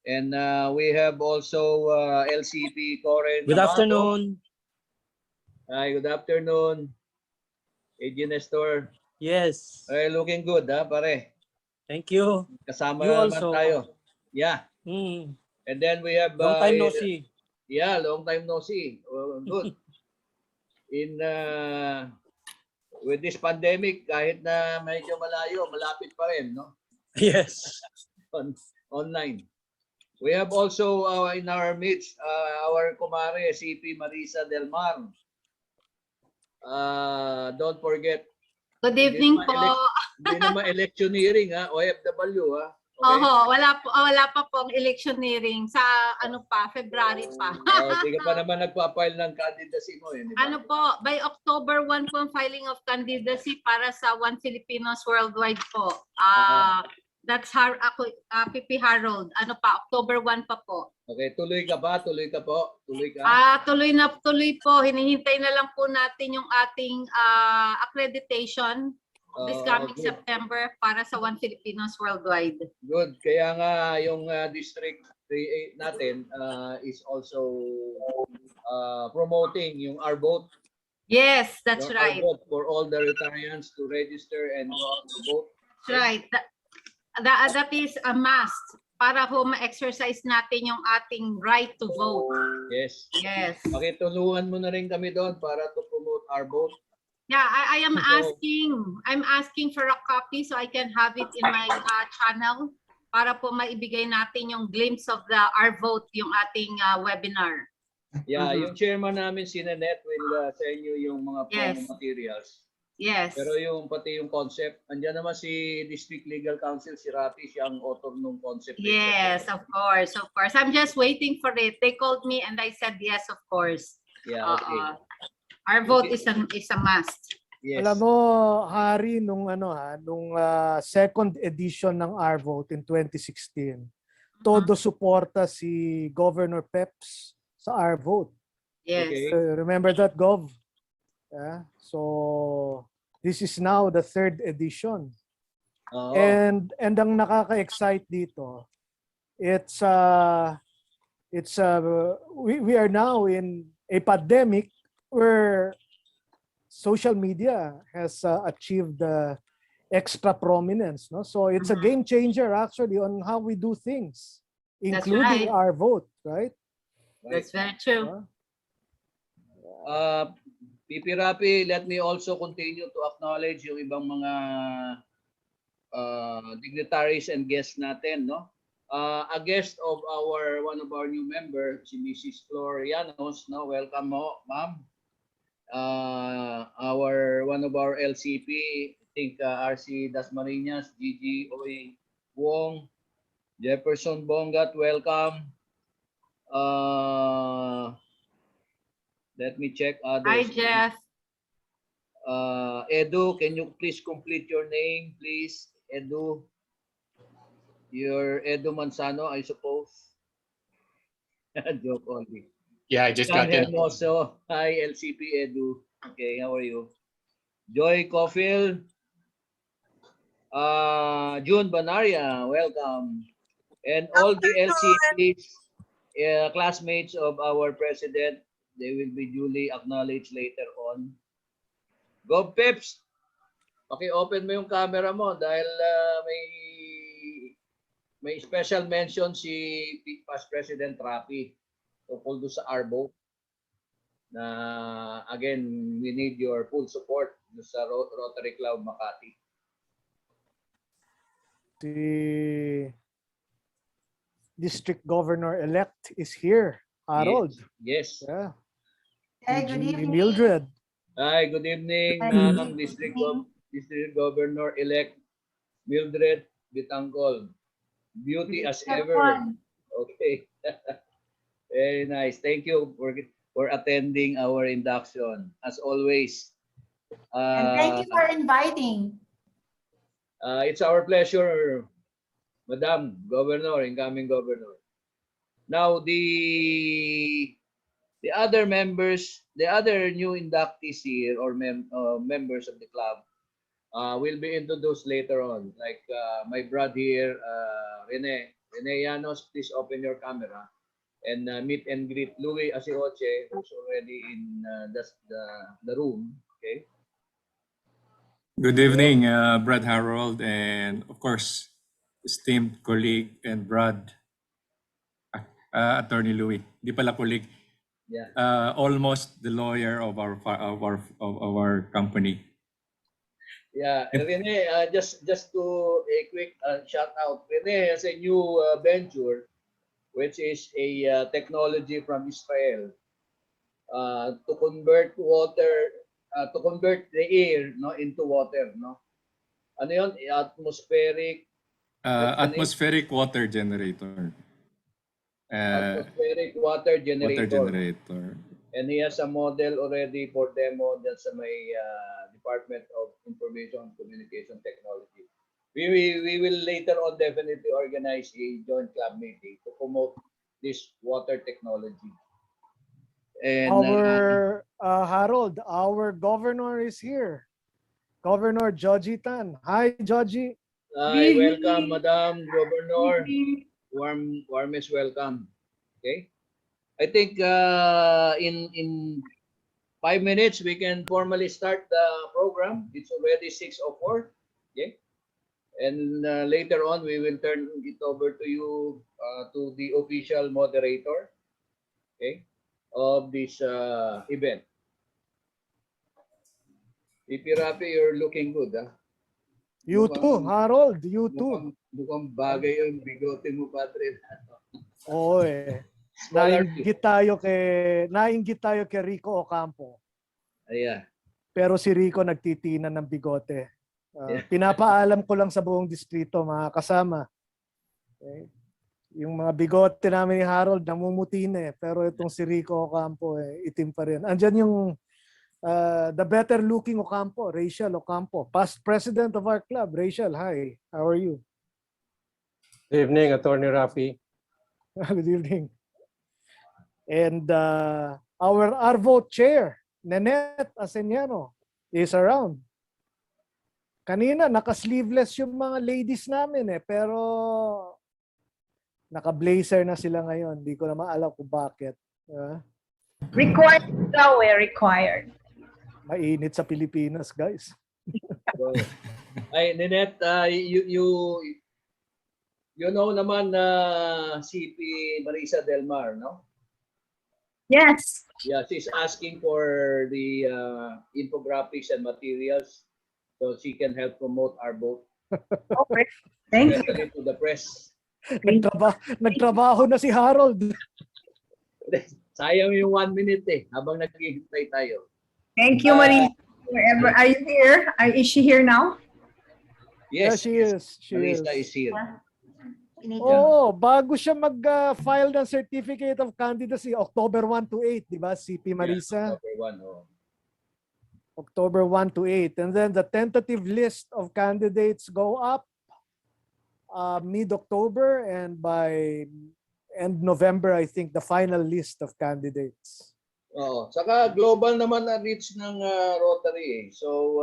And we have also LCP Coren Good Camacho. afternoon. Hi, good afternoon. AG Nestor. Yes. Looking good, ha, pare. Thank you. Kasama You na naman also. tayo. Yeah. Hmm. And then we have... Long time no see. Yeah, long time no see. Good. In with this pandemic, kahit na medyo malayo, malapit pa rin, no? Yes. Online. We have also in our midst our kumare CP Marisa Del Mar. Don't forget. Good evening po. Hindi naman electioneering, ha? OFW, ha? Okay? Oho, wala pa pong electioneering sa ano pa, February pa. Hindi ka pa naman nagpa-file ng candidacy mo, eh, di ba? Ano po, by October 1 po ang filing of candidacy para sa One Filipinos Worldwide po. That's PP Harold. Ano pa, October 1 pa po. Okay, tuloy ka ba? Tuloy ka po? Tuloy ka? Tuloy na tuloy po. Hinihintay na lang po natin yung ating accreditation this coming Good. September para sa One Filipinos Worldwide. Good. Kaya nga yung District 38 natin is also promoting yung our vote. Yes, that's Our right. vote for all the Rotarians to register and go out to vote. That's right. That is a must para ho ma-exercise natin yung ating right to vote. Yes. Yes. Pakitulungan mo na rin kami doon para to promote our vote. Yeah, I am I'm asking for a copy so I can have it in my channel para po maibigay natin yung glimpse of our vote, yung ating webinar. Yeah, yung chairman namin si Nanette will send you yung mga promo materials. Yes. Pero yung pati yung concept, andyan naman si District Legal Counsel, si Rafi, siyang author ng concept. Yes, of course, of course. I'm just waiting for it. They called me and I said yes, of course. Yeah, okay. Our vote is a must. Yes. Alam mo, Hari, nung second edition ng Our Vote in 2016, todo suporta si Governor Peps sa Our Vote. Yes. Okay. Remember that, Gov? Yeah. So this is now the third edition. And ang nakaka-excite dito, we are now in a pandemic where social media has achieved extra prominence, no? So it's a game changer actually on how we do things, including our vote, right? That's very true. Pipi Rapi, let me also continue to acknowledge yung ibang mga dignitaries and guests natin, no? A guest of one of our new member, si Mrs. Florianos, no? Welcome mo, ma'am. One of our LCP, I think RC Dasmariñas, Gigi Oy Wong, Jefferson Bongat, welcome. Let me check others. Hi, Jeff. Edu, can you please complete your name, please? Edu. You're Edu Manzano, I suppose. Joke only. Yeah, I just got in. Also, hi, LCP Edu. Okay, how are you? Joy Cofield. June Banaria, welcome. And all the LCPs, classmates of our president, they will be duly acknowledged later on. Go Pips! Paki-open mo yung camera mo dahil may special mention si past President Rafi tungkol doon sa our vote. Na again, we need your full support sa Rotary Club Makati. The District Governor-elect is here, Harold. Yes. Yeah. Hey, good evening. Mildred. Hi, good evening, District Governor-elect Mildred Bitangkol. Beauty as ever. Okay. Very nice. Thank you for attending our induction, as always. And thank you for inviting. It's our pleasure, Madam Governor, incoming Governor. Now, the other members, the other new inductees here or members of the club will be introduced later on. Like my brother here, Rene, Rene Llanos, please open your camera and meet and greet Louis Asioche, who's already in the room. Okay. Good evening, Brad Harold, and of course, esteemed colleague and Brad, Attorney Louis. Di pala colleague, Yeah. almost the lawyer of our company. Yeah, Rene, just to a quick shout out. Rene has a new venture, which is a technology from Israel to convert to convert the air, no, into water, no. Ano yun? Atmospheric, what's the name? Atmospheric water generator. Atmospheric water Water generator. generator. And he has a model already for demo that's my Department of Information and Communication Technology. We will later on definitely organize a joint club meeting to promote this water technology. And Our Harold, our governor is here. Governor Joji Tan. Hi, Joji. I welcome Madam Governor. Warmest welcome. Okay. I think in 5 minutes we can formally start the program. It's already 6:04. Okay. And later on we will turn it over to you to the official moderator. Okay. Of this event. Pipi Rapi, you're looking good, huh? You too, Harold. You too. Mukhang bagay yung bigote mo, Patrick. Oo eh. Scholar. Nainggit tayo kay Rico Ocampo. Ayan. Pero si Rico nagtitinan ng bigote. Pinapaalam ko lang sa buong distrito, mga kasama. Okay. Yung mga bigote namin ni Harold namumuti na eh. Pero itong si Rico Ocampo itim pa rin. Andyan yung the better looking Ocampo, Rachel Ocampo, past president of our club. Rachel, hi. How are you? Good evening, Attorney Rafi. Good evening. And our Arvo chair, Nanette Aseniano, is around. Kanina, naka-sleeveless yung mga ladies namin pero naka-blazer na sila ngayon. Hindi ko na maalam kung bakit. Required daw required. Mainit sa Pilipinas, guys. So, ay, Ninette, you know naman CP Marisa Del Mar, no? Yes. Yeah, she's asking for the infographics and materials so she can help promote our boat. Okay. Thank you. Especially to the press. Nagtrabaho na si Harold. Sayang yung 1 minute habang naghihintay tayo. Thank you, Marie. Wherever are you here? Is she here now? Yes, She is. Marisa is here. Oo, bago siya mag-file ng Certificate of Candidacy, October 1 to 8, di ba, CP Marisa? Yeah, October 1, oh. October 1 to 8. And then the tentative list of candidates go up mid-October, and by end November, I think, the final list of candidates. Oo. Saka global naman na reach ng Rotary. So,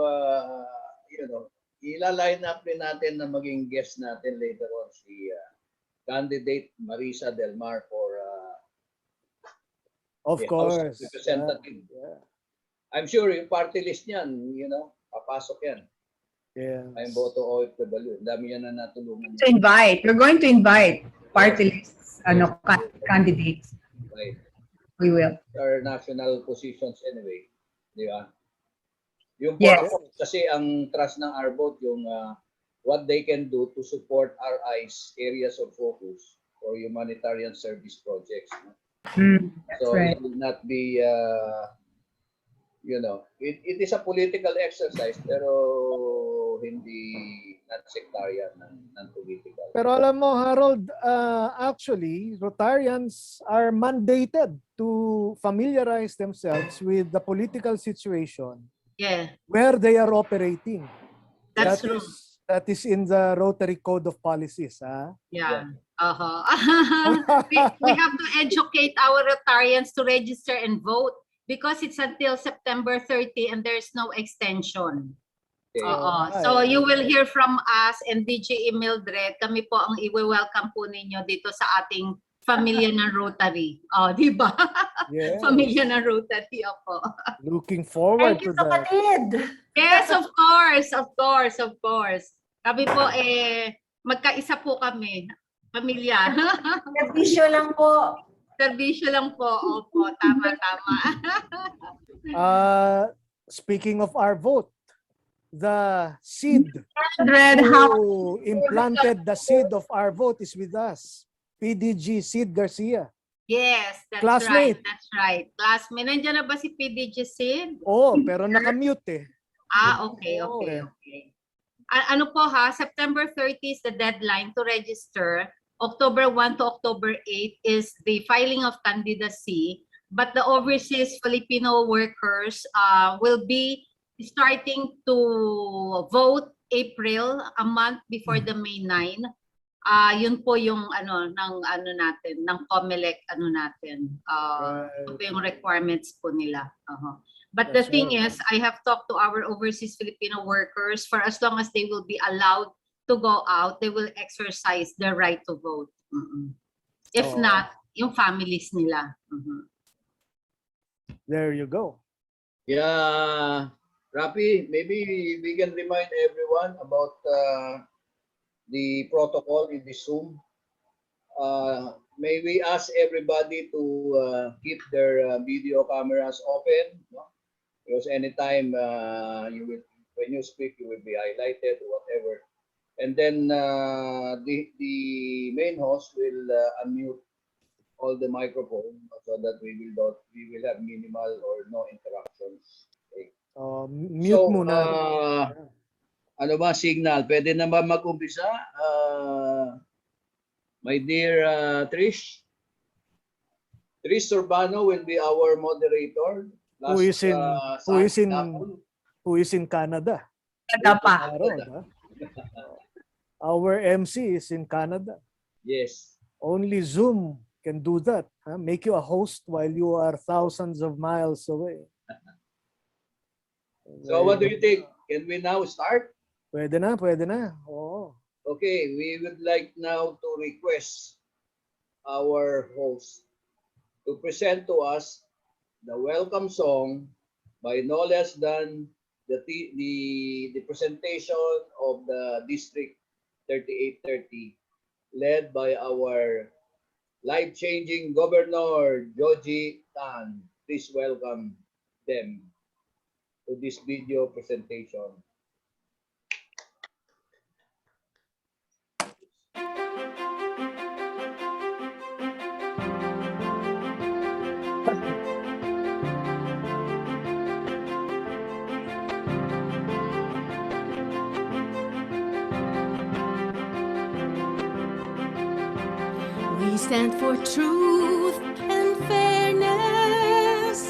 ila-line up din natin na maging guest natin later on si candidate Marisa Del Mar for Of the course. House Representative. Yeah. I'm sure yung party list niyan, papasok yan. Yes. I'm Boto OFW. Dami yan na natulungan. We're going to invite party lists, candidates. Right. We will. Our national positions anyway. Di ba? Yung Yes. kasi ang trust ng our vote, yung what they can do to support RI's areas of focus or humanitarian service projects. No? That's So right. it will not be, it is a political exercise pero hindi not sectarian ng political. Pero alam mo, Harold, actually, Rotarians are mandated to familiarize themselves with the political situation Yeah, where they are operating. that's true. That is in the Rotary Code of Policies. Yeah. We have to educate our Rotarians to register and vote because it's until September 30 and there's no extension. Okay. Oo. So you will hear from us and DJ Mildred. Kami po ang i-welcome po ninyo dito sa ating pamilya ng Rotary. Oh, di ba? Yes. Pamilya ng Rotary ako. Looking forward Thank you, to that. kapatid. Yes, of course, of course, of course. Kami po magkaisa po kami. Pamilya. Servisyo lang po. Serbisyo lang po. Opo, tama. Speaking of our vote, the seed who implanted the seed of our vote is with us. PDG Sid Garcia. Yes, that's Classmate. right. That's right. Classmate. Nandiyan na ba si PDG Sid? Oh, pero nakamute eh. Okay. Ano po ha, September 30 is the deadline to register. October 1 to October 8 is the filing of candidacy. But the overseas Filipino workers will be starting to vote April, a month before the May 9. Yun po yung ng COMELEC natin. Ito po yung requirements po nila. But the thing is, I have talked to our overseas Filipino workers. For as long as they will be allowed to go out, they will exercise their right to vote. If not, yung families nila. There you go. Yeah, Rafi, maybe we can remind everyone about the protocol in the Zoom. May we ask everybody to keep their video cameras open, no? Because anytime when you speak, you will be highlighted or whatever. And then the main host will unmute all the microphone so that we will have minimal or no interruptions. Okay. Mute muna. Ano ba signal? Pwede na ba mag-umpisa? My dear Trish Urbano will be our moderator. Who is in Canada. Canada pa. Our MC is in Canada. Yes. Only Zoom can do that. Make you a host while you are thousands of miles away. So what do you think? Can we now start? Pwede na. Oo. Okay, we would like now to request our host to present to us the welcome song by no less than the presentation of the District 3830 led by our life-changing Governor Joji Tan. Please welcome them to this video presentation. We stand for truth and fairness,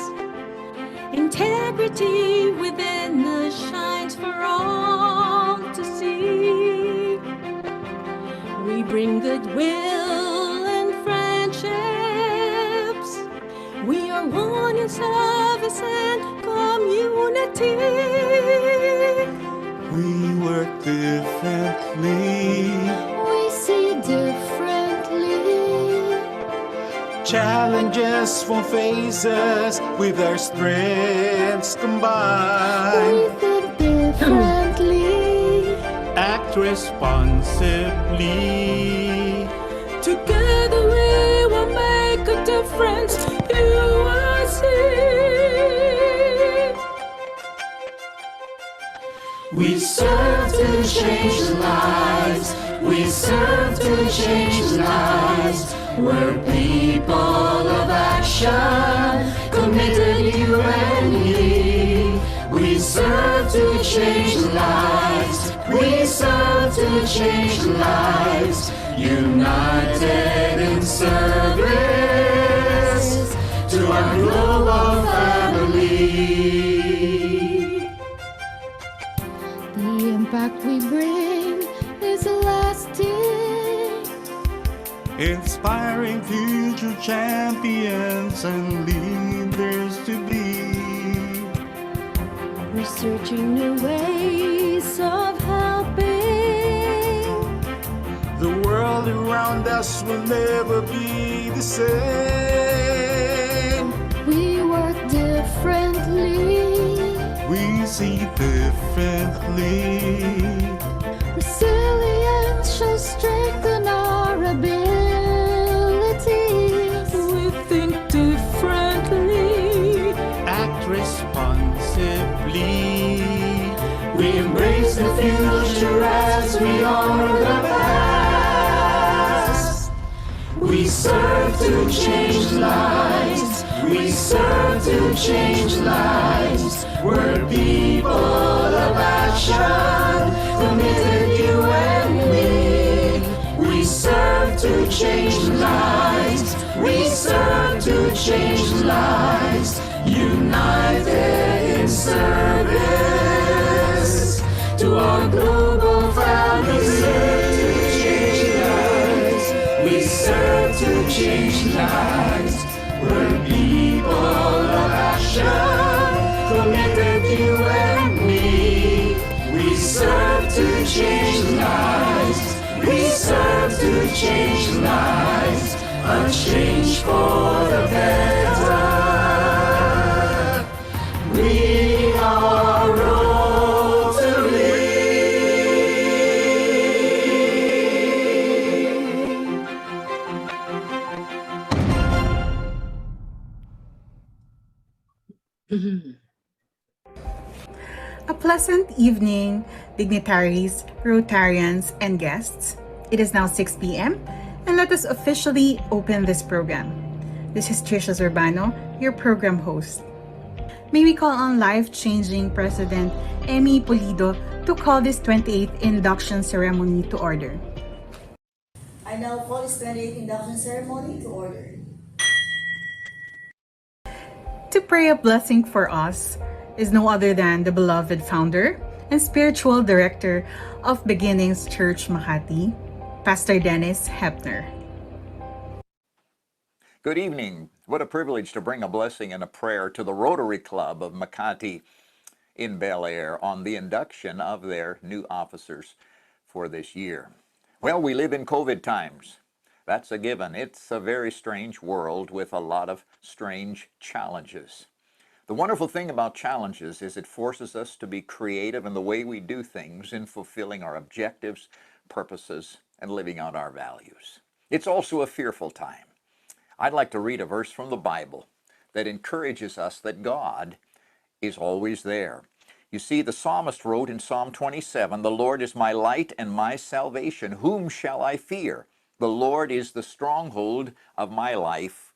integrity within us shines for all to see. We bring goodwill and friendships. We are one in service and community. We work differently, We see differently. challenges won't face us with our strengths combined. We think differently. Act responsibly. Together we will make a difference. You will see. We serve to change lives. We serve to change lives. We're people of action, committed you and me. We serve to change lives. We serve to change lives. United in service to our global family. The impact we bring is lasting. Inspiring future champions and leaders to be. We're searching new ways of helping. The world around us will never be the same. We work differently. We see differently. Resilience shall strengthen our abilities. We think differently. Act responsibly. We embrace the future as we honor the past. We serve to change lives. We serve to change lives. We're people of action, committed, you and me. We serve to change lives. We serve to change lives. United in service to our global family. We serve to change lives. We're people of action, committed, you and me. We serve to change lives. We serve to change lives. A change for the better. We are Rotary. A pleasant evening, dignitaries, Rotarians, and guests. It is now 6 p.m. and let us officially open this program. This is Trisha Zurbano, your program host. May we call on life-changing President Amy Pulido to call this 28th Induction ceremony to order. I now call this 28th induction ceremony to order. To pray a blessing for us is no other than the beloved founder and spiritual director of Beginnings Church Makati, Pastor Dennis Hepner. Good evening. What a privilege to bring a blessing and a prayer to the Rotary Club of Makati in Bel-Air on the induction of their new officers for this year. Well, we live in COVID times. That's a given. It's a very strange world with a lot of strange challenges. The wonderful thing about challenges is it forces us to be creative in the way we do things in fulfilling our objectives, purposes, and living out our values. It's also a fearful time. I'd like to read a verse from the Bible that encourages us that God is always there. You see, the psalmist wrote in Psalm 27, "The Lord is my light and my salvation. Whom shall I fear? The Lord is the stronghold of my life.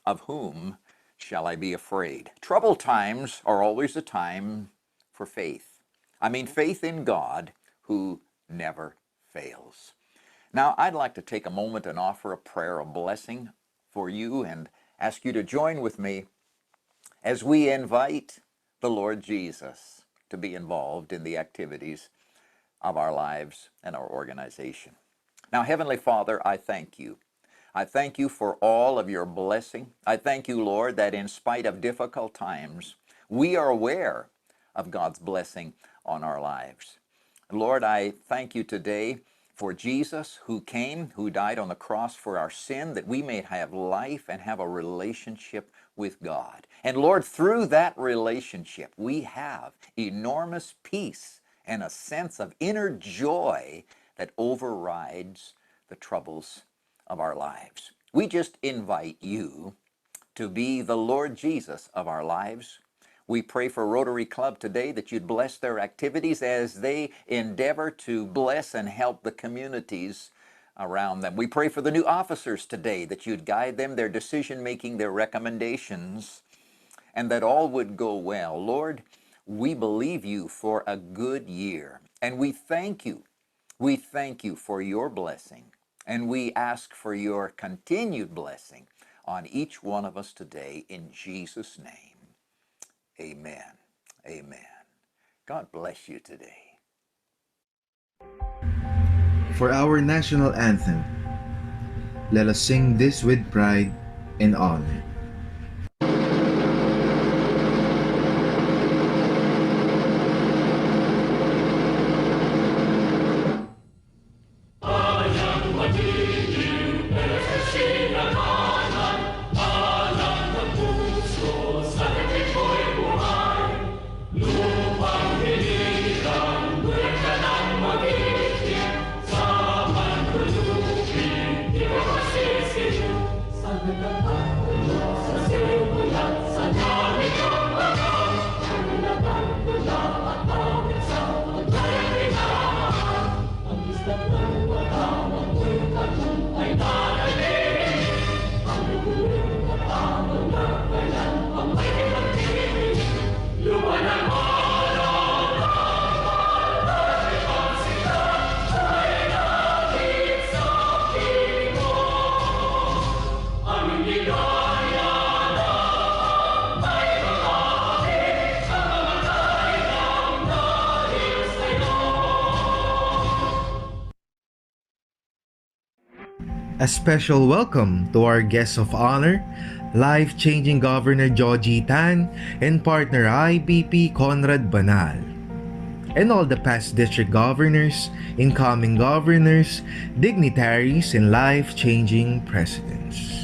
Of whom shall I be afraid?" Troubled times are always a time for faith. I mean, faith in God who never fails. Now, I'd like to take a moment and offer a prayer of blessing for you and ask you to join with me as we invite the Lord Jesus to be involved in the activities of our lives and our organization. Now, Heavenly Father, I thank you. I thank you for all of your blessing. I thank you, Lord, that in spite of difficult times, we are aware of God's blessing on our lives. Lord, I thank you today for Jesus who came, who died on the cross for our sin, that we may have life and have a relationship with God. And Lord, through that relationship, we have enormous peace and a sense of inner joy that overrides the troubles of our lives. We just invite you to be the Lord Jesus of our lives. We pray for Rotary Club today that you'd bless their activities as they endeavor to bless and help the communities around them. We pray for the new officers today that you'd guide them, their decision-making, their recommendations, and that all would go well. Lord, we believe you for a good year, and we thank you. We thank you for your blessing, and we ask for your continued blessing on each one of us today in Jesus' name. Amen. Amen. God bless you today. For our national anthem, let us sing this with pride and honor. special welcome to our guests of honor, life-changing Governor Joji Tan and partner IBP Conrad Banal, and all the past district governors, incoming governors, dignitaries, and life-changing presidents.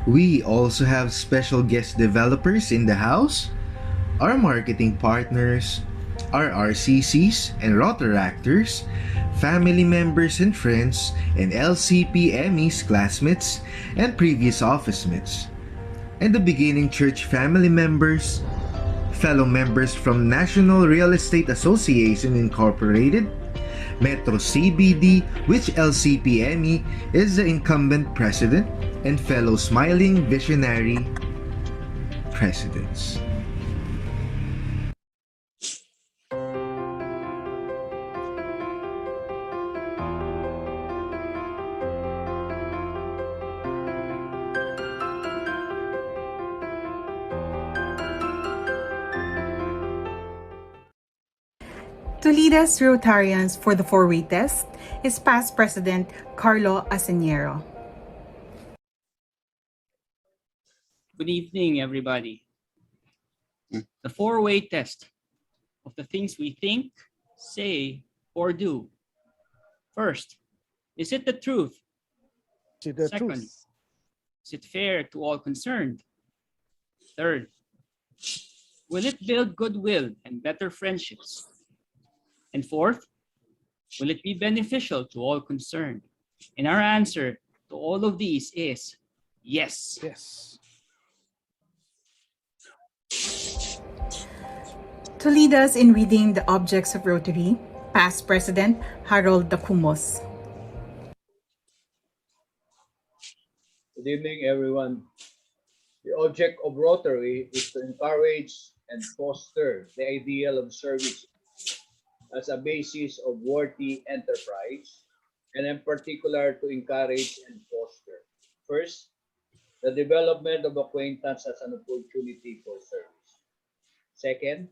We also have special guest developers in the house, our marketing partners, our RCCs and Rotaractors, family members and friends, and LCP ME's classmates and previous office mates, and the beginning church family members, fellow members from National Real Estate Association Incorporated, Metro CBD, which LCPME is the incumbent president, and fellow smiling visionary presidents. To lead us Rotarians for the four-way test is past President Carlo Asenero. Good evening, everybody. The four-way test of the things we think, say, or do. First, is it the truth? Second, is it fair to all concerned? Third, will it build goodwill and better friendships? And fourth, will it be beneficial to all concerned? And our answer to all of these is yes. Yes. To lead us in reading the objects of Rotary, past President Harold Dacumos. Good evening, everyone. The object of Rotary is to encourage and foster the ideal of service as a basis of worthy enterprise, and in particular to encourage and foster. First, the development of acquaintance as an opportunity for service. Second,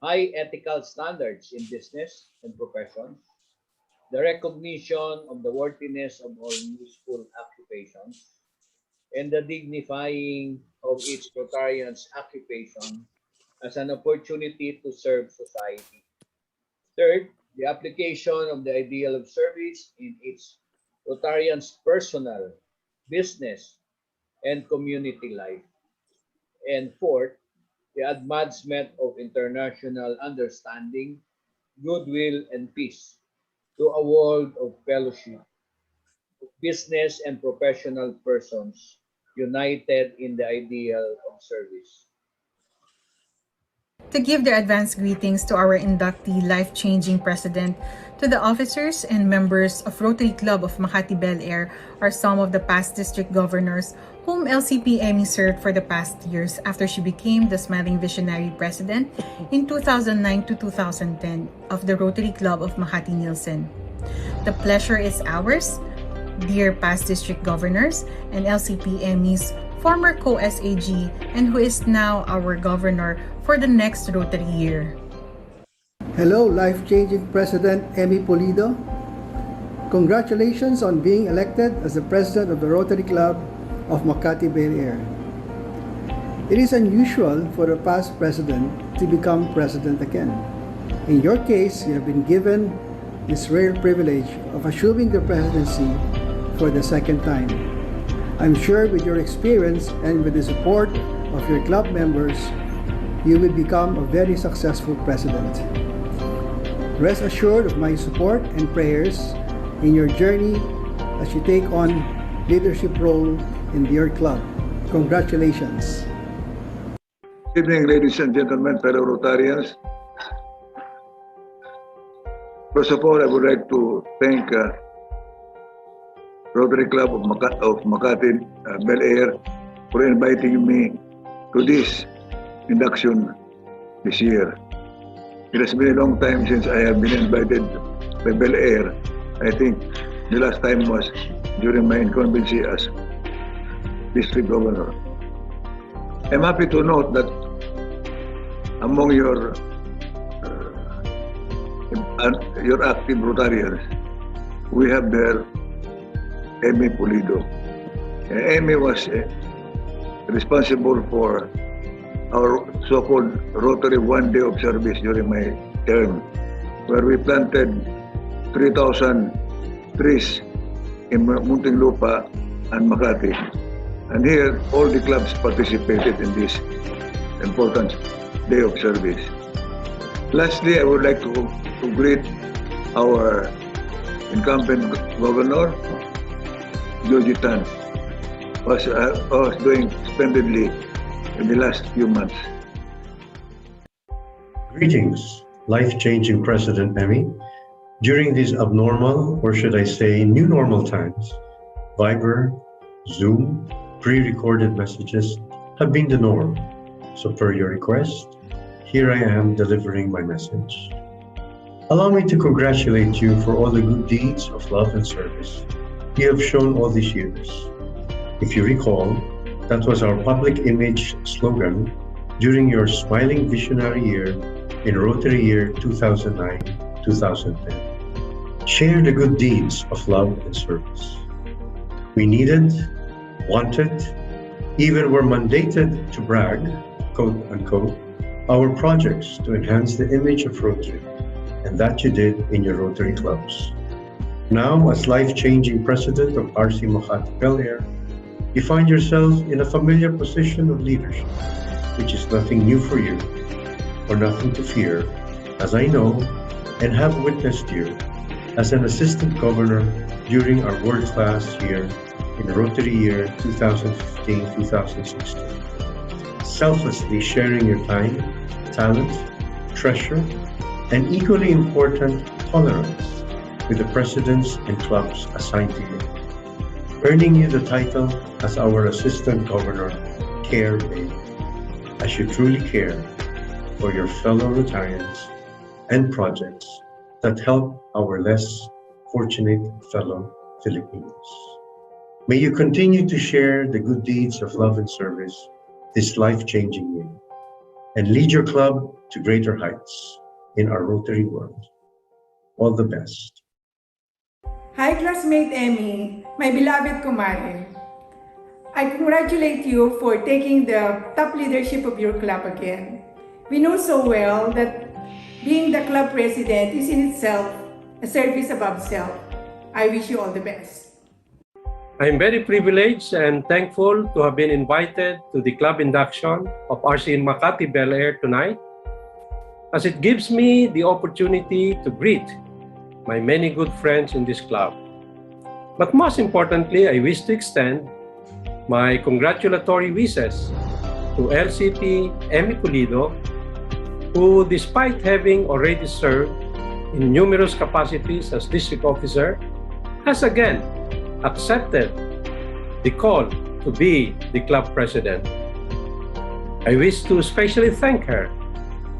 high ethical standards in business and professions, the recognition of the worthiness of all useful occupations, and the dignifying of each Rotarian's occupation as an opportunity to serve society. Third, the application of the ideal of service in each Rotarian's personal, business, and community life. And fourth, the advancement of international understanding, goodwill, and peace to a world of fellowship, of business and professional persons united in the ideal of service. To give their advanced greetings to our inductee life-changing president, to the officers and members of Rotary Club of Makati Bel-Air are some of the past district governors whom LCP Emmy served for the past years after she became the smiling visionary president in 2009 to 2010 of the Rotary Club of Makati Nielsen. The pleasure is ours, dear past district governors and LCP Emmy's former co-SAG and who is now our governor for the next Rotary year. Hello, life-changing President Emmy Pulido. Congratulations on being elected as the President of the Rotary Club of Makati Bel-Air. It is unusual for a past president to become president again. In your case, you have been given this rare privilege of assuming the presidency for the second time. I'm sure with your experience and with the support of your club members, you will become a very successful president. Rest assured of my support and prayers in your journey as you take on leadership role in your club. Congratulations. Good evening, ladies and gentlemen, fellow Rotarians. First of all, I would like to thank Rotary Club of Makati Bel-Air for inviting me to this induction this year. It has been a long time since I have been invited by Bel-Air. I think the last time was during my incumbency as district governor. I'm happy to note that among your active Rotarians, we have there Emmy Pulido. Emmy was responsible for our so-called Rotary One Day of Service during my term, where we planted 3,000 trees in Muntinlupa and Makati. And here, all the clubs participated in this important day of service. Lastly, I would like to greet our incumbent governor, Georgie Tan, was doing splendidly in the last few months. Greetings, life-changing President Emmy. During these abnormal, or should I say new normal times, Viber, Zoom, pre-recorded messages have been the norm. So per your request, here I am delivering my message. Allow me to congratulate you for all the good deeds of love and service you have shown all these years. If you recall, that was our public image slogan during your smiling visionary year in Rotary year 2009-2010. Share the good deeds of love and service. We needed, wanted, even were mandated to brag quote unquote, our projects to enhance the image of Rotary, and that you did in your Rotary clubs. Now, as life-changing president of RC Makati Bel-Air, you find yourself in a familiar position of leadership, which is nothing new for you or nothing to fear, as I know and have witnessed you as an assistant governor during our world-class year in Rotary year 2015-2016. Selflessly sharing your time, talent, treasure, and equally important, tolerance with the presidents and clubs assigned to you, earning you the title as our Assistant Governor, Care Babe, as you truly care for your fellow Rotarians and projects that help our less fortunate fellow Filipinos. May you continue to share the good deeds of love and service this life-changing year and lead your club to greater heights in our Rotary world. All the best. Hi, classmate Emmy, my beloved kumare. I congratulate you for taking the top leadership of your club again. We know so well that being the club president is in itself a service above self. I wish you all the best. I'm very privileged and thankful to have been invited to the club induction of RC Makati Bel-Air tonight, as it gives me the opportunity to greet my many good friends in this club. But most importantly, I wish to extend my congratulatory wishes to LCP Emmy Pulido, who, despite having already served in numerous capacities as district officer, has again accepted the call to be the club president. I wish to especially thank her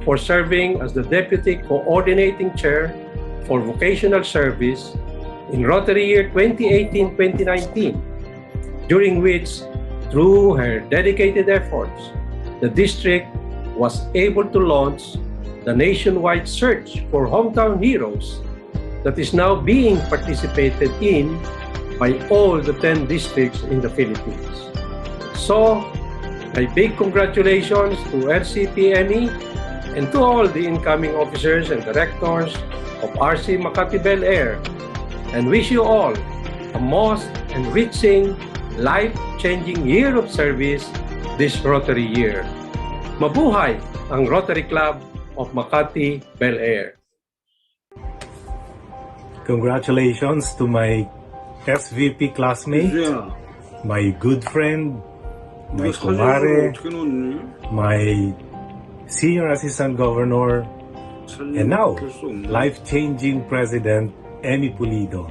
for serving as the Deputy Coordinating Chair for Vocational Service in Rotary year 2018-2019, during which, through her dedicated efforts, the district was able to launch the nationwide search for hometown heroes that is now being participated in by all the 10 districts in the Philippines. So, my big congratulations to RCPME and to all the incoming officers and directors of RC Makati Bel-Air, and wish you all a most enriching, life-changing year of service this Rotary year. Mabuhay ang Rotary Club of Makati Bel-Air. Congratulations to my SVP classmate, my good friend, my kumare, my senior assistant governor, and now life-changing president, Emmy Pulido.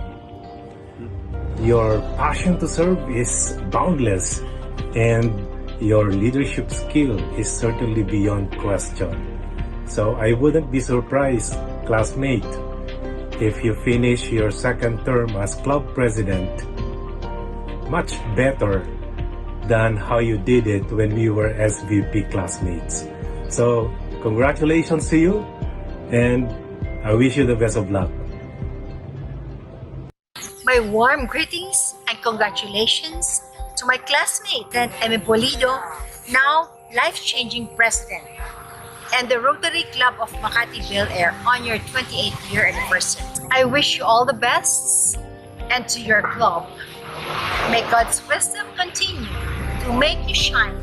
Your passion to serve is boundless, and your leadership skill is certainly beyond question. So I wouldn't be surprised, classmate, if you finish your second term as club president much better than how you did it when we were SVP classmates. So congratulations to you, and I wish you the best of luck. My warm greetings and congratulations to my classmate, Emmy Pulido, now life-changing president, and the Rotary Club of Makati Bel-Air on your 28th year anniversary. I wish you all the best, and to your club, may God's wisdom continue to make you shine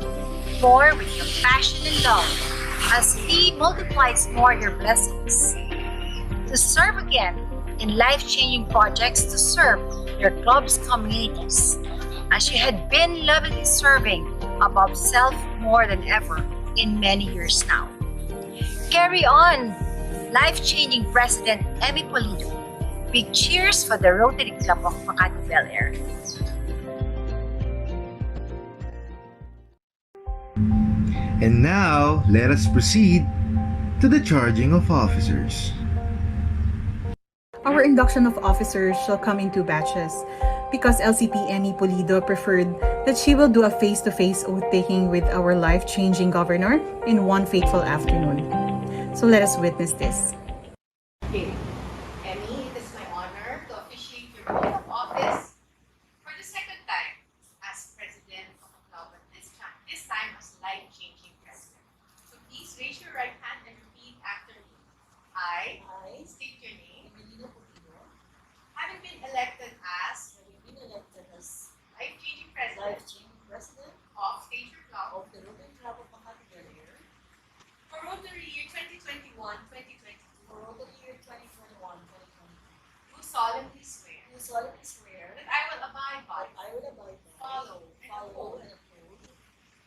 more with your passion and love as He multiplies more your blessings. To serve again in life-changing projects to serve your club's communities, as you had been lovingly serving above self more than ever in many years now. Carry on, life-changing President Emmy Pulido. Big cheers for the Rotary Club of Makati Bel-Air. And now, let us proceed to the charging of officers. Our induction of officers shall come in 2 batches because LCP Emmy Pulido preferred that she will do a face-to-face oath-taking with our life-changing governor in one fateful afternoon. So let us witness this. Okay. Emmy, it is my honor to officiate your oath of office for the second time as president of the club, but this time as life-changing president. solemnly swear do solemnly swear that I will abide by, that I will abide by, follow, and follow, uphold and uphold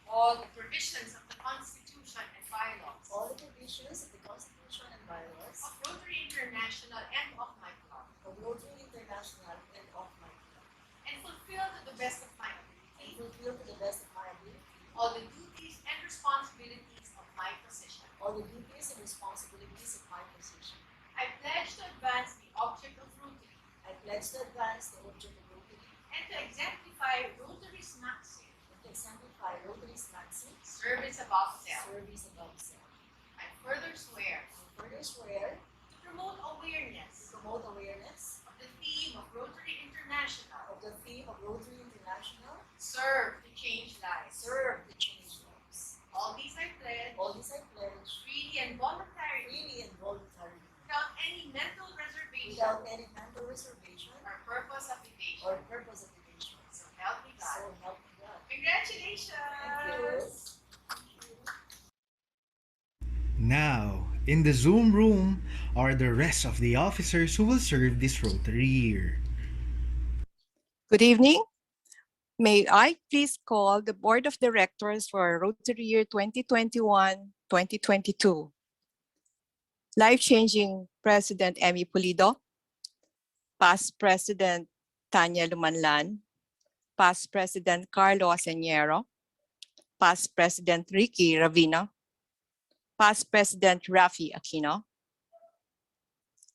all the provisions of the Constitution and bylaws all the provisions of the Constitution and bylaws of Rotary International and of my club, of Rotary International and of my club, and fulfill to the best of my and ability fulfill to the best of my ability all the duties and responsibilities of my position. all the duties and responsibilities of my position. I pledge to advance the object of Rotary I pledge to advance the object of Rotary and to exemplify Rotary's maxim, and to exemplify Rotary's maxim, service above self. service above self. I further swear I further swear to promote awareness to promote awareness of the theme of Rotary International, of the theme of Rotary International, serve to change lives. serve to change lives. All these I pledge All this I pledge freely and voluntarily freely and voluntarily, without any mental reservation without any mental reservation or purpose of evasion. or purpose of evasion. So help me God. So help me God. Congratulations! Now, in the Zoom room are the rest of the officers who will serve this Rotary year. Good evening. May I please call the Board of Directors for Rotary Year 2021-2022. Life-changing President Emmy Pulido, Past President Tanya Lumanlan, Past President Carlo Aseñero, Past President Ricky Ravina, Past President Rafi Aquino.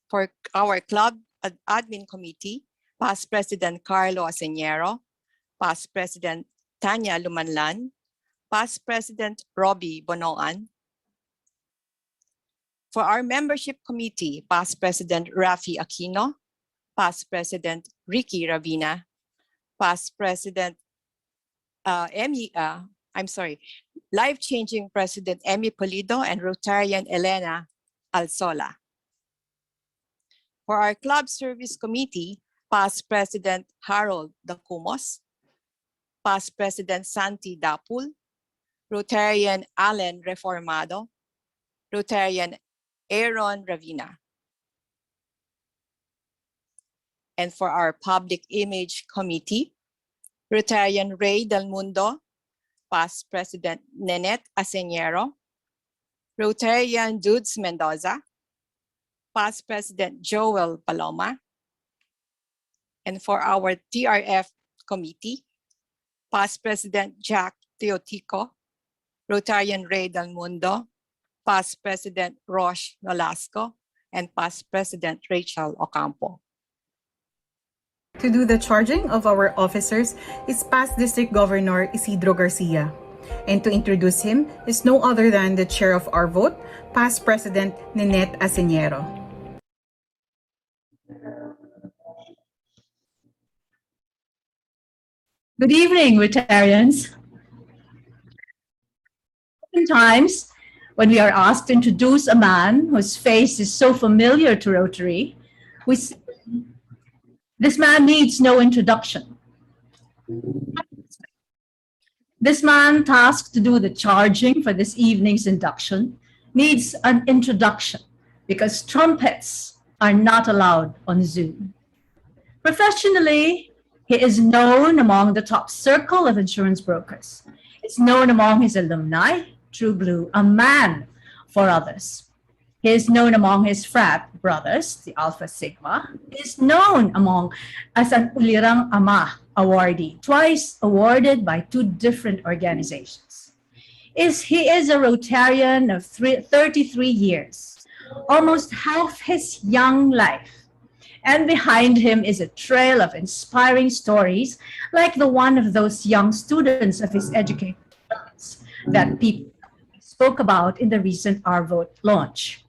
For our club admin committee, Past President Carlo Aseñero, Past President Tanya Lumanlan, Past President Robbie Bonoan. For our membership committee, Past President Rafi Aquino, Past President Ricky Ravina, Past President life-changing President Emmy Pulido and Rotarian Elena Alsola. For our club service committee, Past President Harold Dacumos, Past President Santi Dapul, Rotarian Allen Reformado, Rotarian Aaron Ravina. And for our public image committee, Rotarian Ray Del Mundo, Past President Nenette Aseñero, Rotarian Dudes Mendoza, Past President Joel Paloma. And for our TRF committee, Past President Jack Teotico, Rotarian Ray Del Mundo, Past President Rosh Nolasco, and Past President Rachel Ocampo. To do the charging of our officers is past District Governor Isidro Garcia. And to introduce him is no other than the chair of our vote, past President Nenette Aseñero. Good evening, Rotarians. Oftentimes, when we are asked to introduce a man whose face is so familiar to Rotary, this man needs no introduction. This man tasked to do the charging for this evening's induction needs an introduction because trumpets are not allowed on Zoom. Professionally, he is known among the top circle of insurance brokers. It's known among his alumni, True Blue, a man for others. He is known among his frat brothers, the Alpha Sigma. He is known among as an Ulirang Ama awardee, twice awarded by two different organizations. He is a Rotarian of 33 years, almost half his young life. And behind him is a trail of inspiring stories like the one of those young students of his education that people spoke about in the recent Our Vote launch.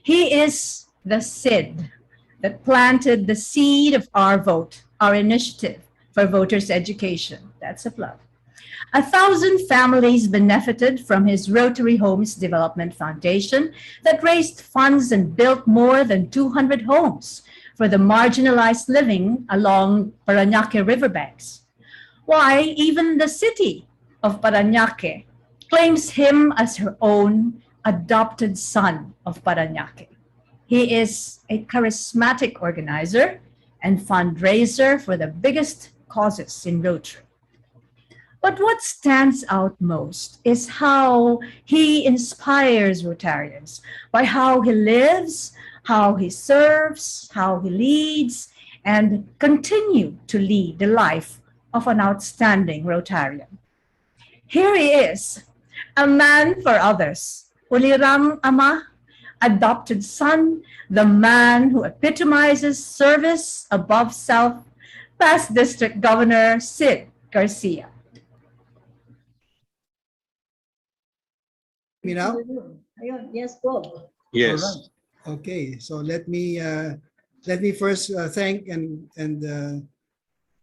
He is the SID that planted the seed of Our Vote, our initiative for voters' education. That's a plug. 1,000 families benefited from his Rotary Homes Development Foundation that raised funds and built more than 200 homes for the marginalized living along Parañaque riverbanks. Why, even the city of Parañaque claims him as her own adopted son of Parañaque. He is a charismatic organizer and fundraiser for the biggest causes in Rotary. But what stands out most is how he inspires Rotarians by how he lives, how he serves, how he leads, and continue to lead the life of an outstanding Rotarian. Here he is, a man for others, Ulirang Ama, adopted son, the man who epitomizes service above self, past District Governor Sid Garcia. Me now? Ayun, yes, Bob. Yes. All right. Okay, so let me first thank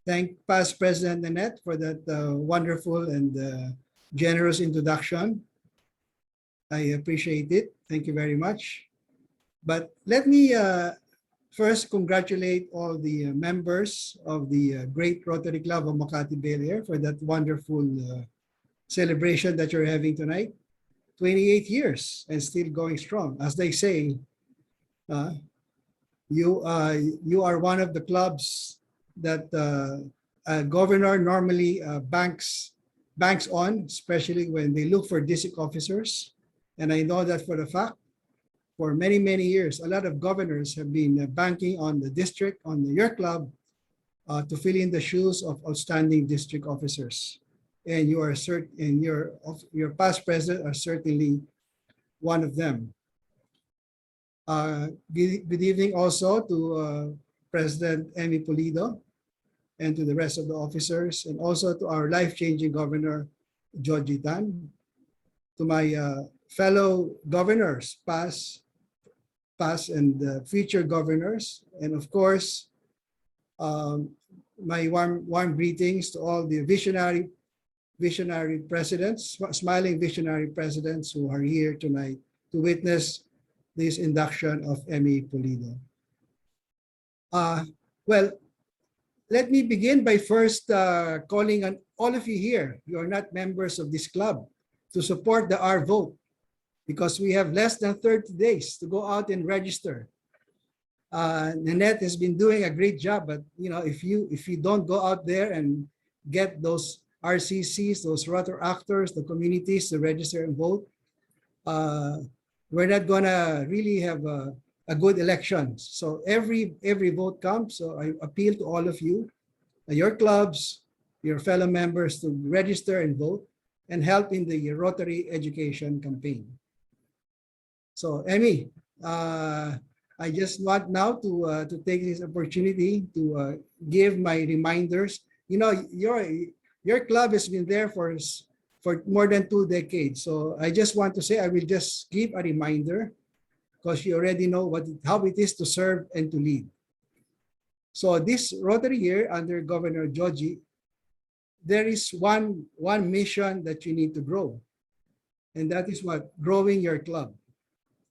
thank past President Nanette for that wonderful and generous introduction. I appreciate it. Thank you very much. But let me first congratulate all the members of the Great Rotary Club of Makati Bel-Air for that wonderful celebration that you're having tonight. 28 years and still going strong. As they say, you are one of the clubs that a governor normally banks on, especially when they look for district officers. And I know that for a fact, for many, many years, a lot of governors have been banking on the district, on your club, to fill in the shoes of outstanding district officers. And you are your past president are certainly one of them. Good evening also to President Emmy Pulido and to the rest of the officers, and also to our life-changing Governor Georgie Tan, to my fellow governors, past and future governors, and of course, my warm greetings to all the visionary presidents, smiling visionary presidents who are here tonight to witness this induction of Emmy Pulido. Well, let me begin by first calling on all of you here, you are not members of this club, to support the R vote, because we have less than 30 days to go out and register. Nanette has been doing a great job, but if you don't go out there and get those RCCs, those Rotary actors, the communities to register and vote, we're not gonna really have a good election. So every vote counts. So I appeal to all of you, your clubs, your fellow members, to register and vote and help in the Rotary education campaign. So Emmy, I just want now to take this opportunity to give my reminders. Your club has been there for more than 2 decades. So I just want to say, I will just give a reminder, because you already know how it is to serve and to lead. So this Rotary year under Governor Georgie, there is one mission that you need to grow. And that is what? Growing your club.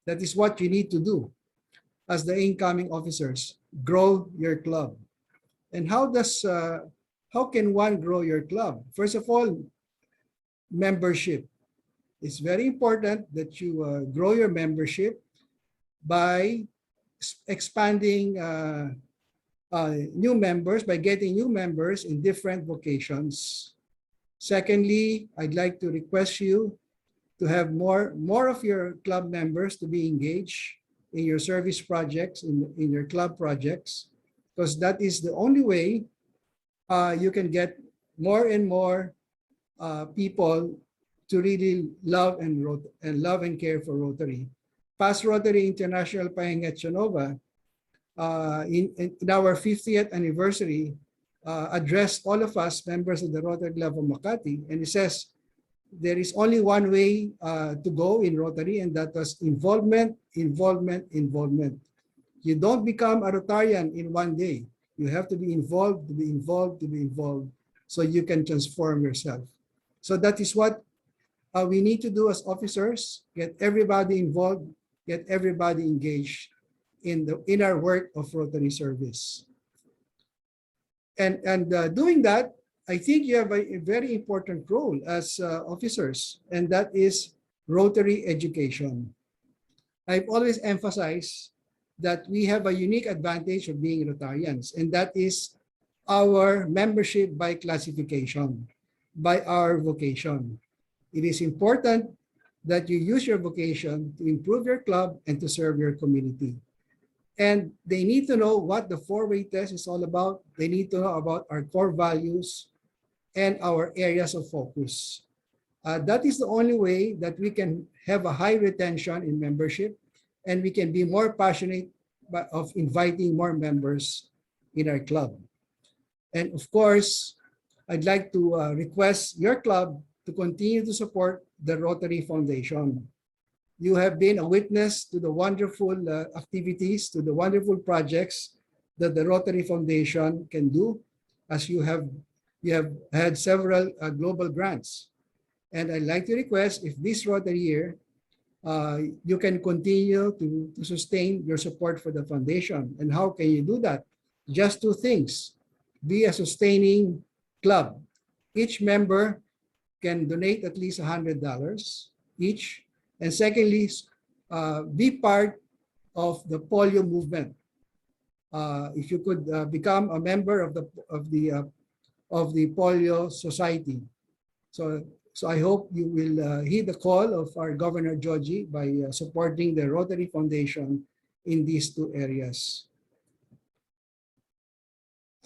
That is what you need to do as the incoming officers. Grow your club. And how can one grow your club? First of all, membership. It's very important that you grow your membership by expanding new members, by getting new members in different vocations. Secondly, I'd like to request you to have more of your club members to be engaged in your service projects, in your club projects, because that is the only way you can get more and more people to really love and care for Rotary. Past Rotary International Pahingat Sonova, in our 50th anniversary, addressed all of us members of the Rotary Club of Makati, and it says there is only one way to go in Rotary, and that was involvement, involvement, involvement. You don't become a Rotarian in one day. You have to be involved, to be involved, to be involved, so you can transform yourself. So that is what we need to do as officers: get everybody involved, get everybody engaged in our work of Rotary service. And doing that, I think you have a very important role as officers, and that is Rotary education. I've always emphasized that we have a unique advantage of being Rotarians, and that is our membership by classification, by our vocation. It is important that you use your vocation to improve your club and to serve your community. And they need to know what the four-way test is all about. They need to know about our core values and our areas of focus. That is the only way that we can have a high retention in membership, and we can be more passionate of inviting more members in our club. And of course, I'd like to request your club to continue to support the Rotary Foundation. You have been a witness to the wonderful activities, to the wonderful projects that the Rotary Foundation can do, as you have had several global grants. And I'd like to request, if this Rotary year, you can continue to sustain your support for the foundation. And how can you do that? Just two things. Be a sustaining club. Each member can donate at least $100 each. And secondly, be part of the polio movement. If you could become a member of the polio society. So I hope you will heed the call of our Governor Joji by supporting the Rotary Foundation in these two areas.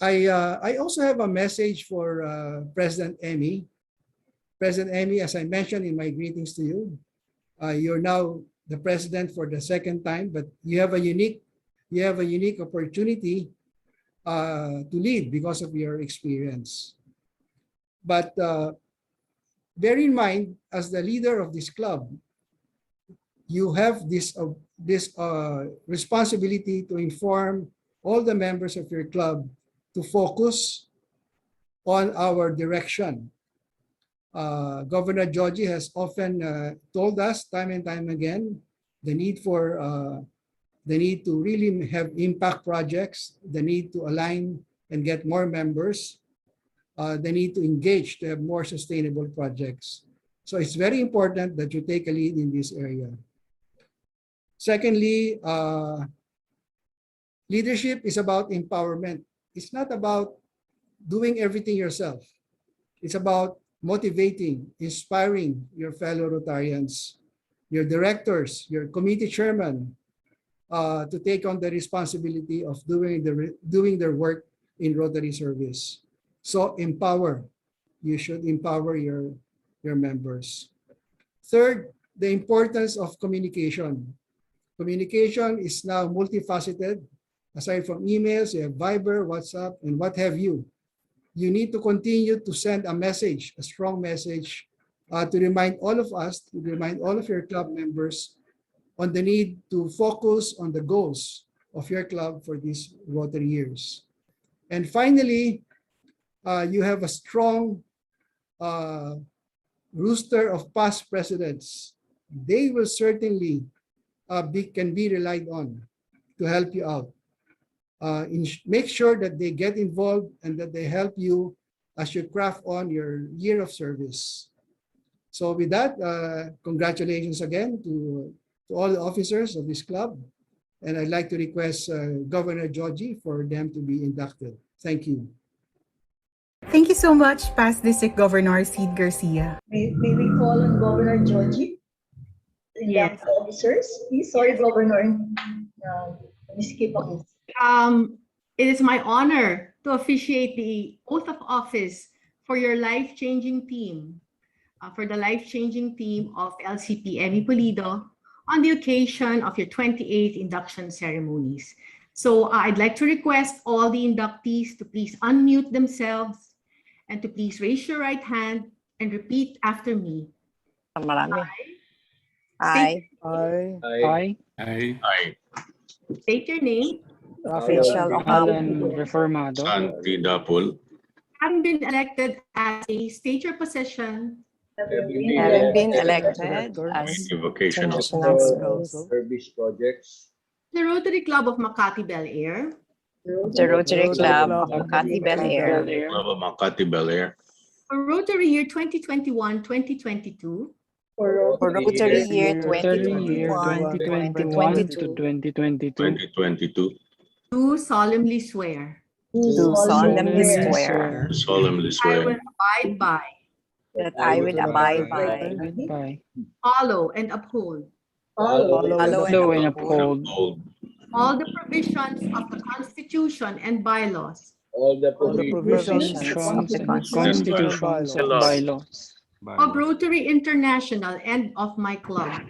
I also have a message for President Emmy. President Emmy, as I mentioned in my greetings to you, you're now the president for the second time, but you have a unique opportunity to lead because of your experience. But bear in mind, as the leader of this club, you have this responsibility to inform all the members of your club to focus on our direction. Governor Joji has often told us time and time again the need to really have impact projects, the need to align and get more members, the need to engage to have more sustainable projects. So it's very important that you take a lead in this area. Secondly, leadership is about empowerment. It's not about doing everything yourself. It's about motivating, inspiring your fellow Rotarians, your directors, your committee chairman, to take on the responsibility of doing their work in Rotary service. So empower. You should empower your members. Third, the importance of communication. Communication is now multifaceted. Aside from emails, you have Viber, WhatsApp, and what have you. You need to continue to send a message, a strong message, to remind all of us, to remind all of your club members on the need to focus on the goals of your club for these Rotary years. And finally, you have a strong roster of past presidents. They will certainly can be relied on to help you out. Make sure that they get involved and that they help you as you craft on your year of service. So with that, congratulations again to all the officers of this club. And I'd like to request Governor Joji for them to be inducted. Thank you. Thank you so much, Past District Governor Sid Garcia. May we call on Governor Joji to induct the officers? Please, sorry, Governor. Skip ako. It is my honor to officiate the oath of office for your life-changing team, for the life-changing team of LCP Emmy Pulido on the occasion of your 28th induction ceremonies. So I'd like to request all the inductees to please unmute themselves and to please raise your right hand and repeat after me. I. State your name. Reformado. Santi Dapol. Having been elected as a state your position. Having been elected as vocational service projects. The Rotary Club of Makati Bel-Air. The Rotary Club of Makati Bel-Air. Club of Makati Bel-Air. For Rotary year 2021-2022. For For Rotary year Rotary year 2021 2021 to 2022. 2022. Do solemnly swear do solemnly Solemnly swear swear Solemnly I swear. will abide by, that I will abide by, by, follow, and uphold follow and follow and uphold uphold all the provisions of the Constitution and bylaws all the All the provisions provisions provisions of and the Constitution and constitutions and bylaws bylaws of Rotary International and of my club,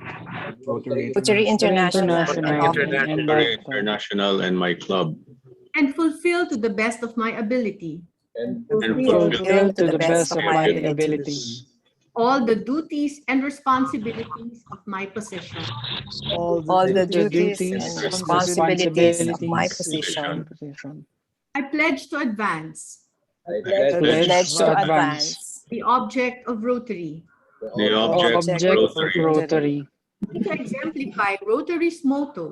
Rotary Rotary International and International of and my Rotary club, International and my club. and fulfill to the best of my ability and And fulfill fulfill to to the the best best of of my my abilities ability all the duties and responsibilities of my position. all the all the the duties duties and duties and responsibilities of my responsibilities position. and position. I pledge to advance I I pledge pledge Pledge to to advance advance the object of Rotary, the the the object object object object of of Rotary Rotary Rotary and to exemplify Rotary's motto,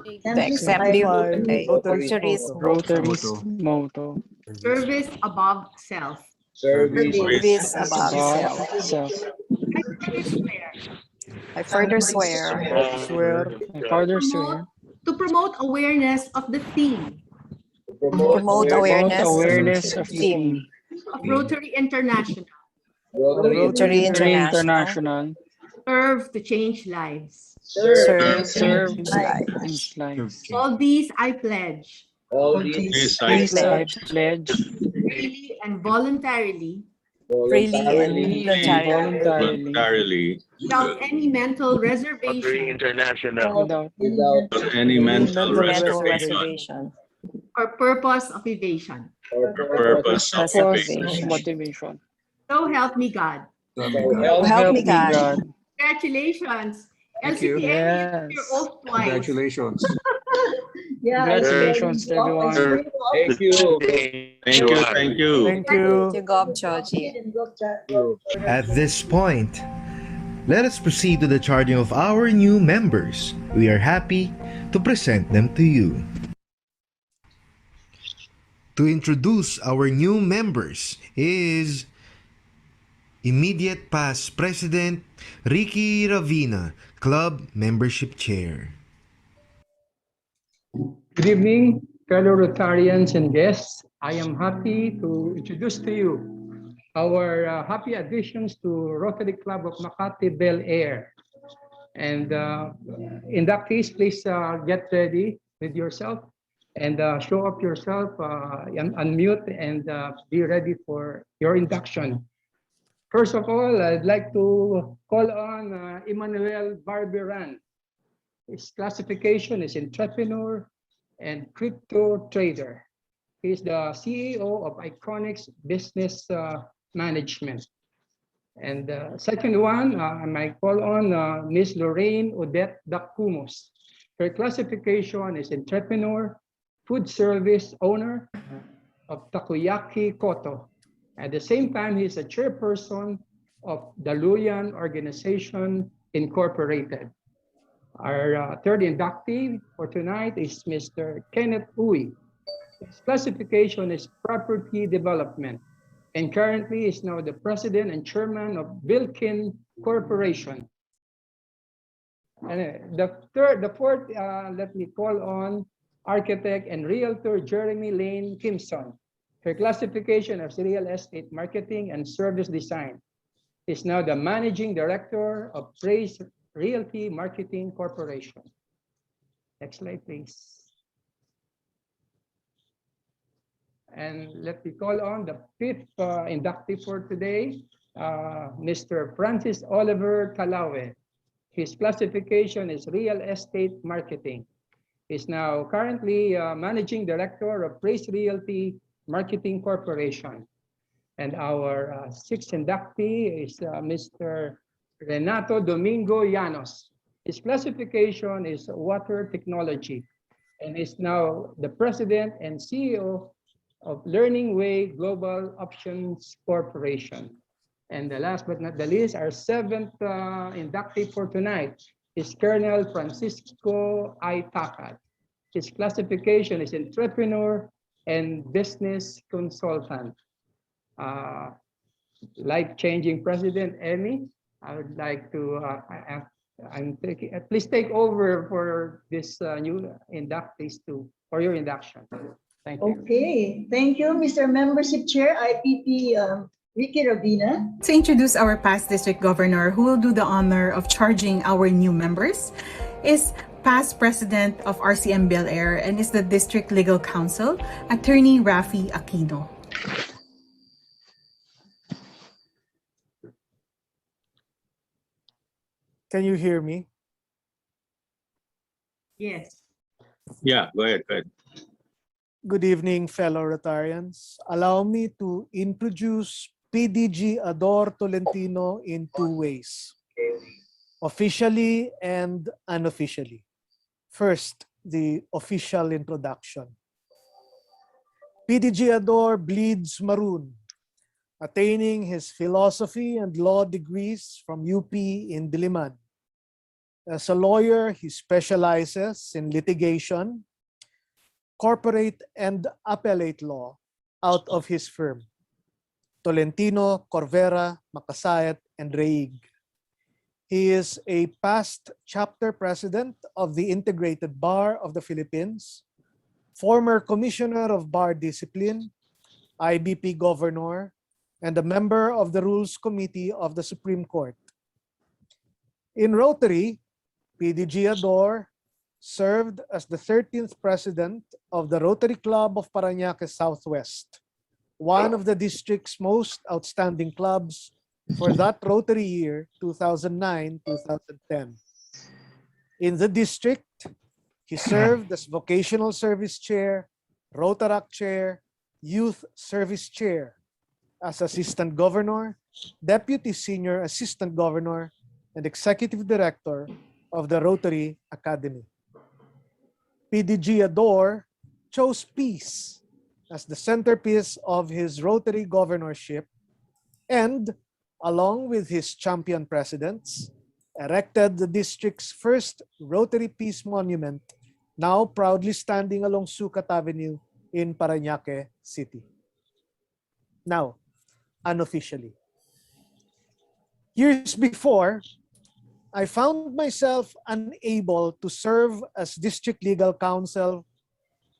to exemplify exemplify Rotary's Rotary's motto. motto, Rotary's motto, service above self. service service service above above self. self. I further swear I further swear I swear I further promote, swear to promote awareness of the theme to to promote promote promote awareness of awareness the of the theme theme of Rotary International, Rotary Rotary Rotary International, International, serve to change lives. serve to serve change to lives. change lives. All these I pledge all these These I These I Pledge pledge freely and voluntarily freely and voluntarily freely and voluntarily voluntarily without any mental reservation without without without any any mental mental mental reservation reservation reservation or purpose of evasion. or or purpose. purpose of plus of purpose of evasion. evasion. motivation. So help me God. So So help help Help me me God. God. Congratulations. Thank you. LCTM, you took your Yes. oath twice. Congratulations. Yeah, I Congratulations, saw everyone. Thank you. Thank you. Thank you. Thank you. Thank you, Gov. Joji. At this point, let us proceed to the charging of our new members. We are happy to present them to you. To introduce our new members is immediate past President Ricky Ravina, Club Membership Chair. Good evening, fellow Rotarians and guests. I am happy to introduce to you our happy additions to Rotary Club of Makati Bel-Air. And inductees, please get ready with yourself and show up yourself, unmute and be ready for your induction. First of all, I'd like to call on Emmanuel Barberan. His classification is entrepreneur and crypto trader. He's the CEO of Iconics Business Management. And second one, I might call on Ms. Lorraine Odette Dacumos. Her classification is entrepreneur, food service owner of Takoyaki Koto. At the same time, he's a chairperson of the Luyan Organization Incorporated. Our third inductee for tonight is Mr. Kenneth Uy. His classification is property development and currently is now the president and chairman of Vilkin Corporation. And the fourth, let me call on architect and realtor Jeremy Lane Kimson. Her classification is real estate marketing and service design. Is now the managing director of Praise Realty Marketing Corporation. Next slide, please. And let me call on the fifth inductee for today, Mr. Francis Oliver Calawe. His classification is real estate marketing. He's now currently managing director of Praise Realty Marketing Corporation. And our sixth inductee is Mr. Renato Domingo Llanos. His classification is water technology and is now the president and CEO of Learning Way Global Options Corporation. And the last but not the least, our seventh inductee for tonight is Colonel Francisco I. Takad. His classification is entrepreneur and business consultant. Life-changing President Emmy, I would like to, I'm taking, please take over for this new inductees for your induction. Thank you. Okay, thank you, Mr. Membership Chair, IPP Ricky Ravina. To introduce our past district governor who will do the honor of charging our new members is past president of RCM Bel-Air and is the district legal counsel, attorney Rafi Aquino. Can you hear me? Yes. Yeah, go ahead. Go ahead. Good evening, fellow Rotarians. Allow me to introduce PDG Ador Tolentino in two ways, officially and unofficially. First, the official introduction. PDG Ador bleeds maroon, attaining his philosophy and law degrees from UP in Diliman. As a lawyer, he specializes in litigation, corporate and appellate law out of his firm, Tolentino, Corvera, Macasayat, and Reig. He is a past chapter president of the Integrated Bar of the Philippines, former commissioner of bar discipline, IBP governor, and a member of the Rules Committee of the Supreme Court. In Rotary, PDG Ador served as the 13th president of the Rotary Club of Parañaque Southwest, one of the district's most outstanding clubs for that Rotary year, 2009-2010. In the district, he served as Vocational Service Chair, Rotaract Chair, Youth Service Chair, as Assistant Governor, Deputy Senior Assistant Governor, and Executive Director of the Rotary Academy. PDG Ador chose peace as the centerpiece of his Rotary governorship and, along with his champion presidents, erected the district's first Rotary Peace Monument, now proudly standing along Sucat Avenue in Parañaque City. Now, unofficially. Years before, I found myself unable to serve as district legal counsel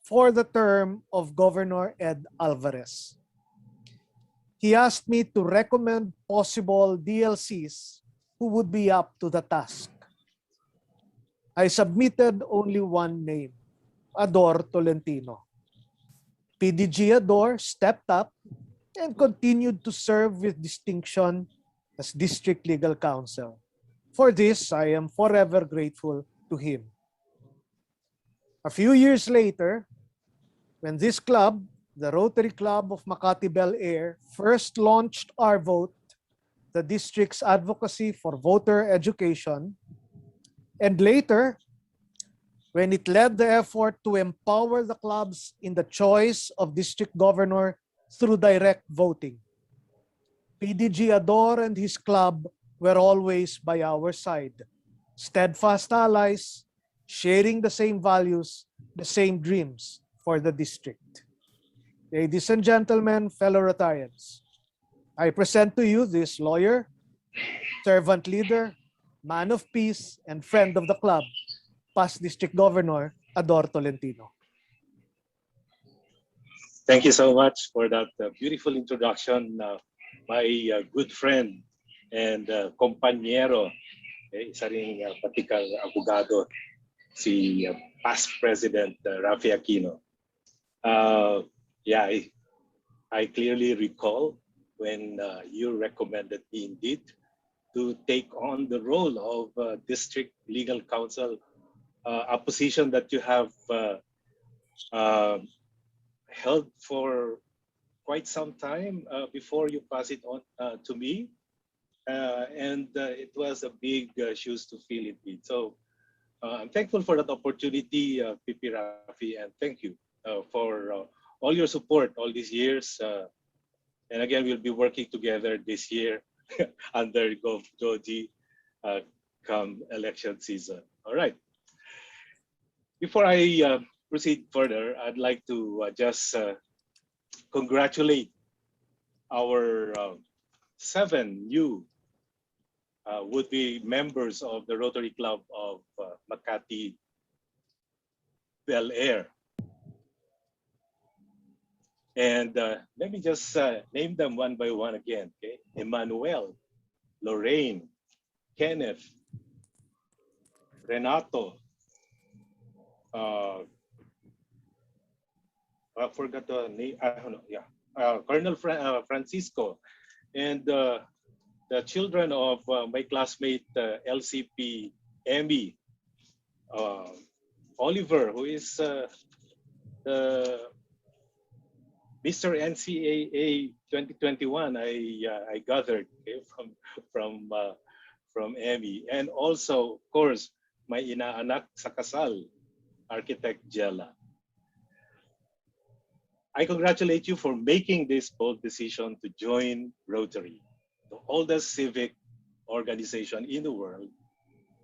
for the term of Governor Ed Alvarez. He asked me to recommend possible DLCs who would be up to the task. I submitted only one name, Ador Tolentino. PDG Ador stepped up and continued to serve with distinction as district legal counsel. For this, I am forever grateful to him. A few years later, when this club, the Rotary Club of Makati Bel-Air, first launched Our Vote, the district's advocacy for voter education, and later, when it led the effort to empower the clubs in the choice of district governor through direct voting, PDG Ador and his club were always by our side, steadfast allies, sharing the same values, the same dreams for the district. Ladies and gentlemen, fellow Rotarians, I present to you this lawyer, servant leader, man of peace, and friend of the club, past District Governor Ador Tolentino. Thank you so much for that beautiful introduction, my good friend and compañero, isa ring patikal abogado, si past President Rafi Aquino. Yeah, I clearly recall when you recommended me indeed to take on the role of district legal counsel, a position that you have held for quite some time before you pass it on to me. And it was a big shoes to fill indeed. So I'm thankful for that opportunity, Pipi Rafi, and thank you for all your support all these years. And again, we'll be working together this year under Gov Joji come election season. All right. Before I proceed further, I'd like to just congratulate our 7 new would be members of the Rotary Club of Makati Bel-Air. And let me just name them one by one again. Okay, Emmanuel, Lorraine, Kenneth, Renato, I forgot the name. I don't know. Yeah, Colonel Francisco, and the children of my classmate LCP Emmy, Oliver, who is the Mr. NCAA 2021. I gathered, okay, from Emmy, and also, of course, my inaanak sa kasal, Architect Jella. I congratulate you for making this bold decision to join Rotary, the oldest civic organization in the world,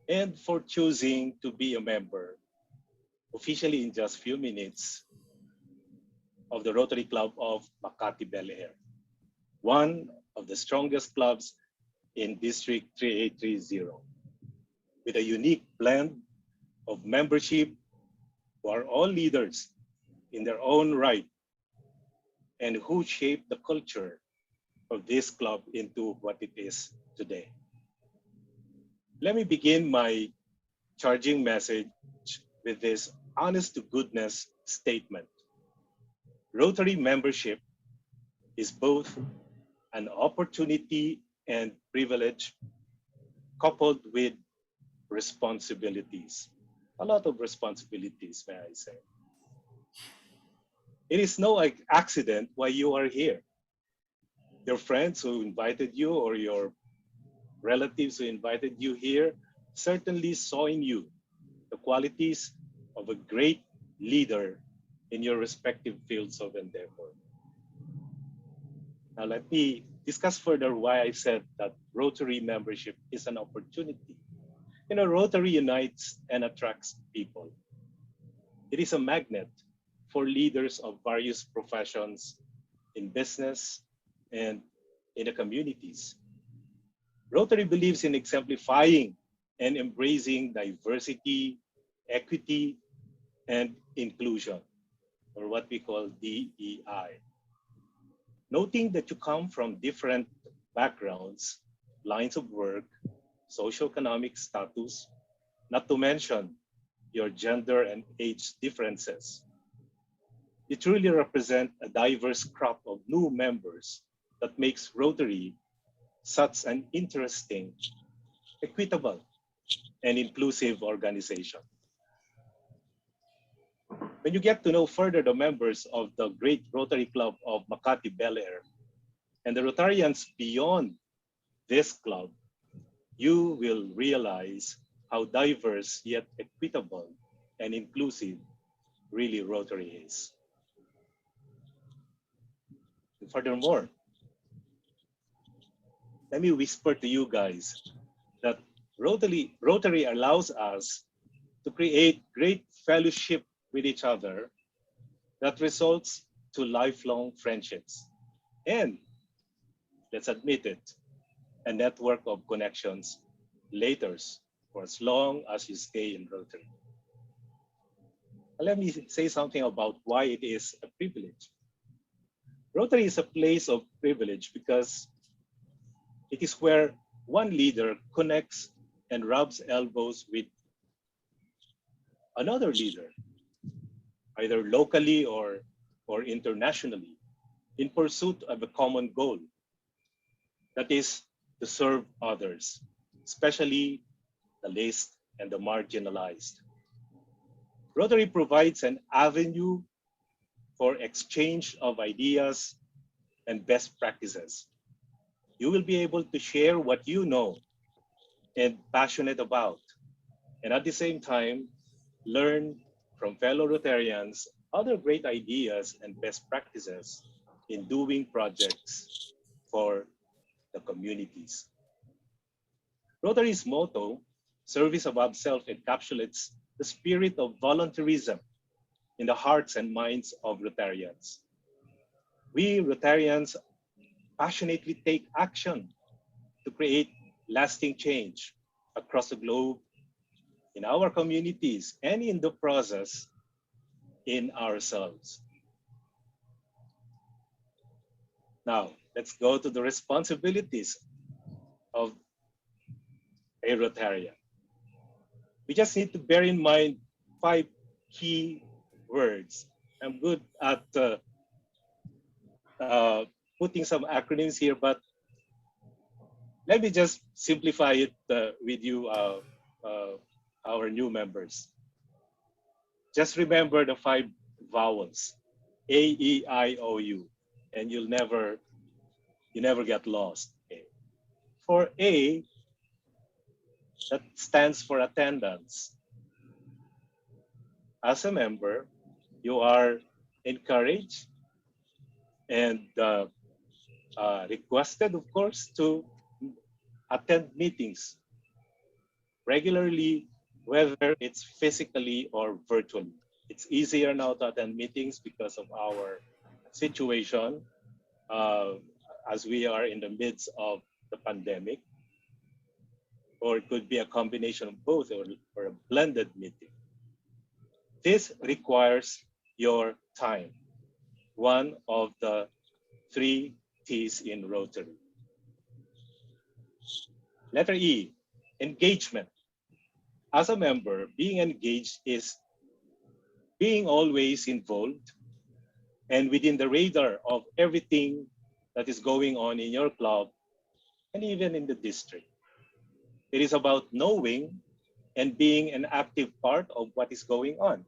and for choosing to be a member, officially in just few minutes, of the Rotary Club of Makati Bel-Air, one of the strongest clubs in District 3830, with a unique blend of membership who are all leaders in their own right and who shaped the culture of this club into what it is today. Let me begin my charging message with this honest-to-goodness statement. Rotary membership is both an opportunity and privilege coupled with responsibilities. A lot of responsibilities, may I say. It is no accident why you are here. Your friends who invited you or your relatives who invited you here certainly saw in you the qualities of a great leader in your respective fields of endeavor. Now let me discuss further why I said that Rotary membership is an opportunity. You know, Rotary unites and attracts people. It is a magnet for leaders of various professions in business and in the communities. Rotary believes in exemplifying and embracing diversity, equity, and inclusion, or what we call DEI. Noting that you come from different backgrounds, lines of work, socioeconomic status, not to mention your gender and age differences. You truly represent a diverse crop of new members that makes Rotary such an interesting, equitable, and inclusive organization. When you get to know further the members of the great Rotary Club of Makati Bel-Air and the Rotarians beyond this club, you will realize how diverse yet equitable and inclusive really Rotary is. And furthermore, let me whisper to you guys that Rotary allows us to create great fellowship with each other that results to lifelong friendships. And let's admit it, a network of connections later for as long as you stay in Rotary. Let me say something about why it is a privilege. Rotary is a place of privilege because it is where one leader connects and rubs elbows with another leader, either locally or internationally, in pursuit of a common goal, that is to serve others, especially the least and the marginalized. Rotary provides an avenue for exchange of ideas and best practices. You will be able to share what you know and passionate about, and at the same time, learn from fellow Rotarians other great ideas and best practices in doing projects for the communities. Rotary's motto, service above self, encapsulates the spirit of volunteerism in the hearts and minds of Rotarians. We Rotarians passionately take action to create lasting change across the globe, in our communities, and in the process, in ourselves. Now, let's go to the responsibilities of a Rotarian. We just need to bear in mind 5 key words. I'm good at putting some acronyms here, but let me just simplify it with you, our new members. Just remember the 5 vowels, A, E, I, O, U, and you never get lost. Okay. For A, that stands for attendance. As a member, you are encouraged and requested, of course, to attend meetings regularly, whether it's physically or virtually. It's easier now to attend meetings because of our situation, as we are in the midst of the pandemic, or it could be a combination of both, or a blended meeting. This requires your time, one of the 3 T's in Rotary. Letter E, engagement. As a member, being engaged is being always involved and within the radar of everything that is going on in your club and even in the district. It is about knowing and being an active part of what is going on,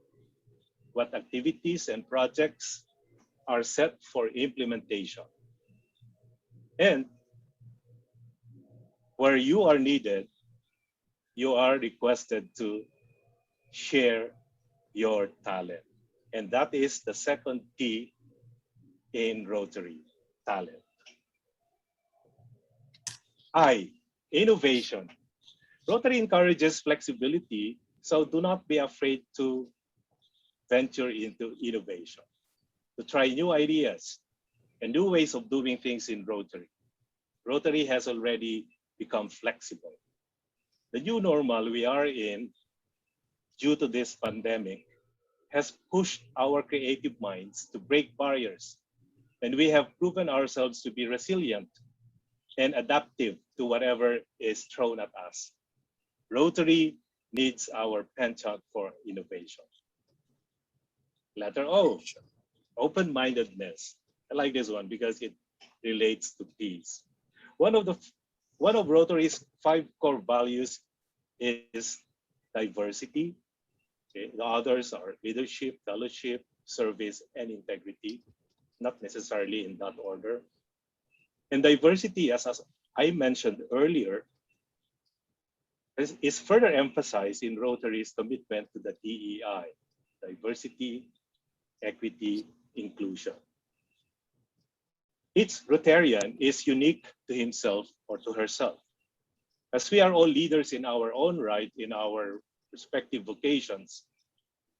what activities and projects are set for implementation. And where you are needed, you are requested to share your talent. And that is the second T in Rotary, talent. I, innovation. Rotary encourages flexibility, so do not be afraid to venture into innovation, to try new ideas and new ways of doing things in Rotary. Rotary has already become flexible. The new normal we are in, due to this pandemic, has pushed our creative minds to break barriers, and we have proven ourselves to be resilient and adaptive to whatever is thrown at us. Rotary needs our penchant for innovation. Letter O, open-mindedness. I like this one because it relates to peace. One of Rotary's 5 core values is diversity. Okay. The others are leadership, fellowship, service, and integrity, not necessarily in that order. And diversity, as I mentioned earlier, is further emphasized in Rotary's commitment to the DEI, diversity, equity, inclusion. Each Rotarian is unique to himself or to herself. As we are all leaders in our own right, in our respective vocations,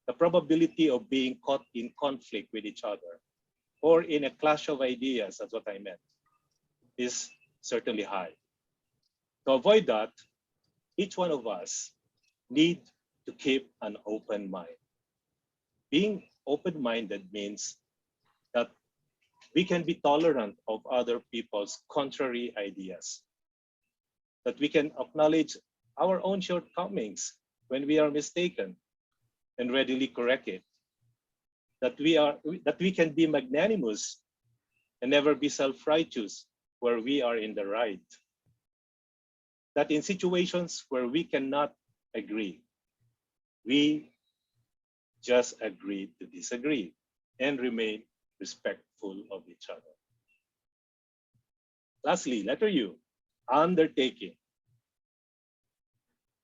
the probability of being caught in conflict with each other or in a clash of ideas, that's what I meant, is certainly high. To avoid that, each one of us need to keep an open mind. Being open-minded means that we can be tolerant of other people's contrary ideas, that we can acknowledge our own shortcomings when we are mistaken and readily correct it, that we can be magnanimous and never be self-righteous where we are in the right, that in situations where we cannot agree, we just agree to disagree and remain respectful of each other. Lastly, letter U, undertaking.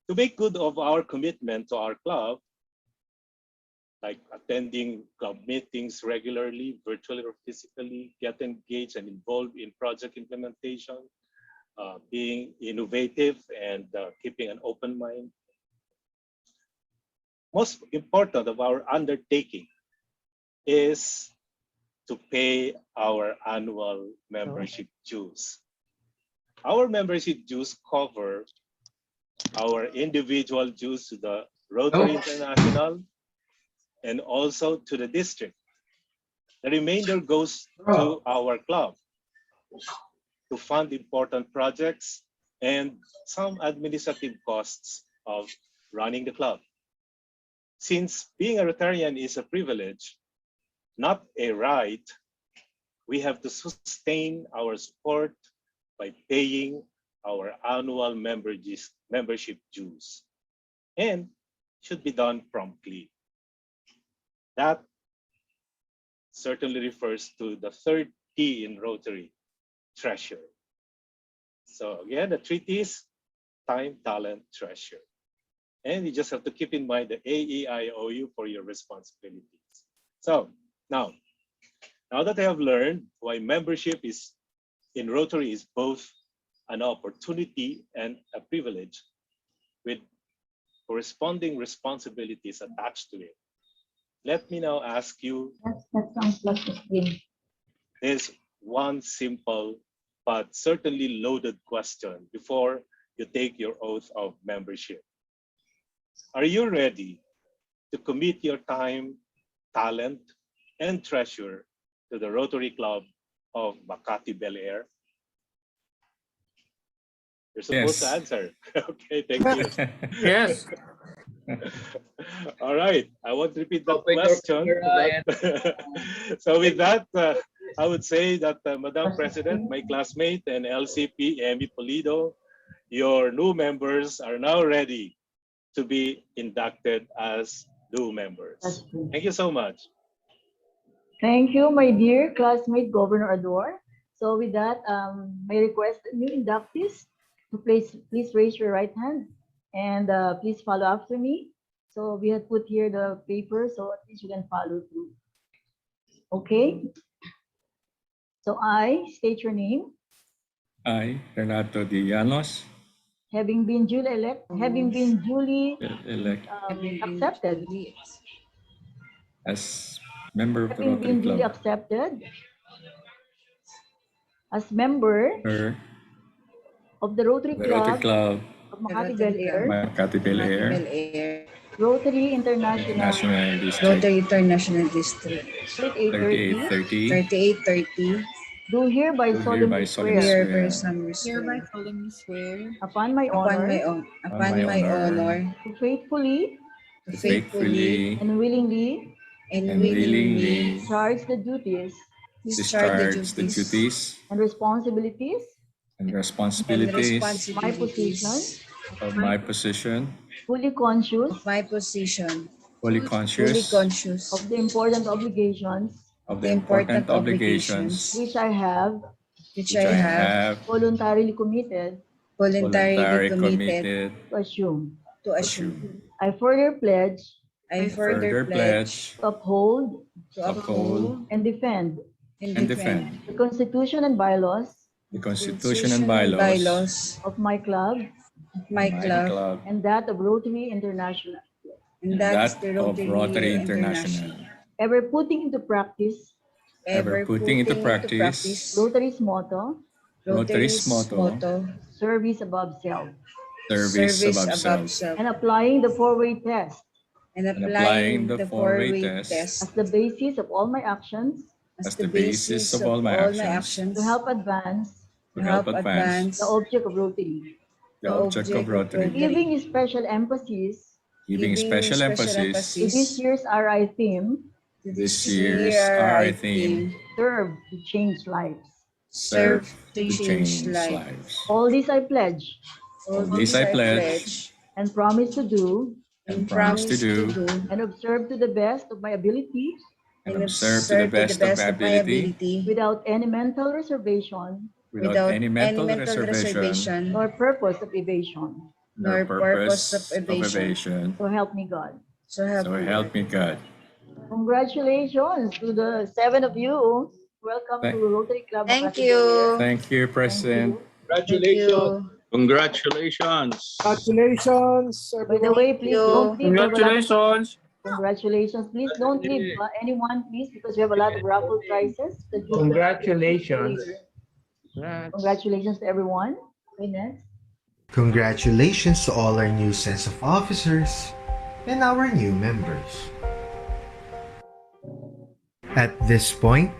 To make good of our commitment to our club, like attending club meetings regularly, virtually or physically, get engaged and involved in project implementation, being innovative and keeping an open mind. Most important of our undertaking is to pay our annual membership dues. Our membership dues cover our individual dues to the Rotary International and also to the district. The remainder goes to our club to fund important projects and some administrative costs of running the club. Since being a Rotarian is a privilege, not a right, we have to sustain our support by paying our annual membership dues, and should be done promptly. That certainly refers to the third T in Rotary, treasure. So again, the three T's: time, talent, treasure. And you just have to keep in mind the AEIOU for your responsibilities. So now that I have learned why membership in Rotary is both an opportunity and a privilege with corresponding responsibilities attached to it, let me now ask you this one simple but certainly loaded question before you take your oath of membership. Are you ready to commit your time, talent, and treasure to the Rotary Club of Makati Bel-Air? You're supposed to answer. Okay, thank you. Yes. All right, I won't repeat that question. So with that, I would say that Madam President, my classmate, and LCP Emmy Pulido, your new members are now ready to be inducted as new members. Thank you so much. Thank you, my dear classmate, Governor Ador. So with that, may request new inductees to please raise your right hand and please follow after me. So we had put here the paper, so at least you can follow through. Okay. So I state your name. I, Renato D. Llanos, Having been duly accepted. as member of the Having Rotary been duly Club, accepted as member of the Rotary Club of Makati Bel-Air, Makati Bel-Air, Rotary International District, Rotary International District, 3830, 3830, do hereby solemnly swear hereby solemnly swear upon my honor upon my honor to faithfully faithfully and willingly and willingly discharge the duties discharge the duties and responsibilities and of responsibilities my position, of my position, fully conscious fully fully conscious conscious of the important obligations of the important obligations which I have which which I have voluntarily committed voluntarily committed to assume. to assume. I further pledge I further pledge to uphold to uphold and defend and defend the Constitution and bylaws the Constitution and bylaws of my club of my club and that of Rotary International, and that that's the of Rotary Rotary International. International, ever putting into practice ever putting into practice Rotary's motto, Rotary's motto, service above self, service above self, and applying the four-way test and and applying the four-way test as the basis of all my actions as the basis of all my actions to help advance the the object of Rotary, object of Rotary, giving special emphasis giving special emphasis to this year's RI theme, this year's RI theme, serve to change lives. serve to change lives. All this I pledge All this I pledge and promise to do and promise to do and observe to the best of my ability and observe to the best of my ability without any mental reservation without any mental reservation nor purpose of evasion. nor purpose of evasion. So help me God. So help me God. Congratulations to the 7 of you. Welcome to Rotary Club. Thank you. Thank you, President. Congratulations. Congratulations. Congratulations, By the way, please don't leave. Congratulations. Congratulations. Please don't leave anyone, please, because we have a lot of raffle prizes. Congratulations. Congratulations to everyone. Finance. Congratulations to all our new sets of officers and our new members. At this point,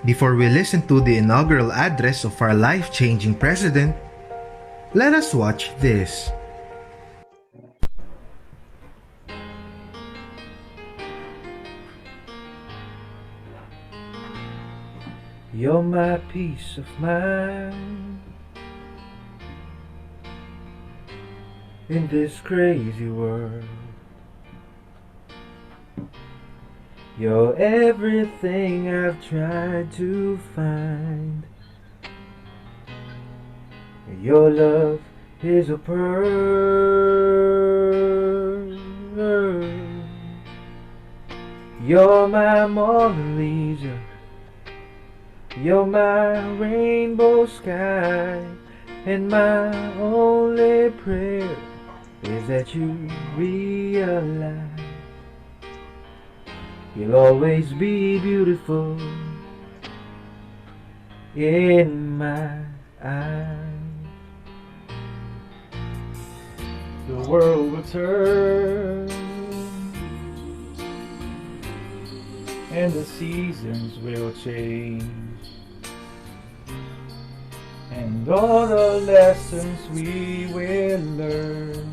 before we listen to the inaugural address of our life-changing president, let us watch this. You're my peace of mind in this crazy world. You're everything I've tried to find. Your love is a pearl. You're my Mona Lisa. You're my rainbow sky. And my only prayer is that you realize you'll always be beautiful in my eyes. The world will turn and the seasons will change, and all the lessons we will learn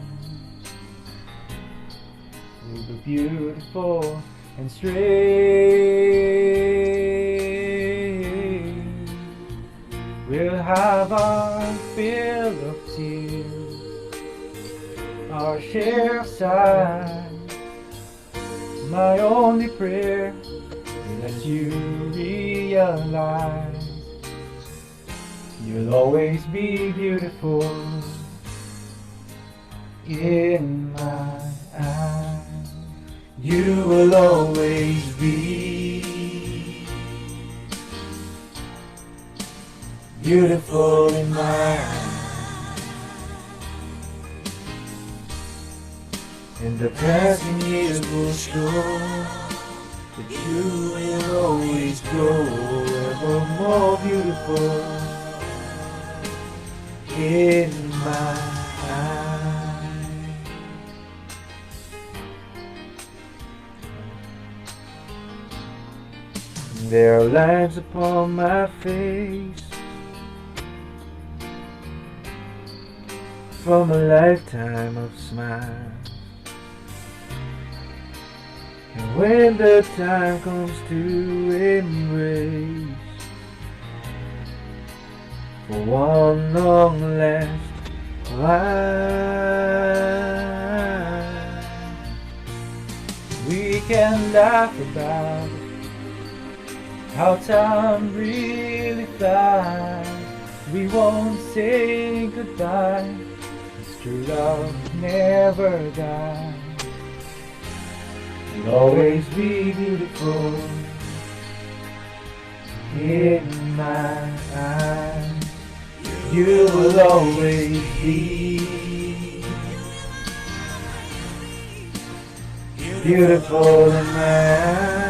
will be beautiful and strange. We'll have our fill of tears, our share of sighs. My only prayer is that you realize you'll always be beautiful in my eyes. You will always be beautiful in my eyes. And the passing years will show that you will always grow ever more beautiful in my eyes. There are lines upon my face from a lifetime of smiles. And when the time comes to embrace for one long last while, we can laugh about how time really flies. We won't say goodbye, 'cause true love never dies. You'll always be beautiful in my eyes. You will always be beautiful in my eyes.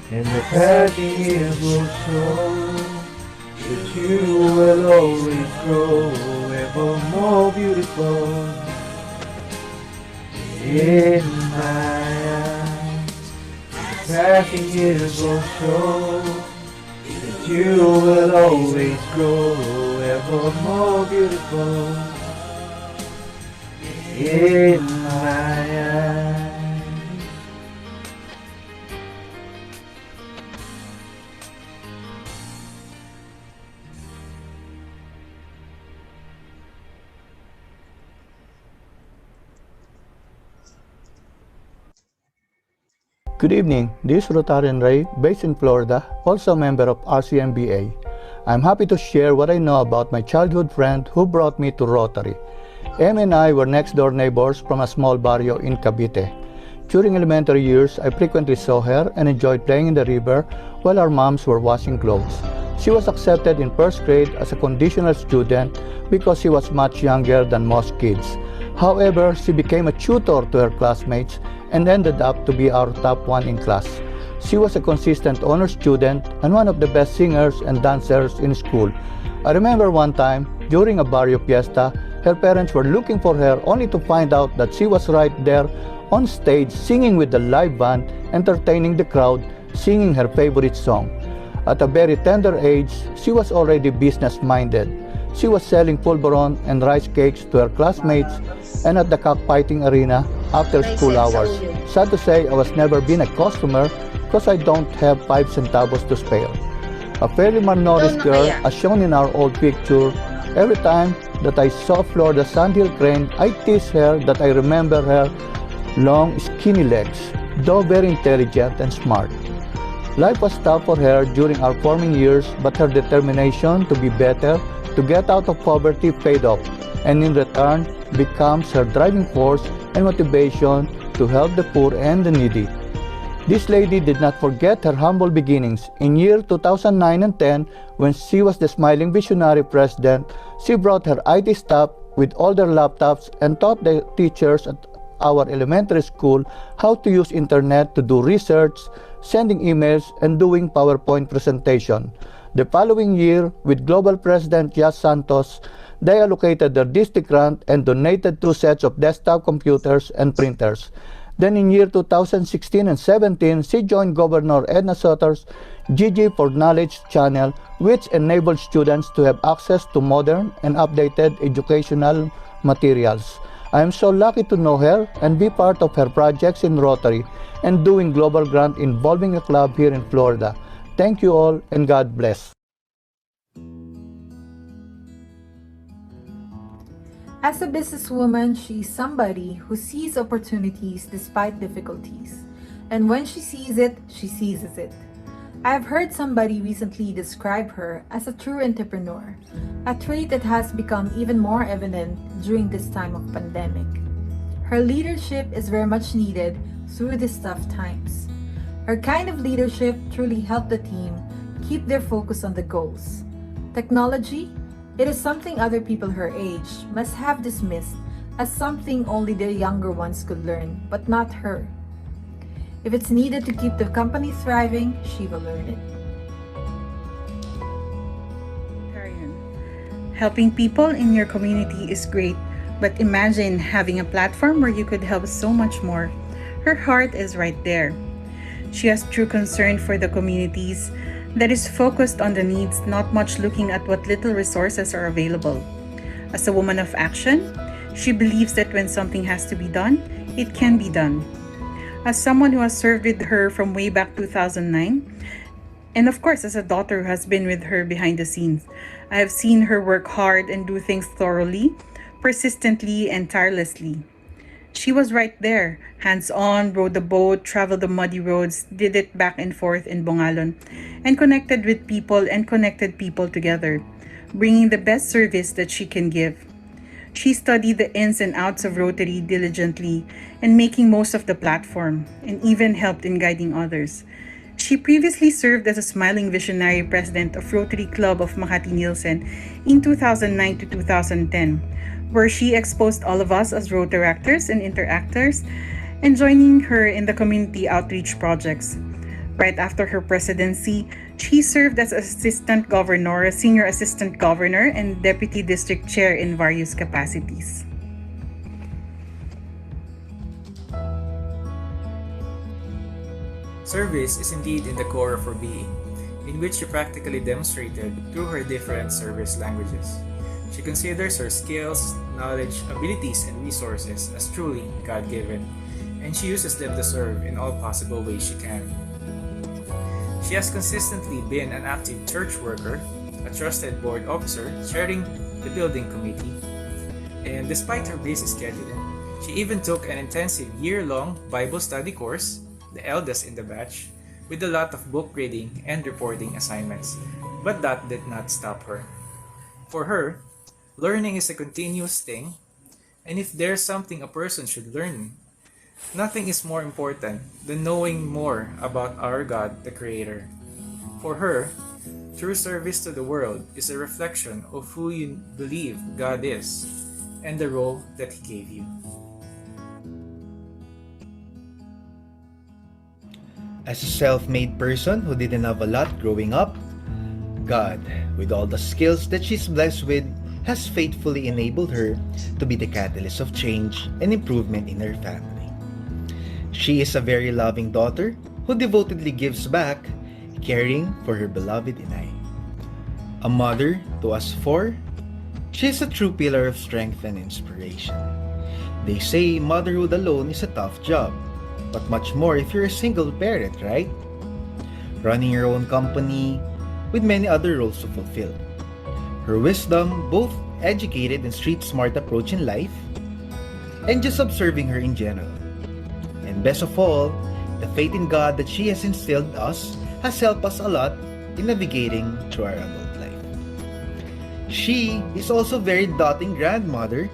And the passing years will show that you will always grow ever more beautiful in my eyes. The passing years will show that you will always grow ever more beautiful in my eyes. Good evening, this is Rotarian Ray, based in Florida, also a member of RCMBA. I'm happy to share what I know about my childhood friend who brought me to Rotary. Em and I were next door neighbors from a small barrio in Cavite. During elementary years, I frequently saw her and enjoyed playing in the river while our moms were washing clothes. She was accepted in first grade as a conditional student because she was much younger than most kids. However, she became a tutor to her classmates and ended up to be our top one in class. She was a consistent honor student and one of the best singers and dancers in school. I remember one time, during a barrio fiesta, her parents were looking for her only to find out that she was right there on stage singing with the live band, entertaining the crowd, singing her favorite song. At a very tender age, she was already business-minded. She was selling pulveron and rice cakes to her classmates and at the cockfighting arena after school hours. Sad to say, I was never been a customer because I don't have 5 centavos to spare. A fairly malnourished girl, as shown in our old picture, every time that I saw Florida Sandhill Crane, I teased her that I remember her long, skinny legs, though very intelligent and smart. Life was tough for her during our forming years, but her determination to be better, to get out of poverty paid off, and in return becomes her driving force and motivation to help the poor and the needy. This lady did not forget her humble beginnings. In year 2009 and 10, when she was the smiling visionary president, she brought her IT staff with all their laptops and taught the teachers at our elementary school how to use internet to do research, sending emails, and doing PowerPoint presentation. The following year, with Global President Yas Santos, they allocated their district grant and donated 2 sets of desktop computers and printers. Then in year 2016 and 17, she joined Governor Edna Soter's GG for Knowledge channel, which enabled students to have access to modern and updated educational materials. I am so lucky to know her and be part of her projects in Rotary and doing global grant involving a club here in Florida. Thank you all and God bless. As a businesswoman, she's somebody who sees opportunities despite difficulties. And when she sees it, she seizes it. I've heard somebody recently describe her as a true entrepreneur, a trait that has become even more evident during this time of pandemic. Her leadership is very much needed through these tough times. Her kind of leadership truly helped the team keep their focus on the goals. Technology, it is something other people her age must have dismissed as something only their younger ones could learn, but not her. If it's needed to keep the company thriving, she will learn it. Helping people in your community is great, but imagine having a platform where you could help so much more. Her heart is right there. She has true concern for the communities that is focused on the needs, not much looking at what little resources are available. As a woman of action, she believes that when something has to be done, it can be done. As someone who has served with her from way back 2009, and of course as a daughter who has been with her behind the scenes, I have seen her work hard and do things thoroughly, persistently, and tirelessly. She was right there, hands-on, rode the boat, traveled the muddy roads, did it back and forth in Bongalon, and connected with people and connected people together, bringing the best service that she can give. She studied the ins and outs of Rotary diligently and making most of the platform, and even helped in guiding others. She previously served as a smiling visionary president of Rotary Club of Makati Nielsen in 2009 to 2010, where she exposed all of us as Rotaractors and Interactors, and joining her in the community outreach projects. Right after her presidency, she served as assistant governor, senior assistant governor, and deputy district chair in various capacities. Service is indeed in the core of her being, in which she practically demonstrated through her different service languages. She considers her skills, knowledge, abilities, and resources as truly God-given, and she uses them to serve in all possible ways she can. She has consistently been an active church worker, a trusted board officer chairing the building committee, and despite her busy schedule, she even took an intensive year-long Bible study course, the eldest in the batch, with a lot of book reading and reporting assignments, but that did not stop her. For her, learning is a continuous thing, and if there's something a person should learn, nothing is more important than knowing more about our God, the Creator. For her, true service to the world is a reflection of who you believe God is and the role that He gave you. As a self-made person who didn't have a lot growing up, God, with all the skills that she's blessed with, has faithfully enabled her to be the catalyst of change and improvement in her family. She is a very loving daughter who devotedly gives back, caring for her beloved inay. A mother to us four, she is a true pillar of strength and inspiration. They say motherhood alone is a tough job, but much more if you're a single parent, right? Running your own company with many other roles to fulfill. Her wisdom, both educated and street smart approach in life, and just observing her in general. And best of all, the faith in God that she has instilled us has helped us a lot in navigating through our adult life. She is also very doting grandmother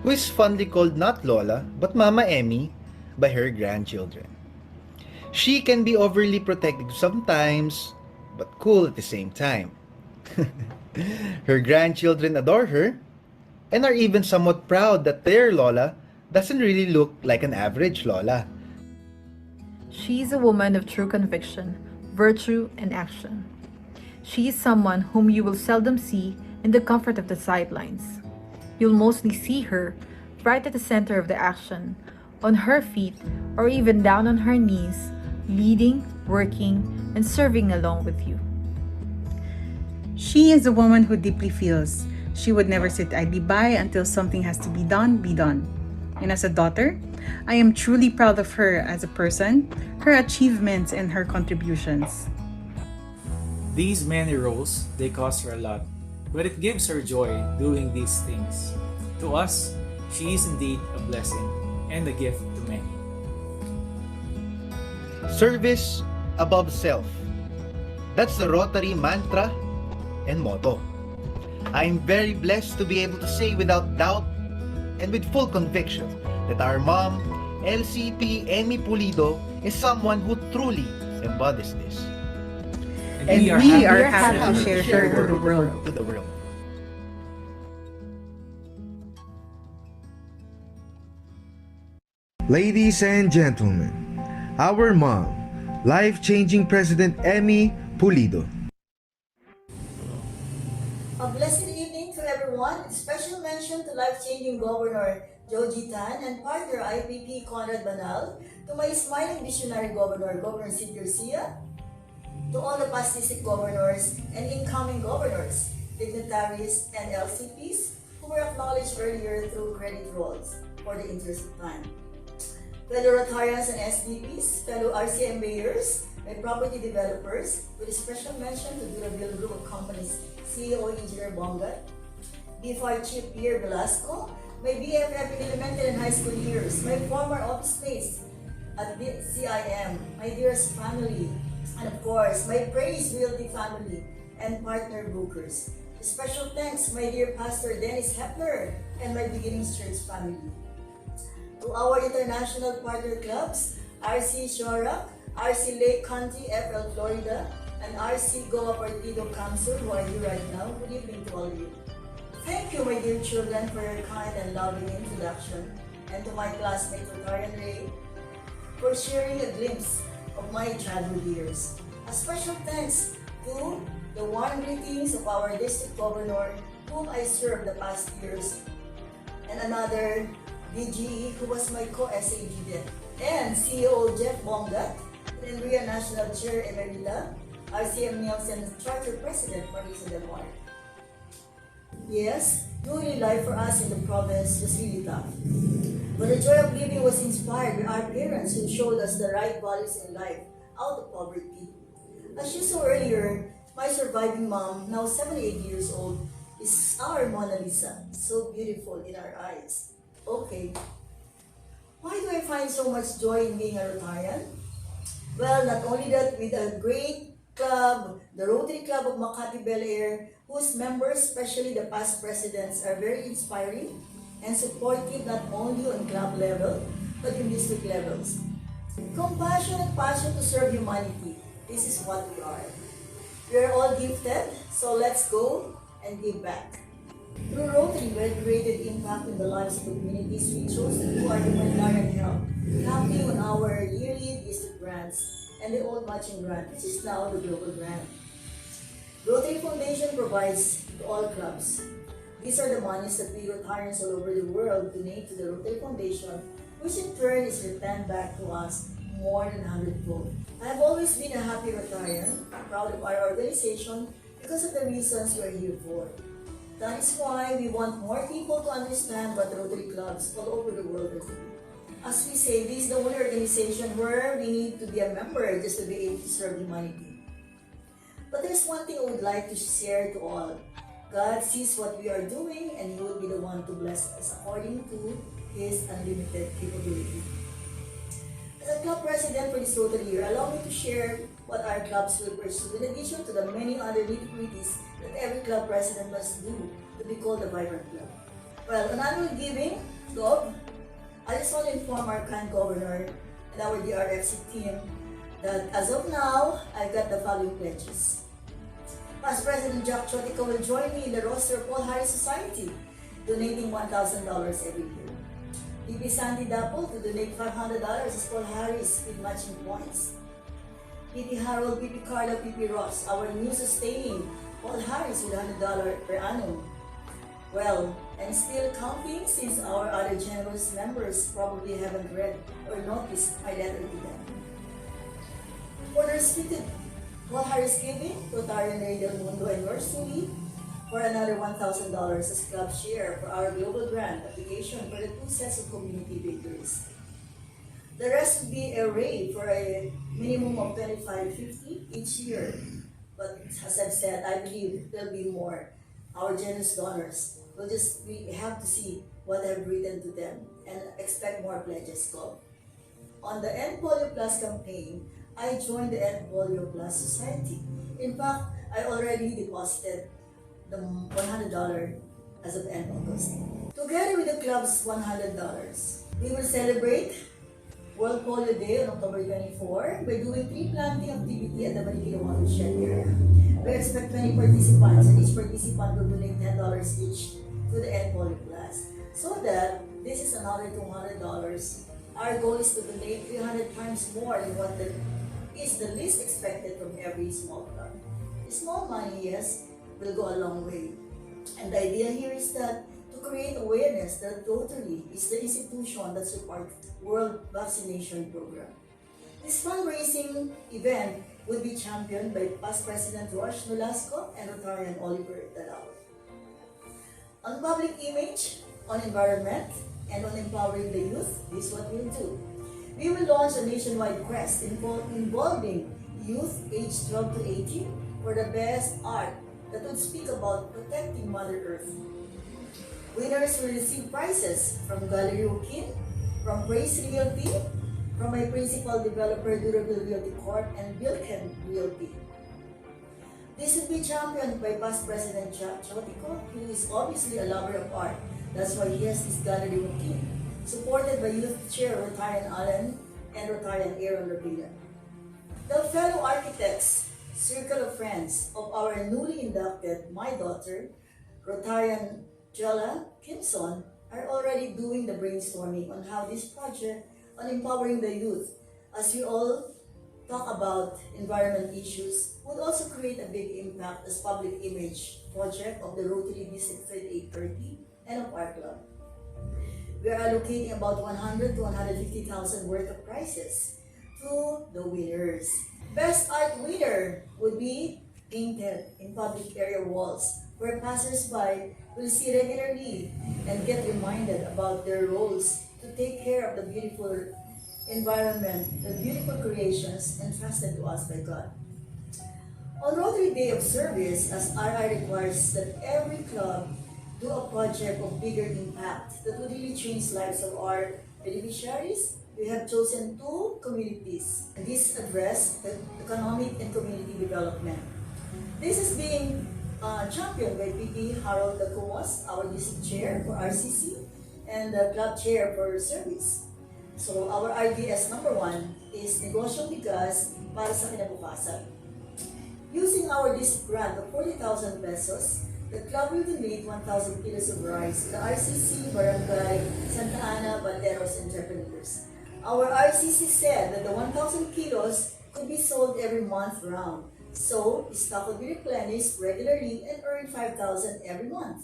who is fondly called not Lola but Mama Emmy by her grandchildren. She can be overly protective sometimes, but cool at the same time. Her grandchildren adore her and are even somewhat proud that their Lola doesn't really look like an average Lola. She's a woman of true conviction, virtue, and action. She is someone whom you will seldom see in the comfort of the sidelines. You'll mostly see her right at the center of the action, on her feet, or even down on her knees, leading, working, and serving along with you. She is a woman who deeply feels. She would never sit idly by until something has to be done, be done. And as a daughter, I am truly proud of her as a person, her achievements, and her contributions. These many roles, they cost her a lot, but it gives her joy doing these things. To us, she is indeed a blessing and a gift to many. Service above self. That's the Rotary mantra and motto. I'm very blessed to be able to say without doubt and with full conviction that our mom, LCP Emmy Pulido, is someone who truly embodies this. And we are happy to share her to the world. To the world. Ladies and gentlemen, our mom, life-changing President Emmy Pulido. A blessed evening to everyone. Special mention to life-changing Governor Joji Tan and partner IPP Conrad Banal, to my smiling visionary Governor, Governor Sid Garcia, to all the past district governors and incoming governors, dignitaries, and LCPs who were acknowledged earlier through credit rolls for the interest of time. Fellow Rotarians and SDPs, fellow RCM mayors, my property developers, with a special mention to Durable Group of Companies CEO Engineer Bongat, BFR Chief Pierre Velasco, my BFF in elementary and high school years, my former office mates at CIM, my dearest family, and of course, my Praise Realty family and partner bookers. Special thanks, my dear Pastor Dennis Hepler and my Beginnings Church family. To our international partner clubs, RC Shorak, RC Lake County, FL Florida, and RC Goa Partido Council who are here right now. Good evening to all of you. Thank you, my dear children, for your kind and loving introduction, and to my classmate Rotarian Ray for sharing a glimpse of my childhood years. A special thanks to the warm greetings of our district governor, whom I served the past years, and another DGE who was my co-SAG then, and CEO Jeff Bongat, and Ria National Chair Emerita, RCM Nielsen Charter President Marisa Del Mar. Yes, really life for us in the province was really tough. But the joy of living was inspired by our parents who showed us the right values in life out of poverty. As you saw earlier, my surviving mom, now 78 years old, is our Mona Lisa, so beautiful in our eyes. Okay, why do I find so much joy in being a Rotarian? Well, not only that, with a great club, the Rotary Club of Makati Bel-Air, whose members, especially the past presidents, are very inspiring and supportive not only on club level, but in district levels. Compassion and passion to serve humanity. This is what we are. We are all gifted, so let's go and give back. Through Rotary, we have created impact in the lives of the communities we chose to do our humanitarian help, camping on our yearly district grants, and the old matching grant, which is now the global grant. Rotary Foundation provides to all clubs. These are the monies that we Rotarians all over the world donate to the Rotary Foundation, which in turn is returned back to us more than 100-fold. I have always been a happy Rotarian, proud of our organization because of the reasons we are here for. That is why we want more people to understand what Rotary clubs all over the world are doing. As we say, this is the only organization where we need to be a member just to be able to serve humanity. But there's one thing I would like to share to all. God sees what we are doing and He will be the one to bless us according to His unlimited capability. As a club president for this Rotary year, allow me to share what our clubs will pursue in addition to the many other nitty-gritties that every club president must do to be called a vibrant club. Well, on annual giving, Gov, I just want to inform our kind governor and our DRFC team that as of now, I've got the following pledges. Past President Jack Chotico will join me in the roster of Paul Harris Society, donating $1,000 every year. PP Sandy Dapple to donate $500 as Paul Harris with matching points. PP Harold, PP Carlo, PP Ross, our new sustaining Paul Harris with $100 per annum. Well, and still counting since our other generous members probably haven't read or noticed my letter to them. For the restricted Paul Harris giving, Rotarian Radio Del Mundo and yours truly, for another $1,000 as club share for our global grant application for the 2 sets of community bakeries. The rest will be a rate for a minimum of $25.50 each year. But as I've said, I believe there'll be more. Our generous donors we have to see what I've written to them and expect more pledges. Go. On the End Polio Plus campaign, I joined the End Polio Plus Society. In fact, I already deposited the $100 as of end August. Together with the club's $100, we will celebrate World Polio Day on October 24 by doing tree planting activity at the Marikina Watershed area. We expect 20 participants and each participant will donate $10 each to the End Polio Plus. So that this is another $200. Our goal is to donate 300 times more than what is the least expected from every small club. Small money, yes, will go a long way. And the idea here is that to create awareness that Rotary is the institution that supports World Vaccination Program. This fundraising event would be championed by past President Rosh Nolasco and Rotarian Oliver Dalao. On public image, on environment, and on empowering the youth, this is what we'll do. We will launch a nationwide quest involving youth aged 12 to 18 for the best art that would speak about protecting Mother Earth. Winners will receive prizes from Gallery Joaquin, from Praise Realty, from my principal developer Durable Realty Corp and Bilken Realty. This will be championed by past President Jack Chotico, who is obviously a lover of art. That's why he has this Gallery Joaquin, supported by Youth Chair Rotarian Allen and Rotarian Aaron Rabina. The fellow architects, circle of friends of our newly inducted, my daughter, Rotarian Jella Kimson, are already doing the brainstorming on how this project on empowering the youth, as we all talk about environment issues, would also create a big impact as public image project of the Rotary District 3830 and of our club. We are allocating about 100 to 150,000 worth of prizes to the winners. Best art winner would be painted in public area walls where passers-by will see regularly and get reminded about their roles to take care of the beautiful environment, the beautiful creations entrusted to us by God. On Rotary Day of Service, as RI requires that every club do a project of bigger impact that would really change lives of our beneficiaries, we have chosen 2 communities. And this address the economic and community development. This is being championed by PP Harold Dacumas, our district chair for RCC, and the club chair for service. So our RDS number 1 is Negosyo Bigas para sa Kinabukasan. Using our district grant of 40,000 pesos, the club will donate 1,000 kilos of rice to the RCC, Barangay, Santa Ana, Banderos Entrepreneurs. Our RCC said that the 1,000 kilos could be sold every month round. So, stock will be replenished regularly and earn 5,000 every month,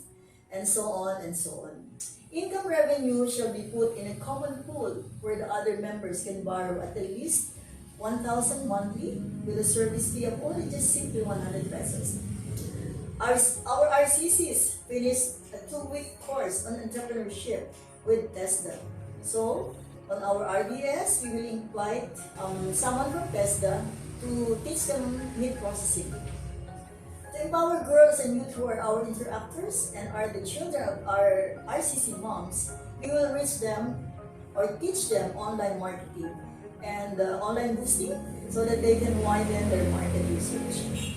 and so on and so on. Income revenue shall be put in a common pool where the other members can borrow at least 1,000 monthly with a service fee of only just simply 100 pesos. Our RCCs finished a 2-week course on entrepreneurship with TESDA. So, on our RDS, we will invite someone from TESDA to teach them meat processing. To empower girls and youth who are our interactors and are the children of our RCC moms, we will reach them or teach them online marketing and online boosting so that they can widen their market research.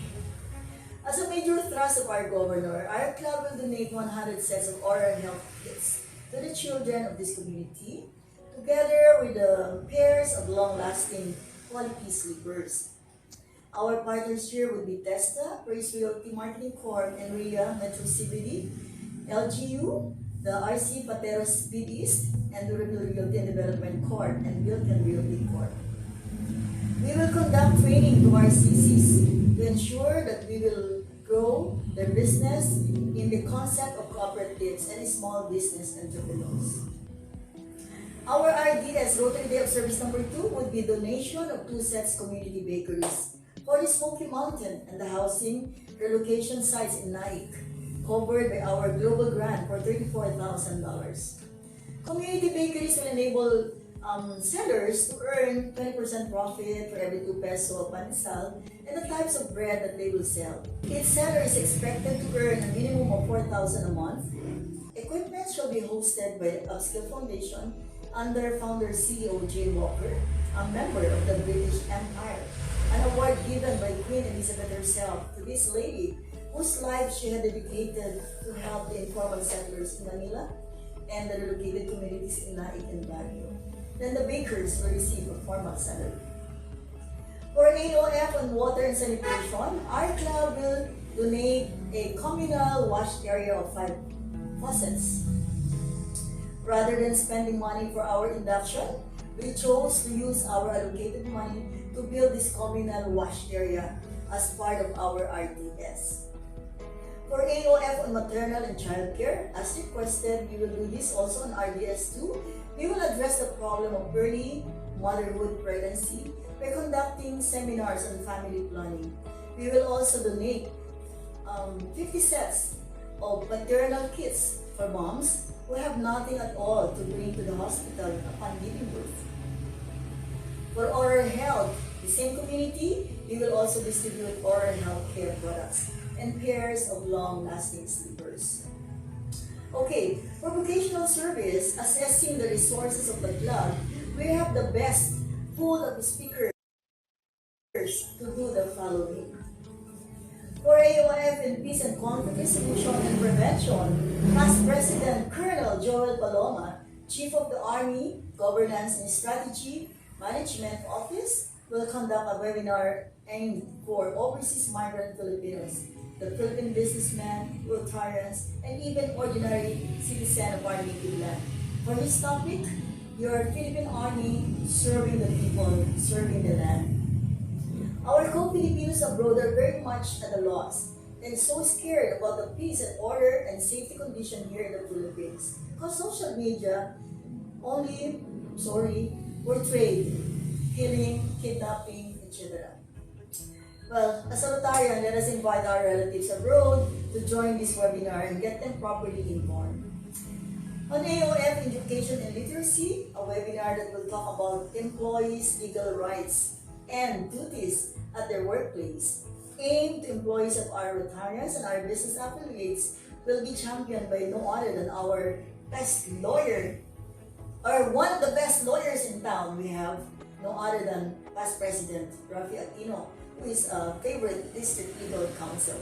As a major thrust of our governor, our club will donate 100 sets of oral health kits to the children of this community, together with the pairs of long-lasting quality sleepers. Our partners here would be TESTA, Praise Realty Marketing Corp, and RIA Metro CBD, LGU, the RC Pateros Speed East, and Durable Realty and Development Corp, and Bilton Realty Corp. We will conduct training to our CCs to ensure that we will grow their business in the concept of cooperatives and small business entrepreneurs. Our RDS Rotary Day of Service number 2 would be donation of 2 sets community bakeries for the Smoky Mountain and the housing relocation sites in Naik, covered by our global grant for $34,000. Community bakeries will enable sellers to earn 20% profit for every 2 peso of panisal and the types of bread that they will sell. Each seller is expected to earn a minimum of 4,000 a month. Equipment shall be hosted by Upskill Foundation under founder CEO Jane Walker, a member of the British Empire, an award given by Queen Elizabeth herself to this lady whose life she had dedicated to help the informal settlers in Manila and the relocated communities in Naik and Baguio. Then the bakers will receive a formal salary. For AOF on water and sanitation, our club will donate a communal wash area of 5 faucets. Rather than spending money for our induction, we chose to use our allocated money to build this communal wash area as part of our RDS. For AOF on maternal and child care, as requested, we will do this also on RDS 2. We will address the problem of early motherhood pregnancy by conducting seminars on family planning. We will also donate 50 sets of maternal kits for moms who have nothing at all to bring to the hospital upon giving birth. For oral health, the same community, we will also distribute oral health care products and pairs of long-lasting sleepers. Okay, for vocational service, assessing the resources of the club, we have the best pool of speakers to do the following. For AOF in Peace and Conflict Resolution and Prevention, past President Colonel Joel Paloma, Chief of the Army Governance and Strategy Management Office, will conduct a webinar aimed for overseas migrant Filipinos, the Philippine businessmen, Rotarians, and even ordinary citizen of our native land. For his topic, your Philippine Army serving the people, serving the land. Our co-Filipinos abroad are very much at a loss and so scared about the peace and order and safety condition here in the Philippines because social media only, portrayed killing, kidnapping, etc. Well, as a Rotarian, let us invite our relatives abroad to join this webinar and get them properly informed. On AOF Education and Literacy, a webinar that will talk about employees' legal rights and duties at their workplace, aimed to employees of our Rotarians and our business affiliates, will be championed by no other than our best lawyer, or one of the best lawyers in town. We have no other than past President Rafi Aquino, who is a favorite district legal counsel.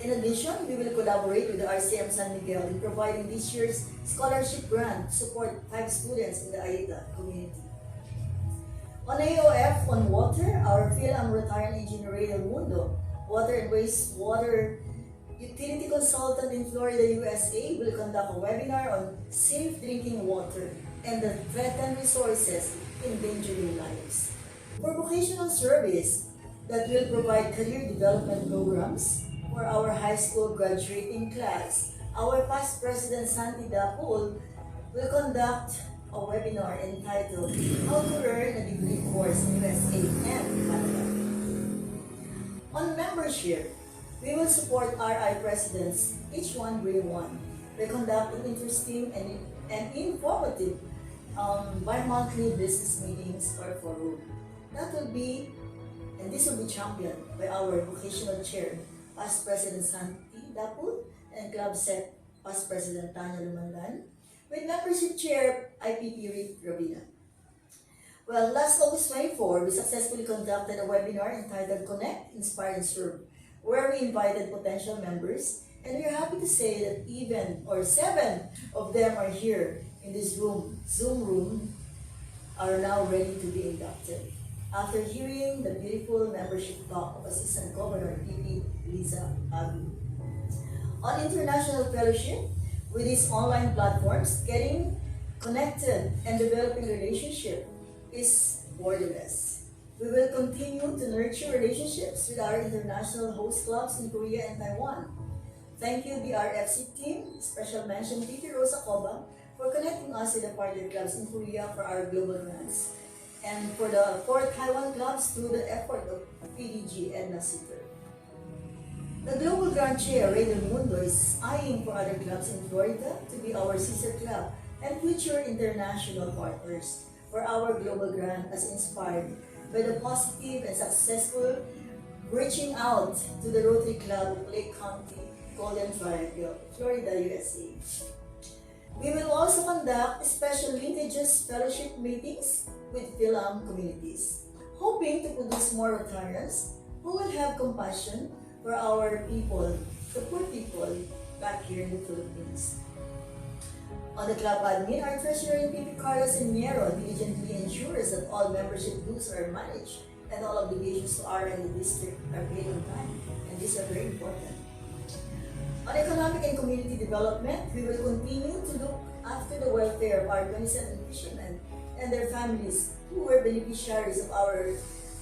In addition, we will collaborate with the RCM San Miguel in providing this year's scholarship grant to support 5 students in the Aida community. On AOF on water, our PhilAm Rotarian Engineer Ray Mundo, water and wastewater utility consultant in Florida, USA, will conduct a webinar on safe drinking water and the threatened resources endangering lives. For vocational service that will provide career development programs for our high school graduating class, our past President Santi Dapul will conduct a webinar entitled How to Earn a Degree Course in USA and Canada. On membership, we will support RI presidents, each one bring one, by conducting interesting and informative bi-monthly business meetings or forum. That will be, and this will be championed by our vocational chair, past President Santi Dapul, and Club Sec, past President Tanya Lumandan, with membership chair IPP Rick Ravina. Well, last August 24, we successfully conducted a webinar entitled Connect, Inspire, and Serve, where we invited potential members, and we are happy to say that 7 of them are here in this room, Zoom room, are now ready to be inducted. After hearing the beautiful membership talk of Assistant Governor PP Liza Agu. On international fellowship, with these online platforms, getting connected and developing relationship is borderless. We will continue to nurture relationships with our international host clubs in Korea and Taiwan. Thank you, BRFC team, special mention Titi Rosa Koba, for connecting us with the partner clubs in Korea for our global grants, and for the 4 Taiwan clubs through the effort of PDG and Nasiter. The Global Grant Chair, Ray Del Mundo, is eyeing for other clubs in Florida to be our sister club and future international partners for our global grant, as inspired by the positive and successful reaching out to the Rotary Club of Lake County, Golden Triangle, Florida, USA. We will also conduct special linkages fellowship meetings with Phil-Am communities, hoping to produce more Rotarians who will have compassion for our people, the poor people back here in the Philippines. On the club admin, our treasurer in PP Carlos and Miero diligently ensures that all membership dues are managed and all obligations to our and the district are paid on time, and these are very important. On economic and community development, we will continue to look after the welfare of our 27 fishermen and their families who were beneficiaries of our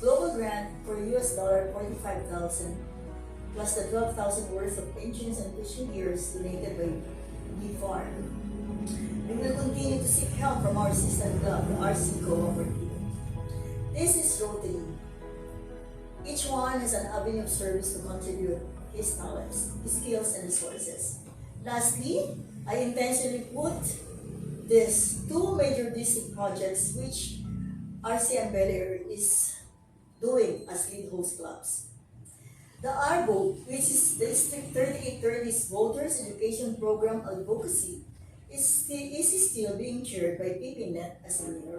global grant for $45,000 plus the 12,000 worth of engines and fishing gears donated by BFAR. We will continue to seek help from our sister club, the RC Cooperative. This is Rotary. Each one has an avenue of service to contribute his talents, his skills, and resources. Lastly, I intentionally put these 2 major district projects which RCM Bel-Air is doing as lead host clubs. The ARVO, which is the District 3830's Voters Education Program Advocacy, is still being chaired by PPNet as the mayor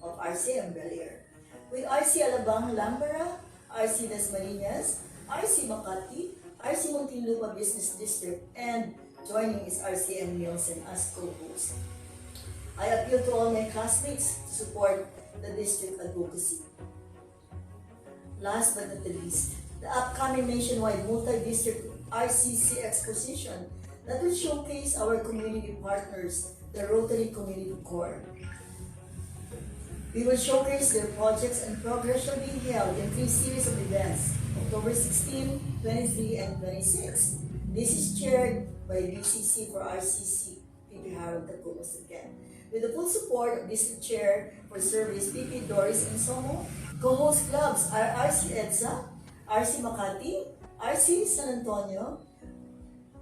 of RCM Bel-Air, with RC Alabang Lambara, RC Dasmariñas, RC Makati, RC Muntinlupa Business District, and joining is RCM Nielsen as co-host. I appeal to all my classmates to support the district advocacy. Last but not the least, the upcoming nationwide multi-district RCC exposition that will showcase our community partners, the Rotary Community Corps. We will showcase their projects and progress shall be held in 3 series of events, October 16, 23, and 26. This is chaired by BCC for RCC, PP Harold Tacumas again, with the full support of District Chair for Service, PP Doris Insomo. Co-host clubs are RC EDSA, RC Makati, RC San Antonio,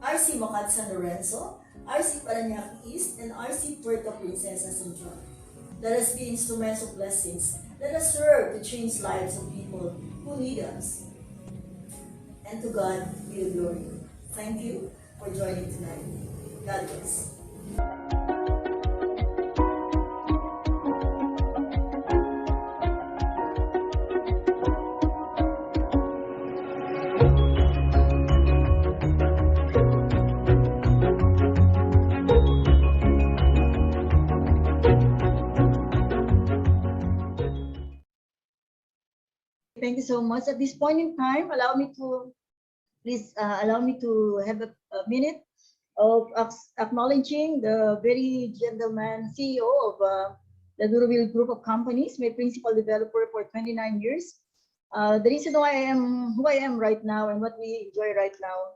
RC Makati San Lorenzo, RC Parañaque East, and RC Puerto Princesa San Juan. Let us be instruments of blessings. Let us serve to change lives of people who need us. And to God be the glory. Thank you for joining tonight. God bless. Thank you so much. At this point in time, allow me to have a minute of acknowledging the very gentleman CEO of the Duroville Group of Companies, my principal developer for 29 years. The reason why I am who I am right now and what we enjoy right now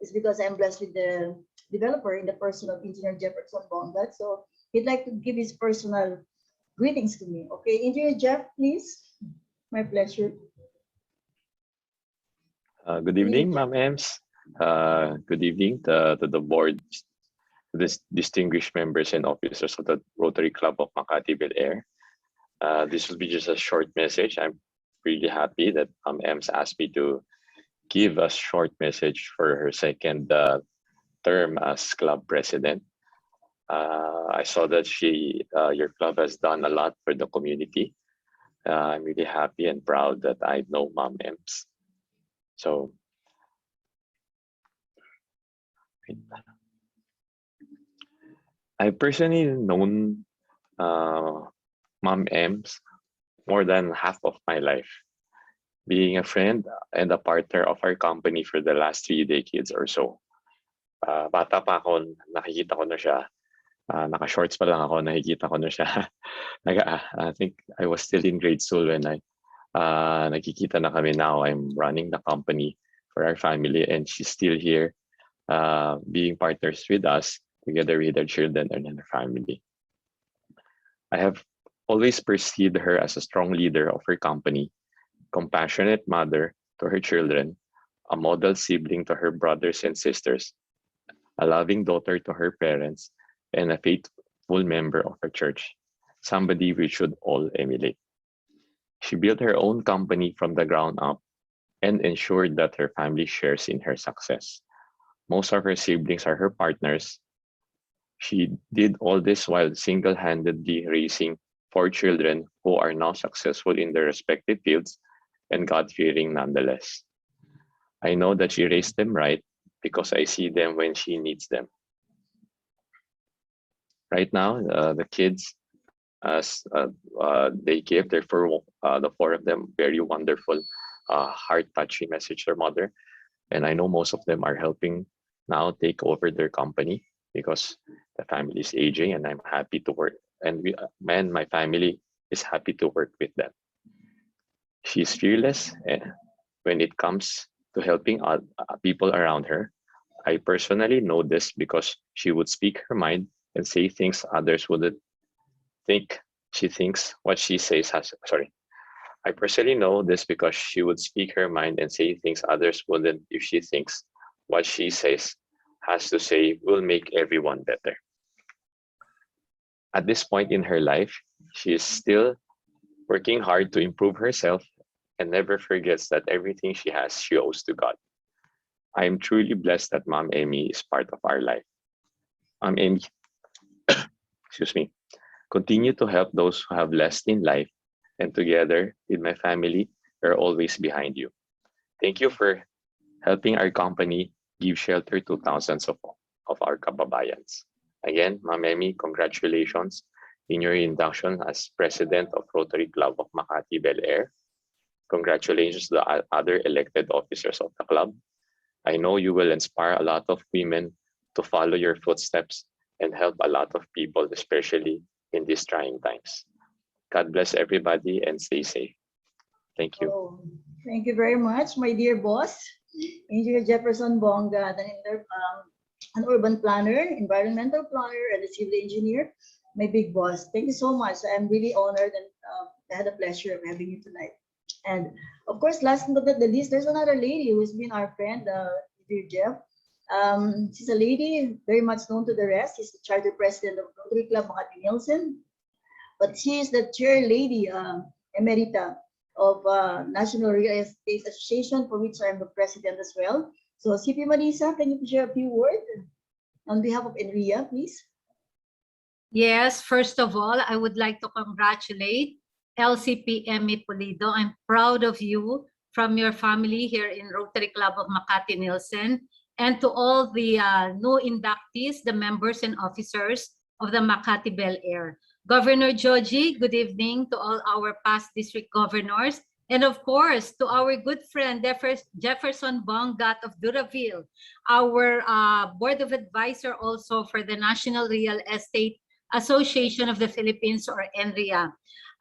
is because I'm blessed with the developer in the person of Engineer Jefferson Bongat. So he'd like to give his personal greetings to me. Okay, Engineer Jeff, please. My pleasure. Good evening, Ma'am Ems. Good evening to the board, this distinguished members and officers of the Rotary Club of Makati Bel-Air. This will be just a short message. I'm really happy that Ma'am Ems asked me to give a short message for her second term as club president. I saw that your club has done a lot for the community. I'm really happy and proud that I know Ma'am Ems. So, I've personally known Ma'am Ems more than half of my life, being a friend and a partner of our company for the last 3 decades or so. Bata pa ako, nakikita ko na siya. Naka-shorts pa lang ako, nakikita ko na siya. I think I was still in grade school when nakikita na kami. Now I'm running the company for our family and she's still here being partners with us together with our children and our family. I have always perceived her as a strong leader of her company, compassionate mother to her children, a model sibling to her brothers and sisters, a loving daughter to her parents, and a faithful member of her church, somebody we should all emulate. She built her own company from the ground up and ensured that her family shares in her success. Most of her siblings are her partners. She did all this while single-handedly raising 4 children who are now successful in their respective fields and God-fearing nonetheless. I know that she raised them right because I see them when she needs them. Right now, the kids, as they give the 4 of them very wonderful, heart-touching message to their mother. And I know most of them are helping now take over their company because the family is aging and I'm happy to work. And my family is happy to work with them. She's fearless when it comes to helping people around her. I personally know this because she would speak her mind and say things others wouldn't think. She thinks what she says I personally know this because she would speak her mind and say things others wouldn't if she thinks what she says has to say will make everyone better. At this point in her life, she is still working hard to improve herself and never forgets that everything she has, she owes to God. I am truly blessed that Ma'am Amy is part of our life. Ma'am Amy, excuse me, continue to help those who have less in life, and together with my family, we're always behind you. Thank you for helping our company give shelter to thousands of our kababayans. Again, Ma'am Amy, congratulations in your induction as President of Rotary Club of Makati Bel-Air. Congratulations to the other elected officers of the club. I know you will inspire a lot of women to follow your footsteps and help a lot of people, especially in these trying times. God bless everybody and stay safe. Thank you. Oh, thank you very much, my dear boss, Engineer Jefferson Bonga, an urban planner, environmental planner, and a civil engineer, my big boss. Thank you so much. I'm really honored and I had the pleasure of having you tonight. And of course, last but not the least, there's another lady who's been our friend, dear Jeff. She's a lady very much known to the rest. She's the charter president of Rotary Club Makati Nielsen, but she is the chair lady emerita of National Real Estate Association, for which I'm the president as well. So, CP Marisa, can you share a few words on behalf of NRIA, please? Yes, first of all, I would like to congratulate LCP Emmy Pulido. I'm proud of you from your family here in Rotary Club of Makati Nielsen, and to all the new inductees, the members and officers of the Makati Bel-Air. Governor Joji, good evening to all our past district governors, and of course to our good friend Jefferson Bongat of Duroville, our board of advisor also for the National Real Estate Association of the Philippines, or ENRIA.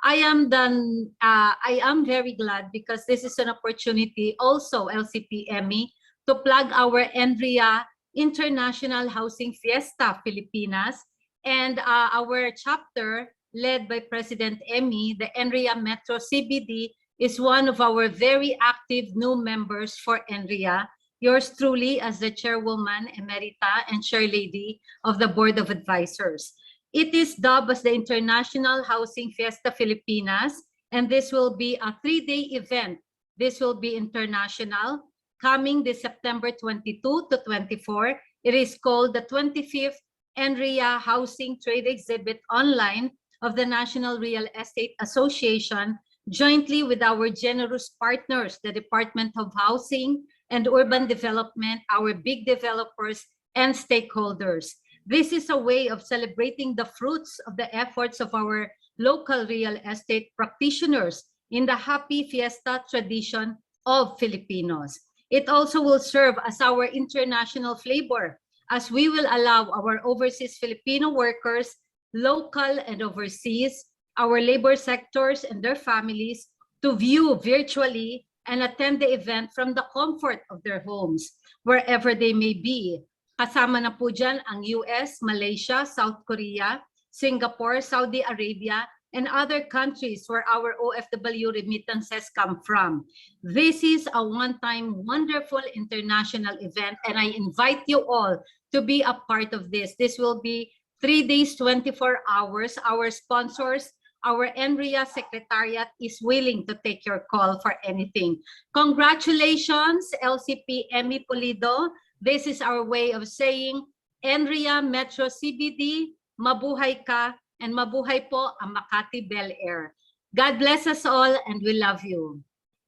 I am very glad because this is an opportunity also, LCPME, to plug our ENRIA International Housing Fiesta Filipinas, and our chapter led by President Emmy, the ENRIA Metro CBD, is one of our very active new members for ENRIA. Yours truly as the chairwoman emerita and chair lady of the Board of Advisors. It is dubbed as the International Housing Fiesta Filipinas, and this will be a 3-day event. This will be international, coming this September 22 to 24. It is called the 25th ENRIA Housing Trade Exhibit Online of the National Real Estate Association, jointly with our generous partners, the Department of Housing and Urban Development, our big developers and stakeholders. This is a way of celebrating the fruits of the efforts of our local real estate practitioners in the happy fiesta tradition of Filipinos. It also will serve as our international flavor, as we will allow our overseas Filipino workers, local and overseas, our labor sectors and their families to view virtually and attend the event from the comfort of their homes, wherever they may be. Kasama na po dyan ang US, Malaysia, South Korea, Singapore, Saudi Arabia, and other countries where our OFW remittances come from. This is a one-time wonderful international event, and I invite you all to be a part of this. This will be 3 days, 24 hours. Our sponsors, our ENRIA Secretariat is willing to take your call for anything. Congratulations, LCPME Pulido. This is our way of saying, ENRIA Metro CBD, mabuhay ka, and mabuhay po ang Makati Bel-Air. God bless us all, and we love you.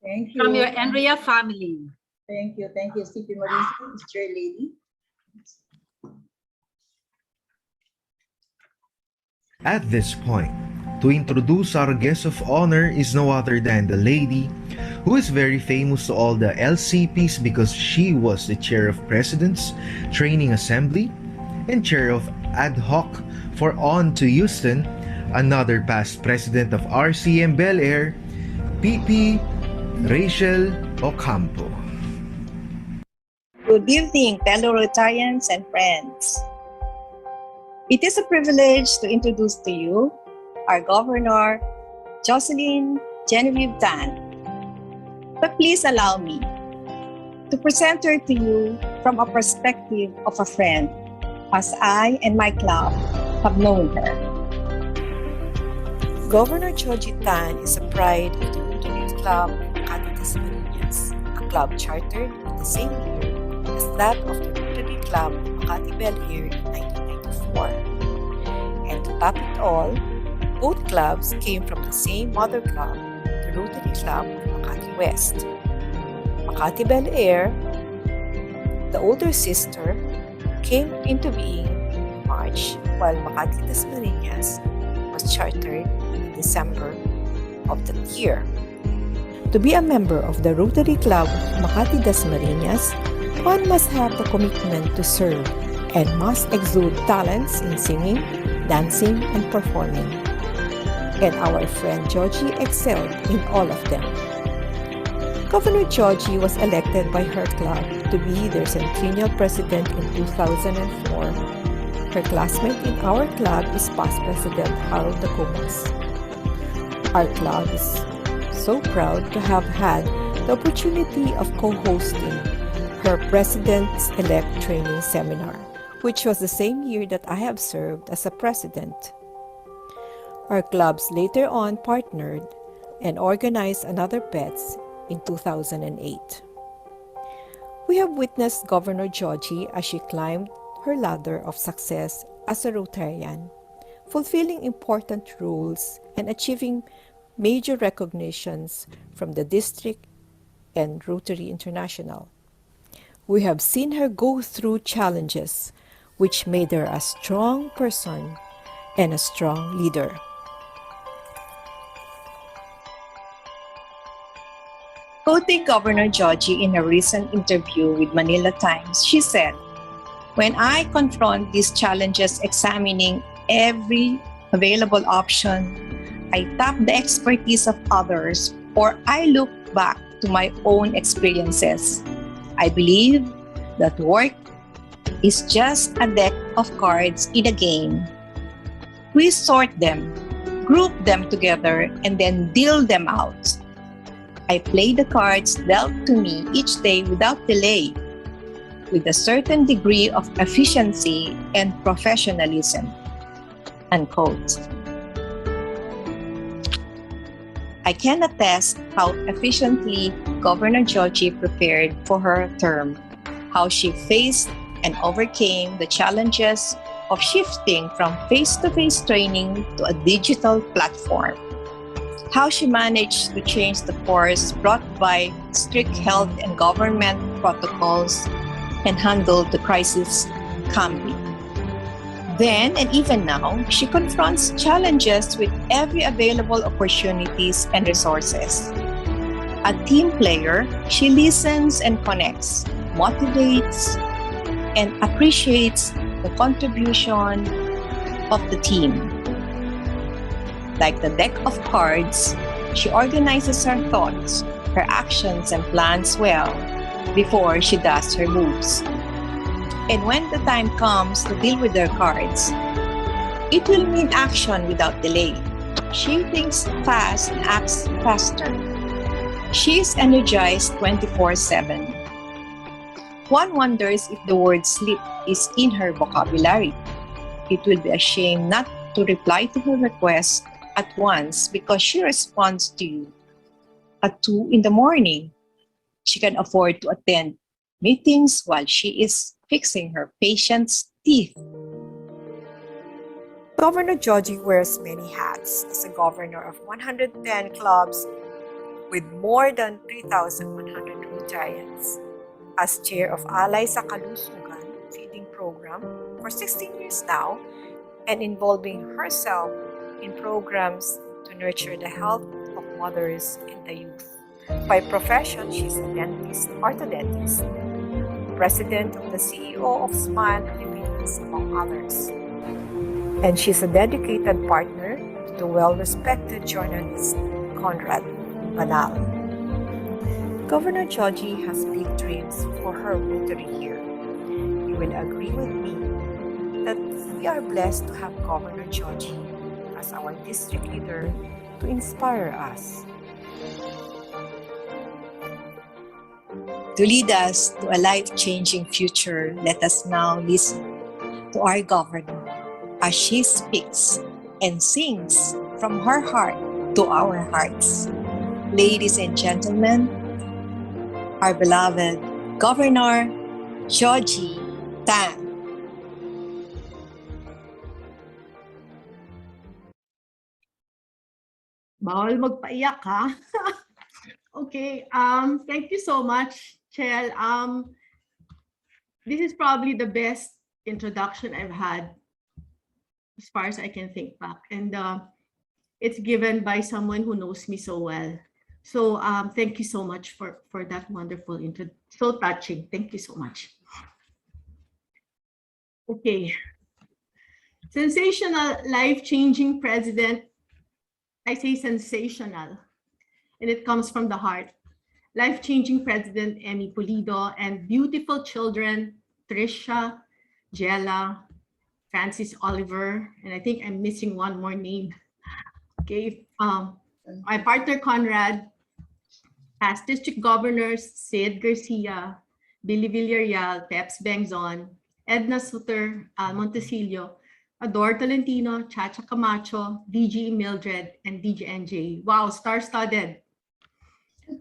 Thank you. From your ENRIA family. Thank you. Thank you, CP Marisa, Chair Lady. At this point, to introduce our guest of honor is no other than the lady who is very famous to all the LCPs because she was the chair of President's Training Assembly and chair of Ad Hoc for On to Houston, another past president of RCM Bel-Air, PP Rachel Ocampo. Good evening, fellow Rotarians and friends. It is a privilege to introduce to you our Governor, Jocelyn Genevieve Tan. But please allow me to present her to you from a perspective of a friend, as I and my club have known her. Governor Joji Tan is a pride of the Rotary Club Makati Bel-Air, a club chartered in the same year as that of the Rotary Club Makati Bel-Air in 1994. And to top it all, both clubs came from the same mother club, the Rotary Club Makati West. Makati Bel-Air, the older sister, came into being in March, while Makati Bel-Air was chartered in December of that year. To be a member of the Rotary Club Makati Bel-Air, one must have the commitment to serve and must exude talents in singing, dancing, and performing. And our friend Joji excelled in all of them. Governor Joji was elected by her club to be their centennial president in 2004. Her classmate in our club is past President Harold Dacomas. Our club is so proud to have had the opportunity of co-hosting her President's-elect training seminar, which was the same year that I have served as a president. Our clubs later on partnered and organized another PETS in 2008. We have witnessed Governor Joji as she climbed her ladder of success as a Rotarian, fulfilling important roles and achieving major recognitions from the district and Rotary International. We have seen her go through challenges which made her a strong person and a strong leader. Quoting Governor Joji in a recent interview with Manila Times, she said, "When I confront these challenges examining every available option. I tap the expertise of others, or I look back to my own experiences. I believe that work is just a deck of cards in a game. We sort them, group them together, and then deal them out. I play the cards dealt to me each day without delay, with a certain degree of efficiency and professionalism." Unquote. I can attest how efficiently Governor Joji prepared for her term, how she faced and overcame the challenges of shifting from face-to-face training to a digital platform, how she managed to change the course brought by strict health and government protocols and handle the crisis calmly. Then and even now, she confronts challenges with every available opportunities and resources. A team player, she listens and connects, motivates, and appreciates the contribution of the team. Like the deck of cards, she organizes her thoughts, her actions, and plans well before she does her moves. And when the time comes to deal with her cards, it will mean action without delay. She thinks fast and acts faster. She is energized 24/7. One wonders if the word sleep is in her vocabulary. It will be a shame not to reply to her request at once because she responds to you at 2 in the morning. She can afford to attend meetings while she is fixing her patient's teeth. Governor Joji wears many hats as a governor of 110 clubs with more than 3,100 Rotarians. As chair of Alay sa Kalusugan feeding program for 16 years now, and involving herself in programs to nurture the health of mothers and the youth. By profession, she's a dentist, orthodontist, president of the CEO of Smile Philippines, among others. And she's a dedicated partner to the well-respected journalist Conrad Banal. Governor Joji has big dreams for her Rotary here. You will agree with me that we are blessed to have Governor Joji as our district leader to inspire us. To lead us to a life-changing future, let us now listen to our governor as she speaks and sings from her heart to our hearts. Ladies and gentlemen, our beloved Governor Joji Tan. Bawal magpaiyak, ha? Okay, thank you so much, Chel. This is probably the best introduction I've had as far as I can think back. And it's given by someone who knows me so well. So thank you so much for that wonderful intro. So touching. Thank you so much. Okay. Sensational, life-changing president. I say sensational, and it comes from the heart. Life-changing President Emmy Pulido and beautiful children, Trisha, Jella, Francis Oliver, and I think I'm missing one more name. Okay, my partner Conrad, past district governors Sid Garcia, Billy Villarreal, Peps Bengzon, Edna Suter, Al Montesillo, Ador Tolentino, Chacha Camacho, DG Mildred, and DGNJ. Wow, star-studded.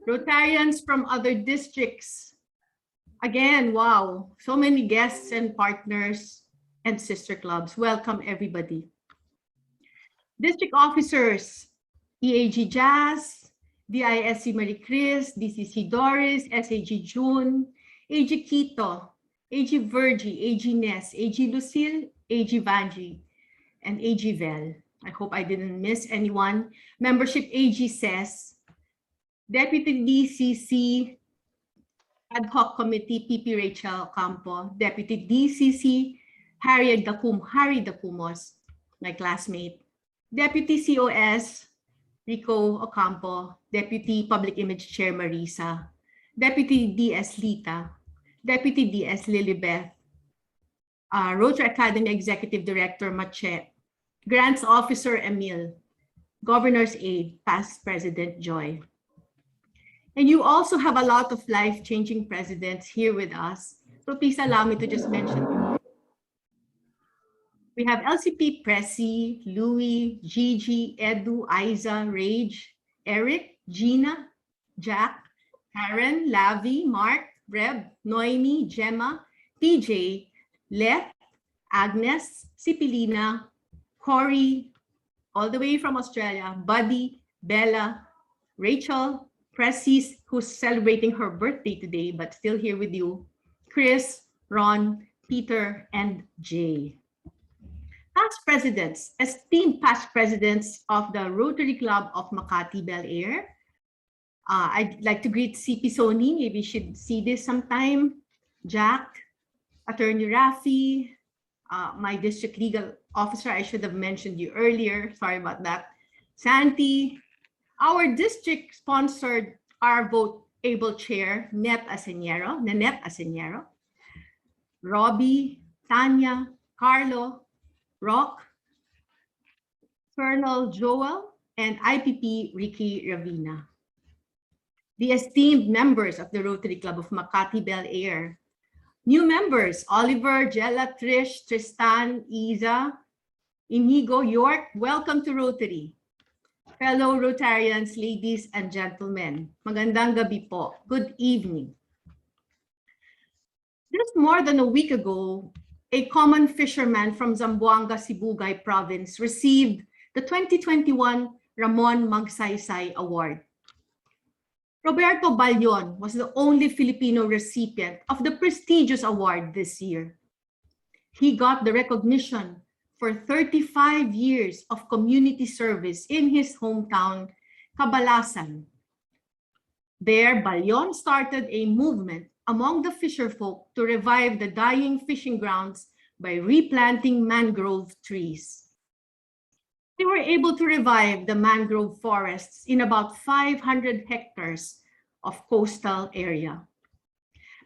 Rotarians from other districts. Again, wow, so many guests and partners and sister clubs. Welcome, everybody. District officers, EAG Jazz, DISC Marie Chris, DCC Doris, SAG June, AG Quito, AG Virgie, AG Ness, AG Lucille, AG Vanji, and AG Vel. I hope I didn't miss anyone. Membership AG Ses, Deputy DCC Ad Hoc Committee PP Rachel Campo, Deputy DCC Harry Dacumos, my classmate. Deputy COS, Rico Ocampo. Deputy Public Image Chair, Marisa. Deputy DS Lita. Deputy DS Lilibeth. Rotary Academy Executive Director, Mache. Grants Officer, Emil. Governor's Aide, Past President Joy. And you also have a lot of life-changing presidents here with us. So please allow me to just mention them. We have LCP Pressy, Louis, Gigi, Edu, Aiza, Rage, Eric, Gina, Jack, Karen, Lavi, Mark, Reb, Noemi, Gemma, PJ, Leth, Agnes, Sipilina, Cory, all the way from Australia, Buddy, Bella, Rachel, Pressy, who's celebrating her birthday today, but still here with you, Chris, Ron, Peter, and Jay. Past presidents, esteemed past presidents of the Rotary Club of Makati Bel-Air. I'd like to greet CP Sony, maybe you should see this sometime. Jack, Attorney Rafi, my district legal officer, I should have mentioned you earlier, sorry about that. Santi, our district sponsored Our Vote Able Chair, Nanette Asenero, Robbie, Tanya, Carlo, Rock, Colonel Joel, and IPP Ricky Ravina. The esteemed members of the Rotary Club of Makati Bel-Air. New members, Oliver, Jella, Trish, Tristan, Isa, Inigo, York, welcome to Rotary. Fellow Rotarians, ladies and gentlemen, magandang gabi po. Good evening. Just more than a week ago, a common fisherman from Zamboanga, Sibugay province received the 2021 Ramon Magsaysay Award. Roberto Balyon was the only Filipino recipient of the prestigious award this year. He got the recognition for 35 years of community service in his hometown, Cabalasan. There, Balyon started a movement among the fisherfolk to revive the dying fishing grounds by replanting mangrove trees. They were able to revive the mangrove forests in about 500 hectares of coastal area.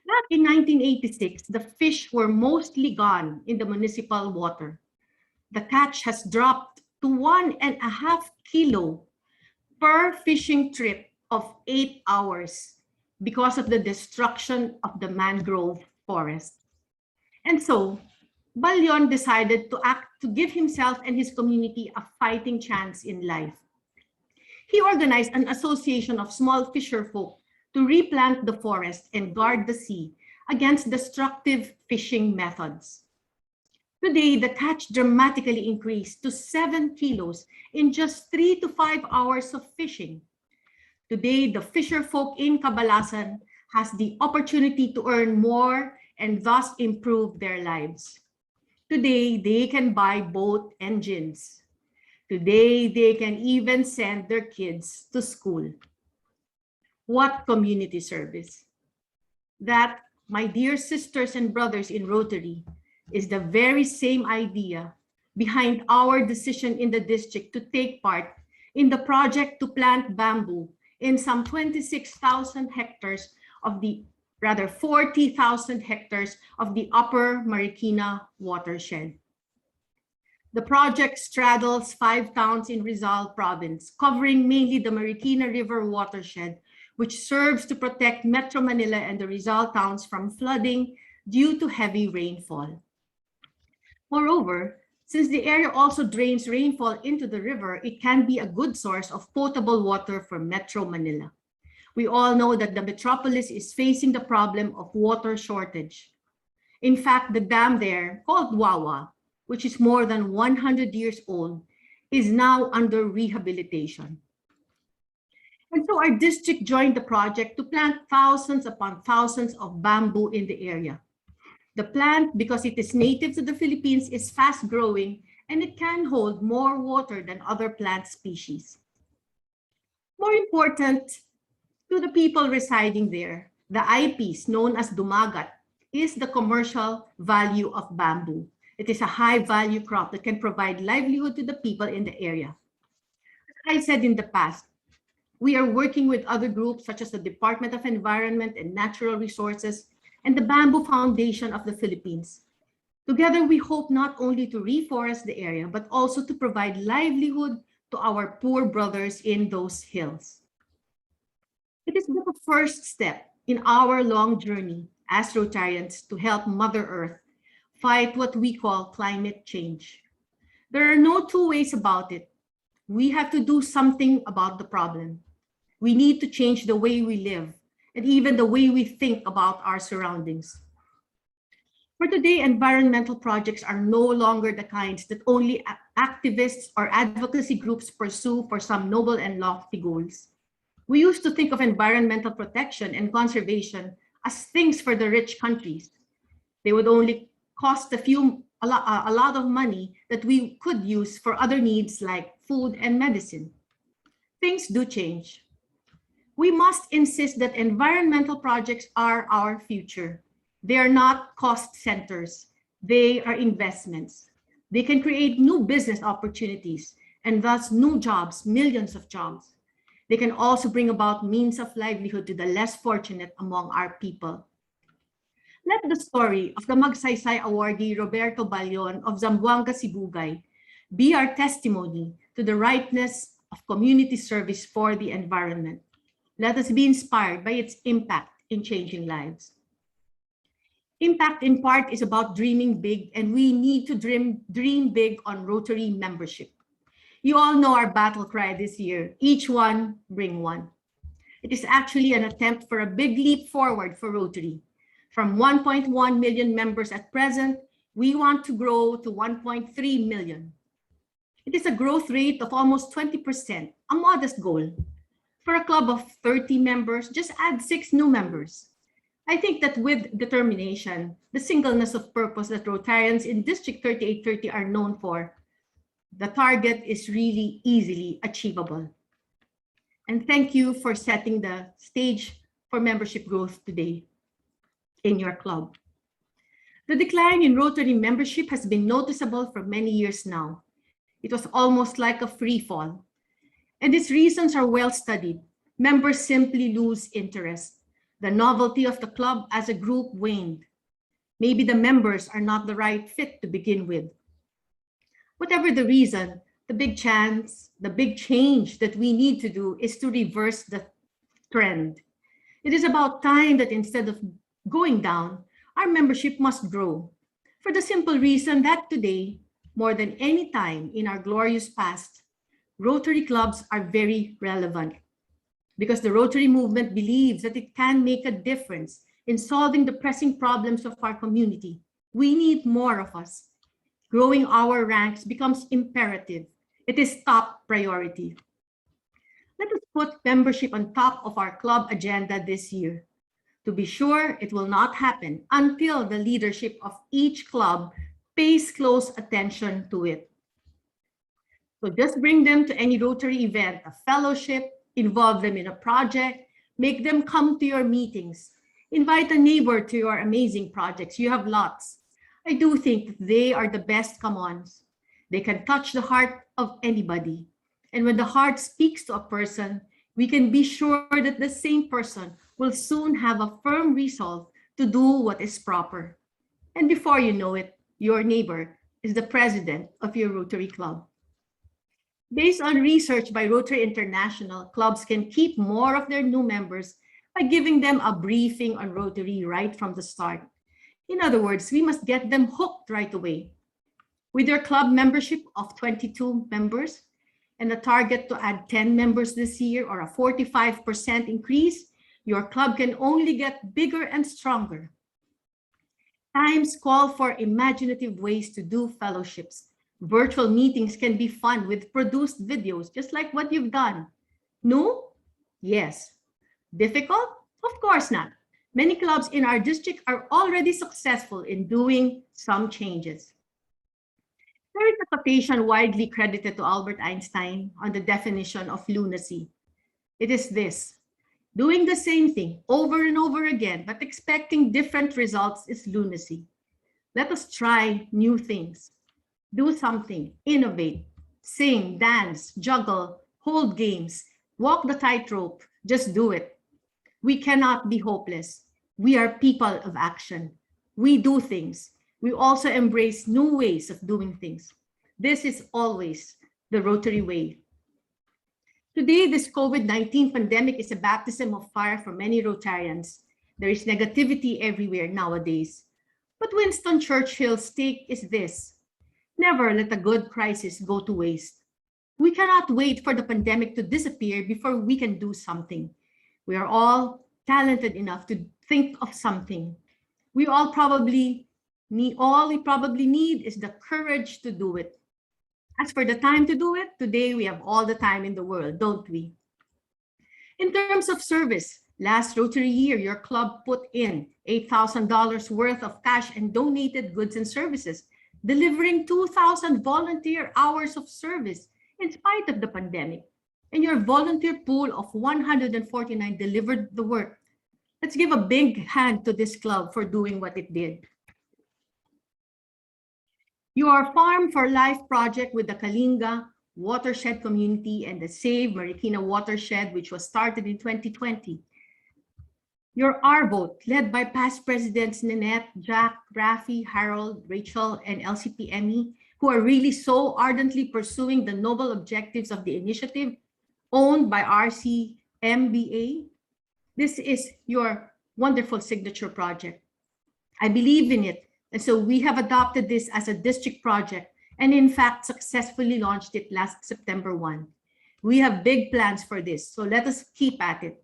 Back in 1986, the fish were mostly gone in the municipal water. The catch has dropped to 1.5 kilo per fishing trip of 8 hours because of the destruction of the mangrove forest. And so, Balyon decided to act to give himself and his community a fighting chance in life. He organized an association of small fisherfolk to replant the forest and guard the sea against destructive fishing methods. Today, the catch dramatically increased to 7 kilos in just 3 to 5 hours of fishing. Today, the fisherfolk in Cabalasan has the opportunity to earn more and thus improve their lives. Today, they can buy boat engines. Today, they can even send their kids to school. What community service? That, my dear sisters and brothers in Rotary, is the very same idea behind our decision in the district to take part in the project to plant bamboo in some 26,000 hectares of the, rather 40,000 hectares of the Upper Marikina watershed. The project straddles 5 towns in Rizal province, covering mainly the Marikina River watershed, which serves to protect Metro Manila and the Rizal towns from flooding due to heavy rainfall. Moreover, since the area also drains rainfall into the river, it can be a good source of potable water for Metro Manila. We all know that the metropolis is facing the problem of water shortage. In fact, the dam there, called Wawa, which is more than 100 years old, is now under rehabilitation. And so our district joined the project to plant thousands upon thousands of bamboo in the area. The plant, because it is native to the Philippines, is fast growing and it can hold more water than other plant species. More important to the people residing there, the eyepiece known as dumagat is the commercial value of bamboo. It is a high-value crop that can provide livelihood to the people in the area. As I said in the past, we are working with other groups such as the Department of Environment and Natural Resources and the Bamboo Foundation of the Philippines. Together, we hope not only to reforest the area, but also to provide livelihood to our poor brothers in those hills. It is but the first step in our long journey as Rotarians to help Mother Earth fight what we call climate change. There are no two ways about it. We have to do something about the problem. We need to change the way we live and even the way we think about our surroundings. For today, environmental projects are no longer the kinds that only activists or advocacy groups pursue for some noble and lofty goals. We used to think of environmental protection and conservation as things for the rich countries. They would only cost a lot of money that we could use for other needs like food and medicine. Things do change. We must insist that environmental projects are our future. They are not cost centers. They are investments. They can create new business opportunities and thus new jobs, millions of jobs. They can also bring about means of livelihood to the less fortunate among our people. Let the story of the Magsaysay awardee Roberto Balyon of Zamboanga, Sibugay be our testimony to the rightness of community service for the environment. Let us be inspired by its impact in changing lives. Impact in part is about dreaming big, and we need to dream big on Rotary membership. You all know our battle cry this year, each one bring one. It is actually an attempt for a big leap forward for Rotary. From 1.1 million members at present, we want to grow to 1.3 million. It is a growth rate of almost 20%, a modest goal. For a club of 30 members, just add 6 new members. I think that with determination, the singleness of purpose that Rotarians in District 3830 are known for, the target is really easily achievable. And thank you for setting the stage for membership growth today in your club. The decline in Rotary membership has been noticeable for many years now. It was almost like a free fall. And its reasons are well studied. Members simply lose interest. The novelty of the club as a group waned. Maybe the members are not the right fit to begin with. Whatever the reason, the big change that we need to do is to reverse the trend. It is about time that instead of going down, our membership must grow. For the simple reason that today, more than any time in our glorious past, Rotary clubs are very relevant because the Rotary movement believes that it can make a difference in solving the pressing problems of our community. We need more of us. Growing our ranks becomes imperative. It is top priority. Let us put membership on top of our club agenda this year. To be sure, it will not happen until the leadership of each club pays close attention to it. So just bring them to any Rotary event, a fellowship, involve them in a project, make them come to your meetings, invite a neighbor to your amazing projects. You have lots. I do think that they are the best come-ons. They can touch the heart of anybody. And when the heart speaks to a person, we can be sure that the same person will soon have a firm resolve to do what is proper. And before you know it, your neighbor is the president of your Rotary club. Based on research by Rotary International, clubs can keep more of their new members by giving them a briefing on Rotary right from the start. In other words, we must get them hooked right away. With your club membership of 22 members and a target to add 10 members this year or a 45% increase, your club can only get bigger and stronger. Times call for imaginative ways to do fellowships. Virtual meetings can be fun with produced videos, just like what you've done. No? Yes. Difficult? Of course not. Many clubs in our district are already successful in doing some changes. There is a quotation widely credited to Albert Einstein on the definition of lunacy. It is this: doing the same thing over and over again, but expecting different results is lunacy. Let us try new things. Do something, innovate, sing, dance, juggle, hold games, walk the tightrope, just do it. We cannot be hopeless. We are people of action. We do things. We also embrace new ways of doing things. This is always the Rotary way. Today, this COVID-19 pandemic is a baptism of fire for many Rotarians. There is negativity everywhere nowadays. But Winston Churchill's take is this: never let a good crisis go to waste. We cannot wait for the pandemic to disappear before we can do something. We are all talented enough to think of something. All we probably need is the courage to do it. As for the time to do it, today we have all the time in the world, don't we? In terms of service, last Rotary year, your club put in $8,000 worth of cash and donated goods and services, delivering 2,000 volunteer hours of service in spite of the pandemic. And your volunteer pool of 149 delivered the work. Let's give a big hand to this club for doing what it did. Your Farm for Life project with the Kalinga watershed community and the Save Marikina watershed, which was started in 2020. Your Our Vote, led by past presidents Nanette, Jack, Rafi, Harold, Rachel, and LCP Emmy, who are really so ardently pursuing the noble objectives of the initiative owned by RCMBA. This is your wonderful signature project. I believe in it, and so we have adopted this as a district project and in fact successfully launched it last September 1. We have big plans for this, so let us keep at it.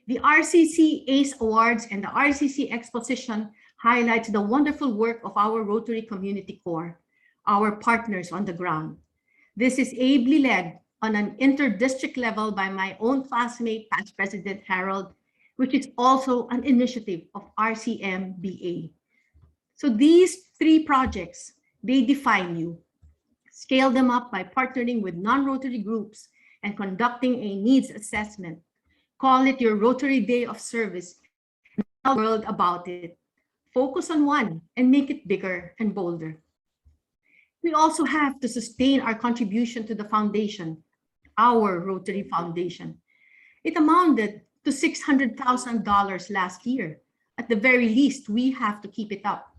The RCC ACE Awards and the RCC Exposition highlights the wonderful work of our Rotary Community Corps, our partners on the ground. This is ably led on an inter-district level by my own classmate, past President Harold, which is also an initiative of RCMBA. So these three projects, they define you. Scale them up by partnering with non-Rotary groups and conducting a needs assessment. Call it your Rotary Day of Service. Tell the world about it. Focus on one and make it bigger and bolder. We also have to sustain our contribution to the foundation, our Rotary Foundation. It amounted to $600,000 last year. At the very least, we have to keep it up.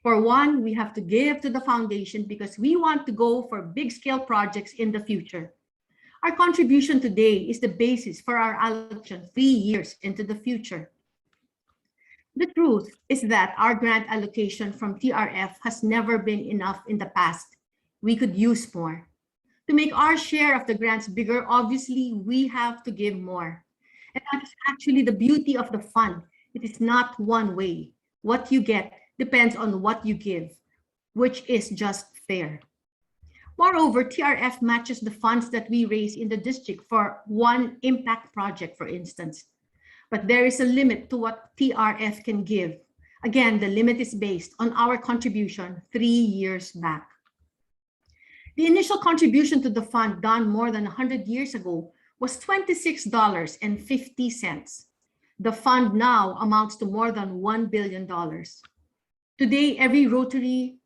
For one, we have to give to the foundation because we want to go for big-scale projects in the future. Our contribution today is the basis for our allocation 3 years into the future. The truth is that our grant allocation from TRF has never been enough in the past. We could use more. To make our share of the grants bigger, obviously, we have to give more. And that's actually the beauty of the fund. It is not one way. What you get depends on what you give, which is just fair. Moreover, TRF matches the funds that we raise in the district for one impact project, for instance. But there is a limit to what TRF can give. Again, the limit is based on our contribution 3 years back. The initial contribution to the fund done more than 100 years ago was $26.50. The fund now amounts to more than $1 billion. Today, every Rotary,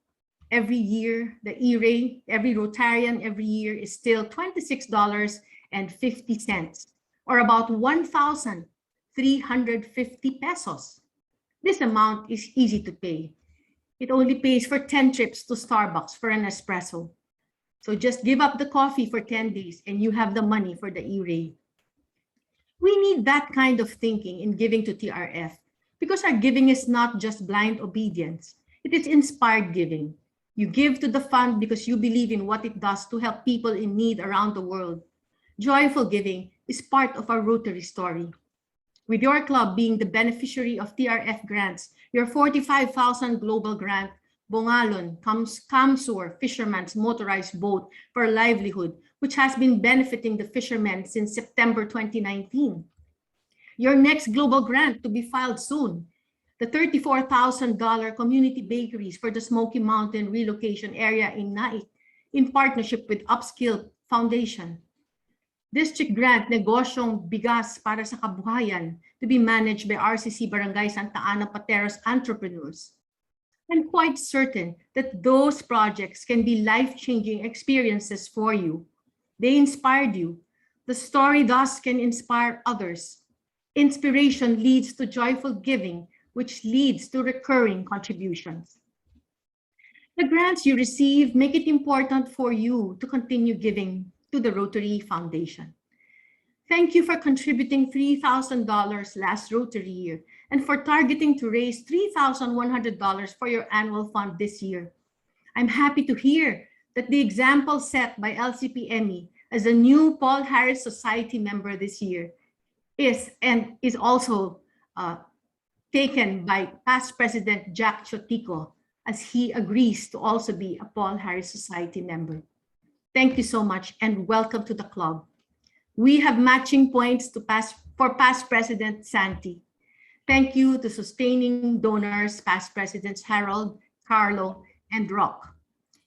every year, the E-Ray, every Rotarian every year is still $26.50, or about 1,350 pesos. This amount is easy to pay. It only pays for 10 trips to Starbucks for an espresso. So just give up the coffee for 10 days and you have the money for the E-Ray. We need that kind of thinking in giving to TRF because our giving is not just blind obedience. It is inspired giving. You give to the fund because you believe in what it does to help people in need around the world. Joyful giving is part of our Rotary story. With your club being the beneficiary of TRF grants, your 45,000 global grant, Bongalon, Kamsur, Fisherman's Motorized Boat for Livelihood, which has been benefiting the fishermen since September 2019. Your next global grant to be filed soon, the $34,000 community bakeries for the Smoky Mountain relocation area in Naik, in partnership with Upskill Foundation. District grant Negosyong Bigas para sa Kabuhayan to be managed by RCC Barangay Santa Ana Pateros entrepreneurs. I'm quite certain that those projects can be life-changing experiences for you. They inspired you. The story thus can inspire others. Inspiration leads to joyful giving, which leads to recurring contributions. The grants you receive make it important for you to continue giving to the Rotary Foundation. Thank you for contributing $3,000 last Rotary year and for targeting to raise $3,100 for your annual fund this year. I'm happy to hear that the example set by LCPME as a new Paul Harris Society member this year is also taken by past President Jack Chotico, as he agrees to also be a Paul Harris Society member. Thank you so much and welcome to the club. We have matching points for past President Santi. Thank you to sustaining donors, past Presidents Harold, Carlo, and Rock.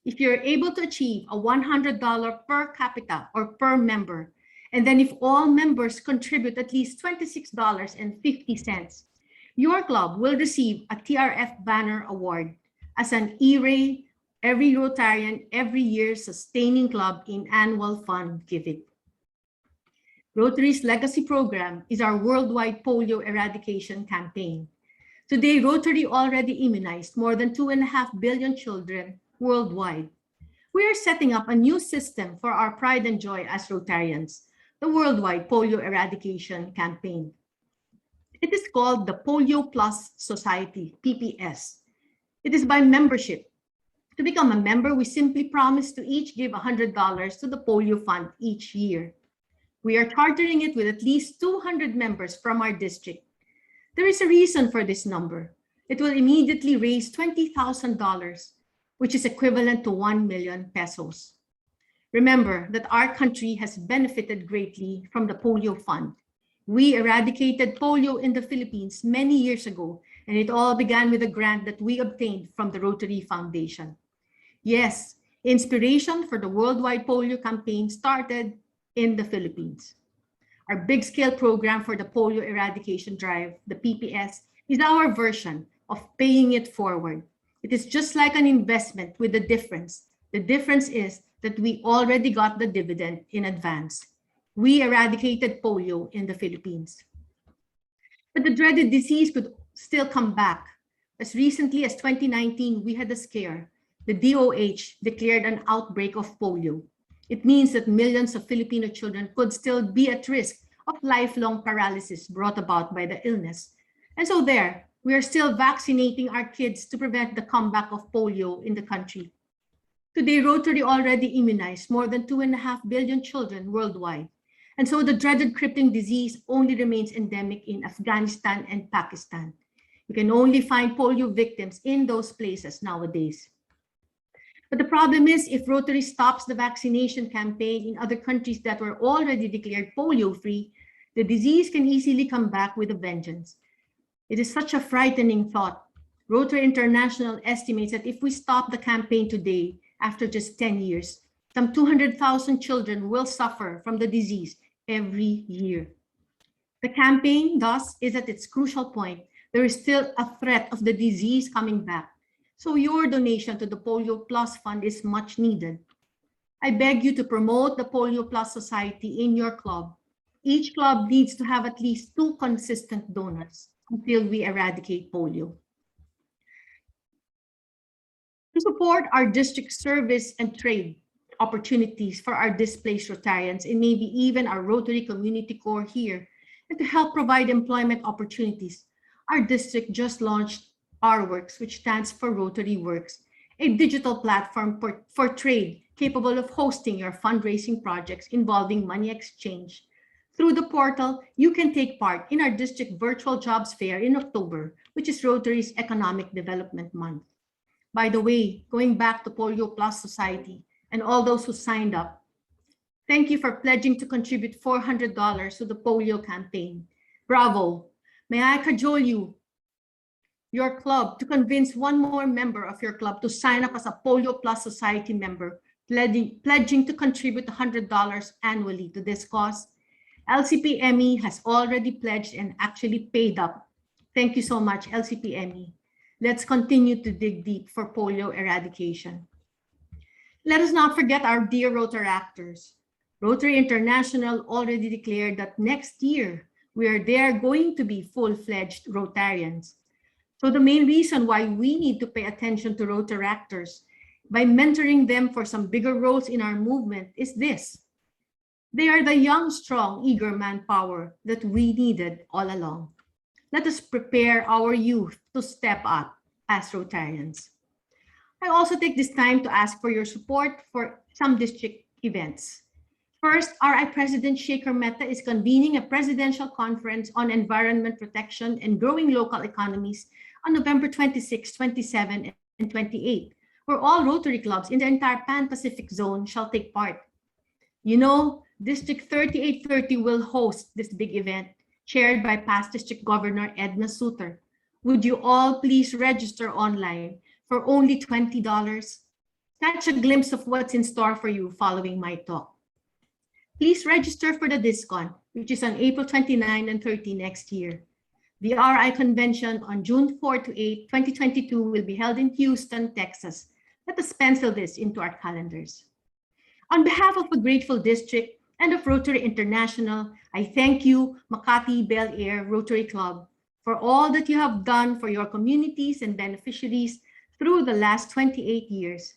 If you're able to achieve a $100 per capita or per member, and then if all members contribute at least $26.50, your club will receive a TRF Banner Award as an E-Ray Every Rotarian Every Year Sustaining Club in Annual Fund Giving. Rotary's legacy program is our worldwide polio eradication campaign. Today, Rotary already immunized more than 2.5 billion children worldwide. We are setting up a new system for our pride and joy as Rotarians, the Worldwide Polio Eradication Campaign. It is called the Polio Plus Society, PPS. It is by membership. To become a member, we simply promise to each give $100 to the Polio Fund each year. We are chartering it with at least 200 members from our district. There is a reason for this number. It will immediately raise $20,000, which is equivalent to 1 million pesos. Remember that our country has benefited greatly from the Polio Fund. We eradicated polio in the Philippines many years ago, and it all began with a grant that we obtained from the Rotary Foundation. Yes, inspiration for the worldwide polio campaign started in the Philippines. Our big-scale program for the polio eradication drive, the PPS, is our version of paying it forward. It is just like an investment with a difference. The difference is that we already got the dividend in advance. We eradicated polio in the Philippines. But the dreaded disease could still come back. As recently as 2019, we had a scare. The DOH declared an outbreak of polio. It means that millions of Filipino children could still be at risk of lifelong paralysis brought about by the illness. And so we are still vaccinating our kids to prevent the comeback of polio in the country. Today, Rotary already immunized more than 2.5 billion children worldwide. And so the dreaded crippling disease only remains endemic in Afghanistan and Pakistan. You can only find polio victims in those places nowadays. But the problem is, if Rotary stops the vaccination campaign in other countries that were already declared polio-free, the disease can easily come back with a vengeance. It is such a frightening thought. Rotary International estimates that if we stop the campaign today, after just 10 years, some 200,000 children will suffer from the disease every year. The campaign, thus, is at its crucial point. There is still a threat of the disease coming back. So your donation to the Polio Plus Fund is much needed. I beg you to promote the Polio Plus Society in your club. Each club needs to have at least 2 consistent donors until we eradicate polio. To support our district service and trade opportunities for our displaced Rotarians and maybe even our Rotary Community Corps here, and to help provide employment opportunities, our district just launched Our Works, which stands for Rotary Works, a digital platform for trade capable of hosting your fundraising projects involving money exchange. Through the portal, you can take part in our district virtual jobs fair in October, which is Rotary's Economic Development Month. By the way, going back to Polio Plus Society and all those who signed up, thank you for pledging to contribute $400 to the polio campaign. Bravo! May I cajole you, your club, to convince one more member of your club to sign up as a Polio Plus Society member, pledging to contribute $100 annually to this cause. LCPME has already pledged and actually paid up. Thank you so much, LCPME. Let's continue to dig deep for polio eradication. Let us not forget our dear Rotaractors. Rotary International already declared that next year they are going to be full-fledged Rotarians. So the main reason why we need to pay attention to Rotaractors by mentoring them for some bigger roles in our movement is this. They are the young, strong, eager manpower that we needed all along. Let us prepare our youth to step up as Rotarians. I also take this time to ask for your support for some district events. First, RI President Shaker Mehta is convening a presidential conference on environment protection and growing local economies on November 26, 27, and 28, where all Rotary clubs in the entire Pan-Pacific zone shall take part. You know, District 3830 will host this big event, chaired by past District Governor Edna Suter. Would you all please register online for only $20? Catch a glimpse of what's in store for you following my talk. Please register for the discount, which is on April 29 and 30 next year. The RI convention on June 4 to 8, 2022 will be held in Houston, Texas. Let us pencil this into our calendars. On behalf of a grateful district and of Rotary International, I thank you, Makati Bel-Air Rotary Club, for all that you have done for your communities and beneficiaries through the last 28 years.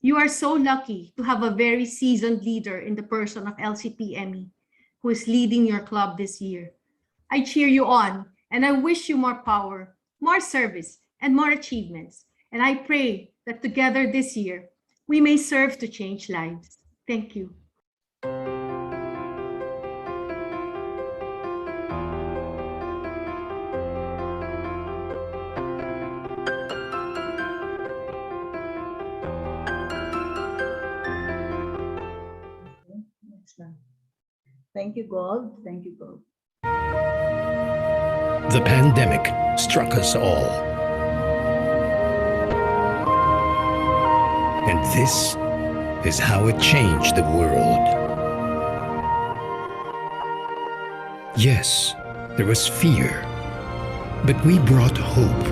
You are so lucky to have a very seasoned leader in the person of LCP Emmy, who is leading your club this year. I cheer you on, and I wish you more power, more service, and more achievements. And I pray that together this year, we may serve to change lives. Thank you. Thank you, Gold. Thank you, Gold. The pandemic struck us all. And this is how it changed the world. Yes, there was fear, but we brought hope.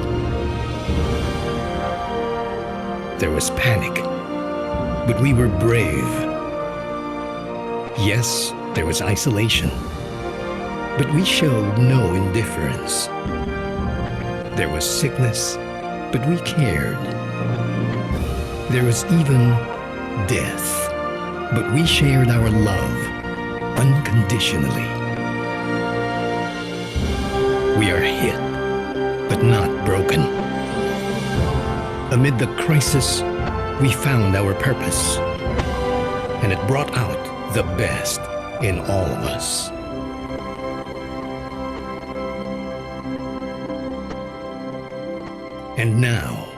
There was panic, but we were brave. Yes, there was isolation, but we showed no indifference. There was sickness, but we cared. There was even death, but we shared our love unconditionally. We are hit, but not broken. Amid the crisis, we found our purpose, and it brought out the best in all of us. And now,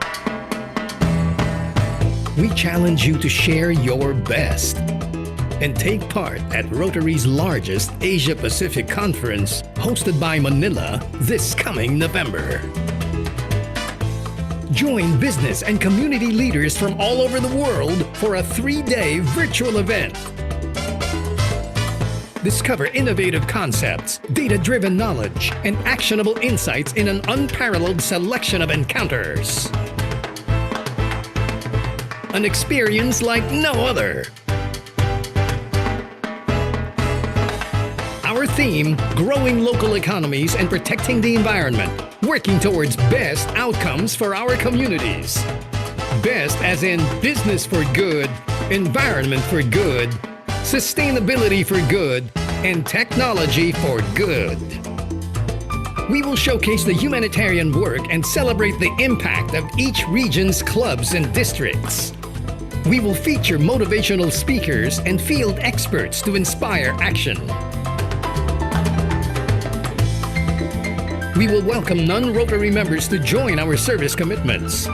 we challenge you to share your best and take part at Rotary's largest Asia-Pacific conference hosted by Manila this coming November. Join business and community leaders from all over the world for a 3-day virtual event. Discover innovative concepts, data-driven knowledge, and actionable insights in an unparalleled selection of encounters. An experience like no other. Our theme, growing local economies and protecting the environment, working towards best outcomes for our communities. Best as in business for good, environment for good, sustainability for good, and technology for good. We will showcase the humanitarian work and celebrate the impact of each region's clubs and districts. We will feature motivational speakers and field experts to inspire action. We will welcome non-Rotary members to join our service commitments.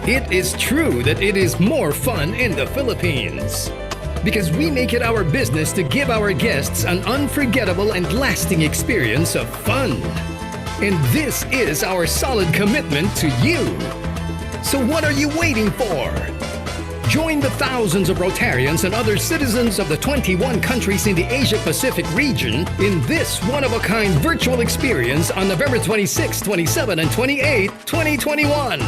It is true that it is more fun in the Philippines, because we make it our business to give our guests an unforgettable and lasting experience of fun. And this is our solid commitment to you. So what are you waiting for? Join the thousands of Rotarians and other citizens of the 21 countries in the Asia-Pacific region in this one-of-a-kind virtual experience on November 26, 27, and 28, 2021.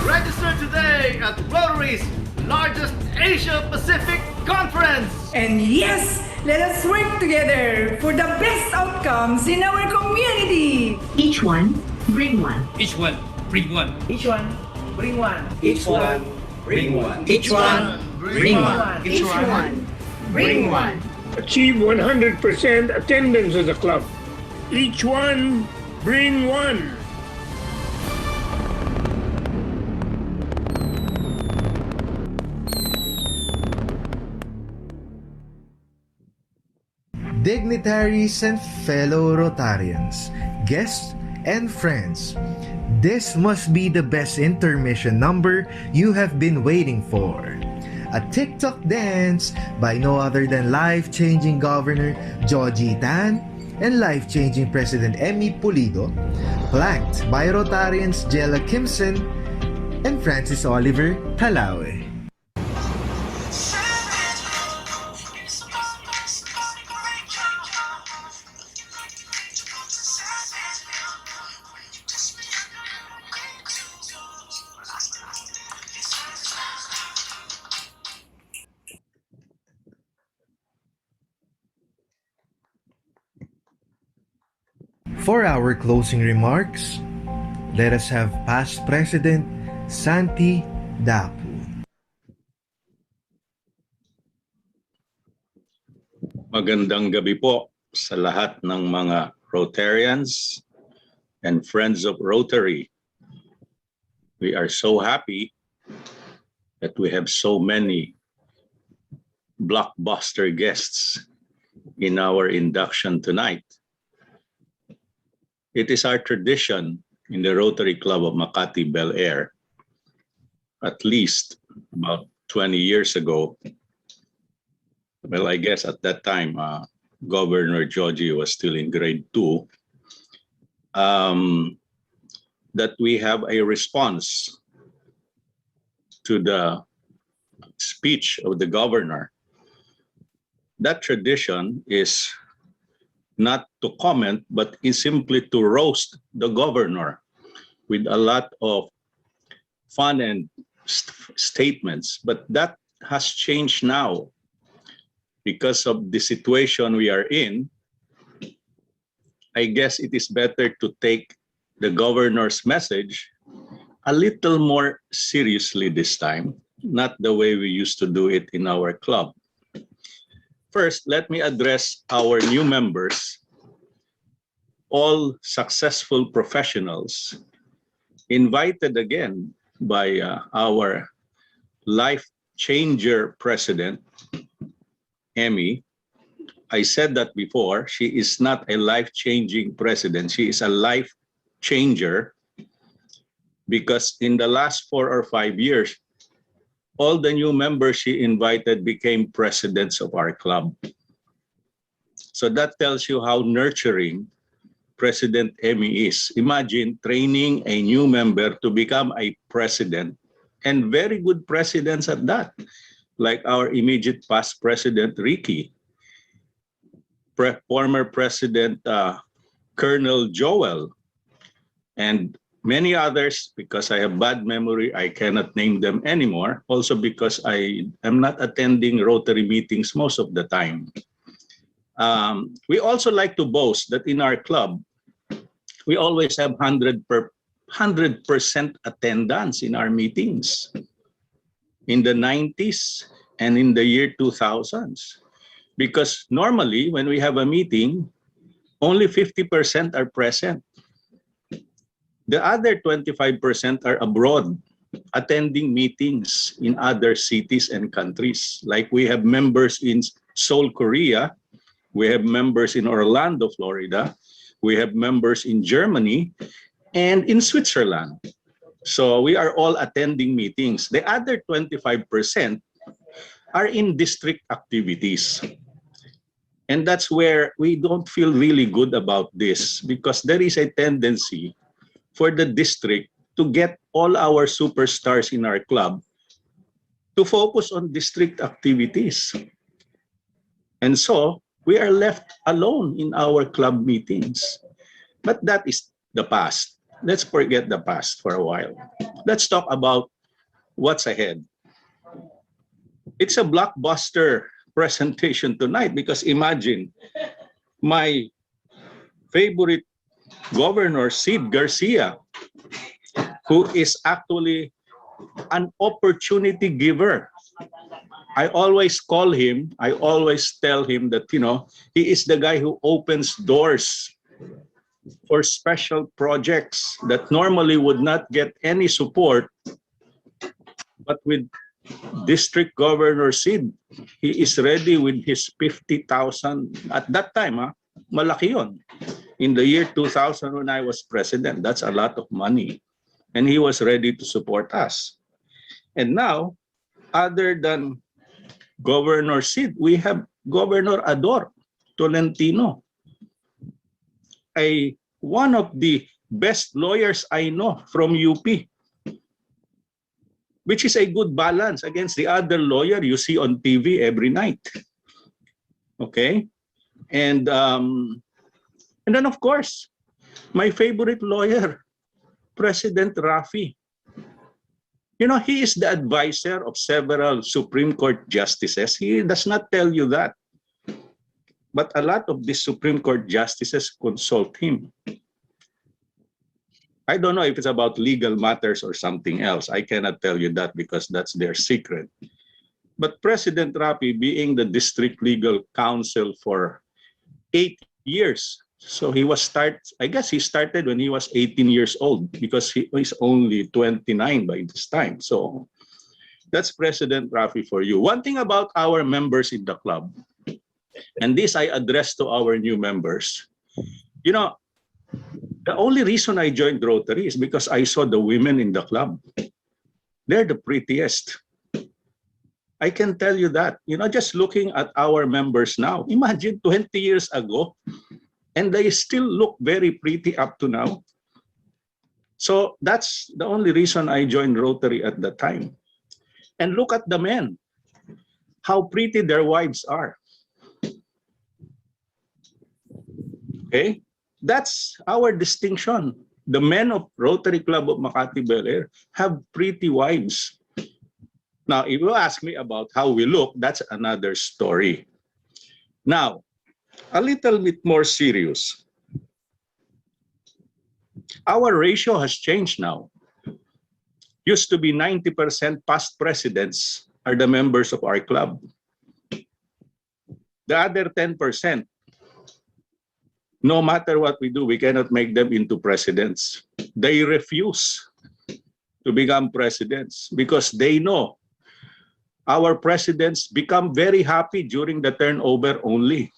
Register today at Rotary's largest Asia-Pacific conference. And yes, let us work together for the best outcomes in our community. Each one, bring one. Each one, bring one. Each one, bring one. Each one, bring one. Each one, bring one. Each one, bring one. Achieve 100% attendance as a club. Each one, bring one. Dignitaries and fellow Rotarians, guests and friends, this must be the best intermission number you have been waiting for. A TikTok dance by no other than life-changing Governor Joji Tan and life-changing President Emmy Pulido, flanked by Rotarians Jella Kimson and Francis Oliver Talawe. For our closing remarks, let us have past President Santi Dapu. Magandang gabi po sa lahat ng mga Rotarians and friends of Rotary. We are so happy that we have so many blockbuster guests in our induction tonight. It is our tradition in the Rotary Club of Makati Bel-Air, at least about 20 years ago. Well, I guess at that time, Governor Joji was still in grade 2, that we have a response to the speech of the governor. That tradition is not to comment, but is simply to roast the governor with a lot of fun and statements. But that has changed now because of the situation we are in. I guess it is better to take the governor's message a little more seriously this time, not the way we used to do it in our club. First, let me address our new members, all successful professionals, invited again by our life changer president, Emmy. I said that before, she is not a life-changing president, she is a life changer, because in the last 4 or 5 years, all the new members she invited became presidents of our club. So that tells you how nurturing President Emmy is. Imagine training a new member to become a president, and very good presidents at that, like our immediate past president, Ricky, former president, Colonel Joel, and many others. Because I have bad memory, I cannot name them anymore. Also because I am not attending Rotary meetings most of the time. We also like to boast that in our club, we always have 100% attendance in our meetings. In the 90s and in the year 2000s. Because normally when we have a meeting, only 50% are present. The other 25% are abroad, attending meetings in other cities and countries. Like we have members in Seoul, Korea. We have members in Orlando, Florida. We have members in Germany and in Switzerland. So we are all attending meetings. The other 25% are in district activities. And that's where we don't feel really good about this, because there is a tendency for the district to get all our superstars in our club to focus on district activities. And so we are left alone in our club meetings. But that is the past. Let's forget the past for a while. Let's talk about what's ahead. It's a blockbuster presentation tonight because imagine my favorite governor, Sid Garcia, who is actually an opportunity giver. I always call him, I always tell him that, you know, he is the guy who opens doors for special projects that normally would not get any support. But with District Governor Sid, he is ready with his 50,000. At that time, malaki yun. In the year 2000 when I was president, that's a lot of money. And he was ready to support us. And now, other than Governor Sid, we have Governor Ador Tolentino, one of the best lawyers I know from UP, which is a good balance against the other lawyer you see on TV every night. Okay? And then, of course, my favorite lawyer, President Rafi. You know, he is the advisor of several Supreme Court justices. He does not tell you that. But a lot of these Supreme Court justices consult him. I don't know if it's about legal matters or something else. I cannot tell you that because that's their secret. But President Rafi, being the district legal counsel for 8 years, so he I guess he started when he was 18 years old because he was only 29 by this time. So that's President Rafi for you. One thing about our members in the club, and this I address to our new members, you know, the only reason I joined Rotary is because I saw the women in the club. They're the prettiest. I can tell you that. You know, just looking at our members now, imagine 20 years ago, and they still look very pretty up to now. So that's the only reason I joined Rotary at the time. And look at the men, how pretty their wives are. Okay? That's our distinction. The men of Rotary Club of Makati Bel-Air have pretty wives. Now, if you ask me about how we look, that's another story. Now, a little bit more serious. Our ratio has changed now. Used to be 90% past presidents are the members of our club. The other 10%, no matter what we do, we cannot make them into presidents. They refuse to become presidents because they know our presidents become very happy during the turnover only.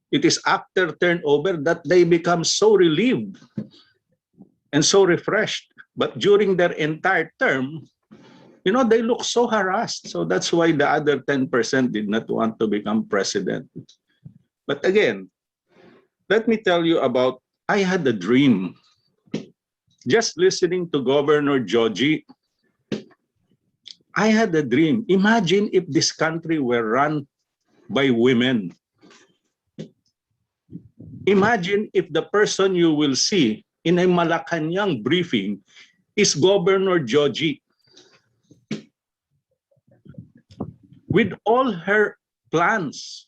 It is after turnover that they become so relieved and so refreshed. But during their entire term, you know, they look so harassed. So that's why the other 10% did not want to become president. But again, let me tell you about, I had a dream. Just listening to Governor Joji, I had a dream. Imagine if this country were run by women. Imagine if the person you will see in a Malacanang briefing is Governor Joji. With all her plans.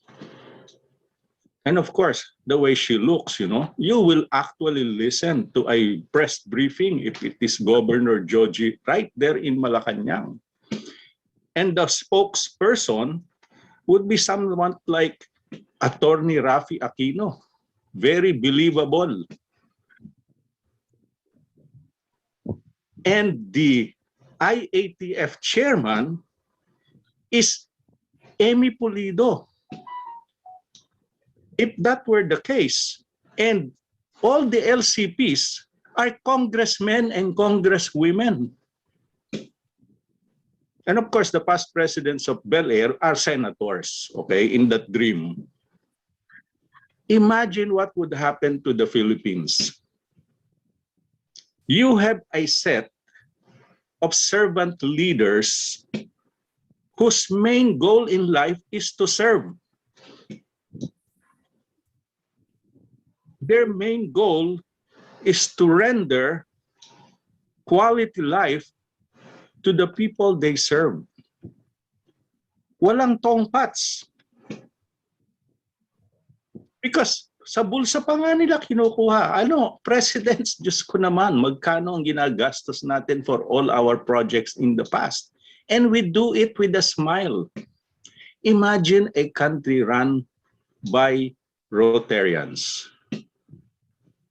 And of course, the way she looks, you know, you will actually listen to a press briefing if it is Governor Joji right there in Malacanang. And the spokesperson would be someone like Attorney Rafi Aquino. Very believable. And the IATF chairman is Amy Pulido. If that were the case, and all the LCPs are congressmen and congresswomen. And of course, the past presidents of Bel-Air are senators, okay, in that dream. Imagine what would happen to the Philippines. You have a set observant leaders whose main goal in life is to serve. Their main goal is to render quality life to the people they serve. Walang tongpats. Because sa bulsa pa nga nila kinukuha. Presidents, Diyos ko naman, magkano ang ginagastos natin for all our projects in the past. And we do it with a smile. Imagine a country run by Rotarians.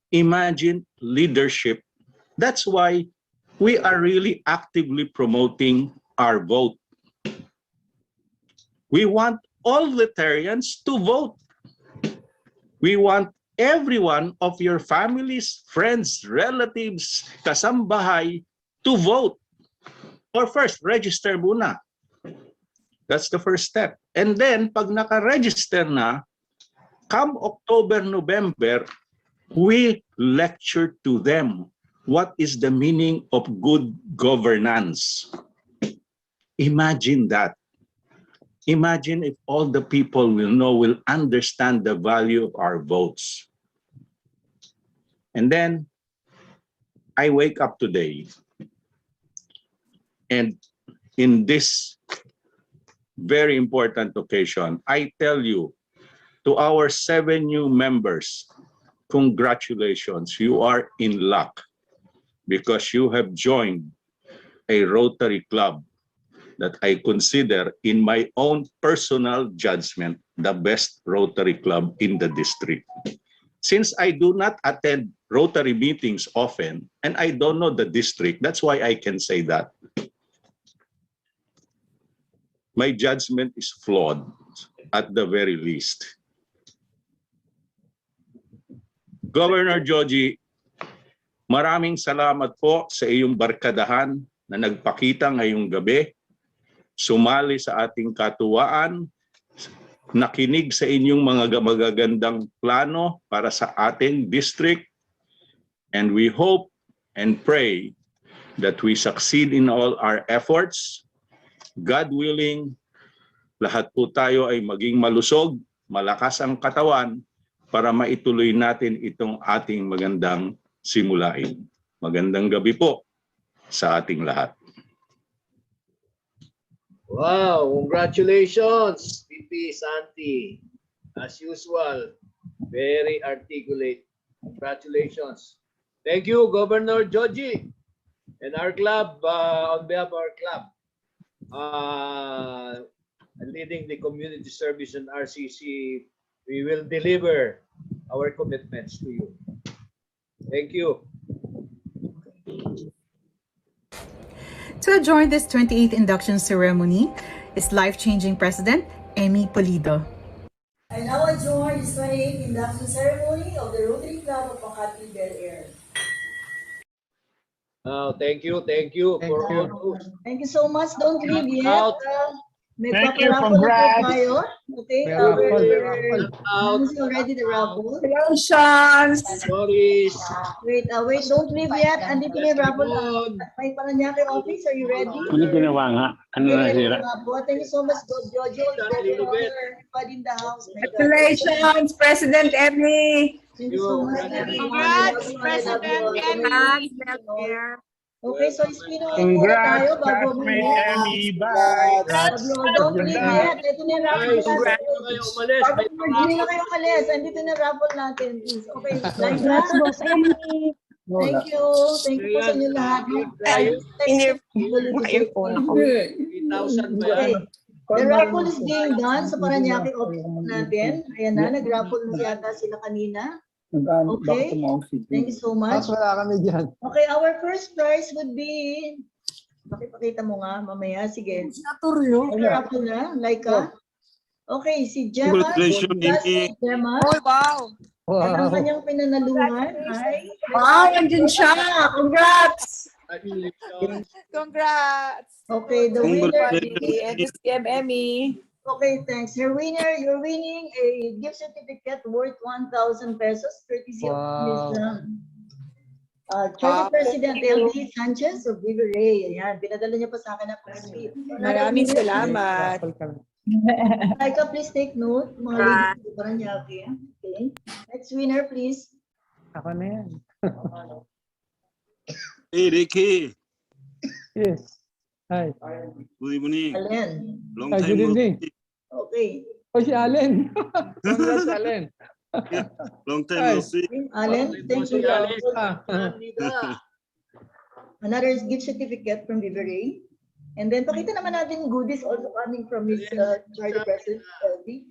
Imagine leadership. That's why we are really actively promoting our vote. We want all Rotarians to vote. We want every one of your families, friends, relatives, kasambahay to vote. Or first, register muna. That's the first step. And then, pag naka-register na, come October, November, we lecture to them what is the meaning of good governance. Imagine that. Imagine if all the people will understand the value of our votes. And then I wake up today, and in this very important occasion, I tell you, to our 7 new members, congratulations, you are in luck because you have joined a Rotary Club that I consider, in my own personal judgment, the best Rotary Club in the district. Since I do not attend Rotary meetings often, and I don't know the district, that's why I can say that. My judgment is flawed, at the very least. Governor Joji, maraming salamat po sa iyong barkadahan na nagpakita ngayong gabi, sumali sa ating katuwaan, nakinig sa inyong mga magagandang plano para sa ating district, and we hope and pray that we succeed in all our efforts. God willing, lahat po tayo ay maging malusog, malakas ang katawan para maituloy natin itong ating magandang simulain. Magandang gabi po sa ating lahat. Wow, congratulations, VP Santi. As usual, very articulate. Congratulations. Thank you, Governor Joji, and our club, on behalf of our club, leading the community service in RCC, we will deliver our commitments to you. Thank you. To adjourn this 28th induction ceremony is life-changing President Amy Pulido. I now adjourn this 28th induction ceremony of the Rotary Club of Makati Bel-Air. Thank you for all those. Thank you so much. Don't leave yet. Out. Thank you, Nagpaparaffle na congrats. po tayo. Okay, who's already the raffle? Congratulations! Doris. Wait, don't leave yet. Andito na yung raffle. May Paranaque office. Are you ready? Ano ginawa nga? Ano nasira? Thank you so much, Jojo. Everybody in the house. Congratulations, President Emmy! Thank you so much. Congrats, President Emmy. Okay, so spino Congrats, tayo bago classmate Emmy. Bye. Don't leave yet. Ito na yung raffle natin. Umalis. Hindi na kayo kalis. Andito na yung raffle natin. Okay, line na. Thank you. Thank you po sa inyo lahat. Okay. The raffle is being done sa Paranaque office natin. Ayan na, nag-raffle na yata sila kanina. Okay, thank you so much. Wala kami dyan. Okay, our first prize would be, pakipakita mo nga mamaya, sige. Raffle na, Laika. Okay, si Gemma. Gemma. Oh, wow! At ang kanyang pinanaluhan ay... Wow, andyan siya! Congrats! Congrats! Okay, the winner... And this Emmy. Okay, thanks. You're winning a gift certificate worth 1,000 pesos, courtesy of Ms. Charter President LD Sanchez of River Ray. Ayan, pinadala niya pa sa akin na press feed. Maraming salamat. Laika, please take note. Mga ladies ko parang yaki. Okay. Next winner, please. Ako na yan. Hey, Ricky. Yes. Hi. Good evening. Allen. Long Hi, time good no evening. see. Okay. Oh, si Allen. Congrats, Allen. Long time Hi. no see. Allen, thank you. Ah. Another gift certificate from River Ray. And then, pakita naman natin goodies also coming from his Charter President LD.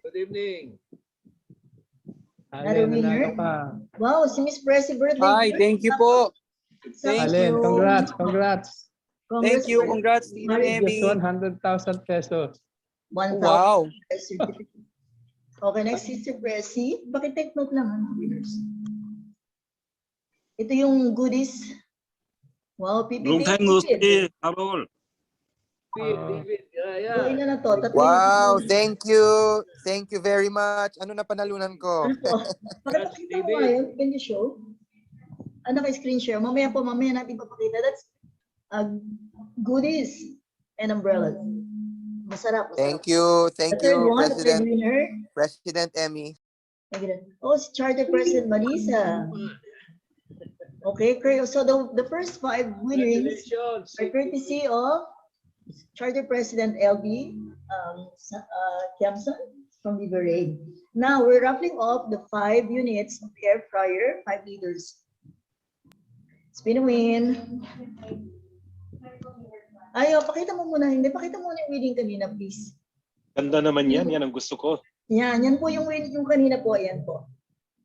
Good evening. Another Allen, winner. nanalo ka. Wow, si Miss Presi birthday. Hi, thank you po. Thank Allen, you. congrats, congrats. Thank you, congrats, Tita Just Emmy. 100,000 pesos. 1,000 Wow. certificate. Okay, next Sister Presi. Bakit take note naman, winners? Ito yung goodies. Wow, PPP. Long time no see, Carol. David, yeah. Buhay na na to. Tatlo Wow, na. thank you. Thank you very much. Ano na panalunan ko? Pakita mo ngayon. Can you show? Ano ka screen share? Mamaya natin papakita. That's goodies and umbrellas. Masarap. Thank you. Thank The third you, one, the third winner. President Emmy. Oh, si Charter President Marisa. Okay, great. So the first 5 winners are courtesy of Charter President LB Kiamson from River Ray. Now we're raffling off the 5 units of air fryer, 5 liters. Spin a win. Ayo, pakita mo muna. Hindi, pakita mo yung winning kanina, please. Ganda naman yan. Yan ang gusto ko. Yan po yung win yung kanina po. Ayan po.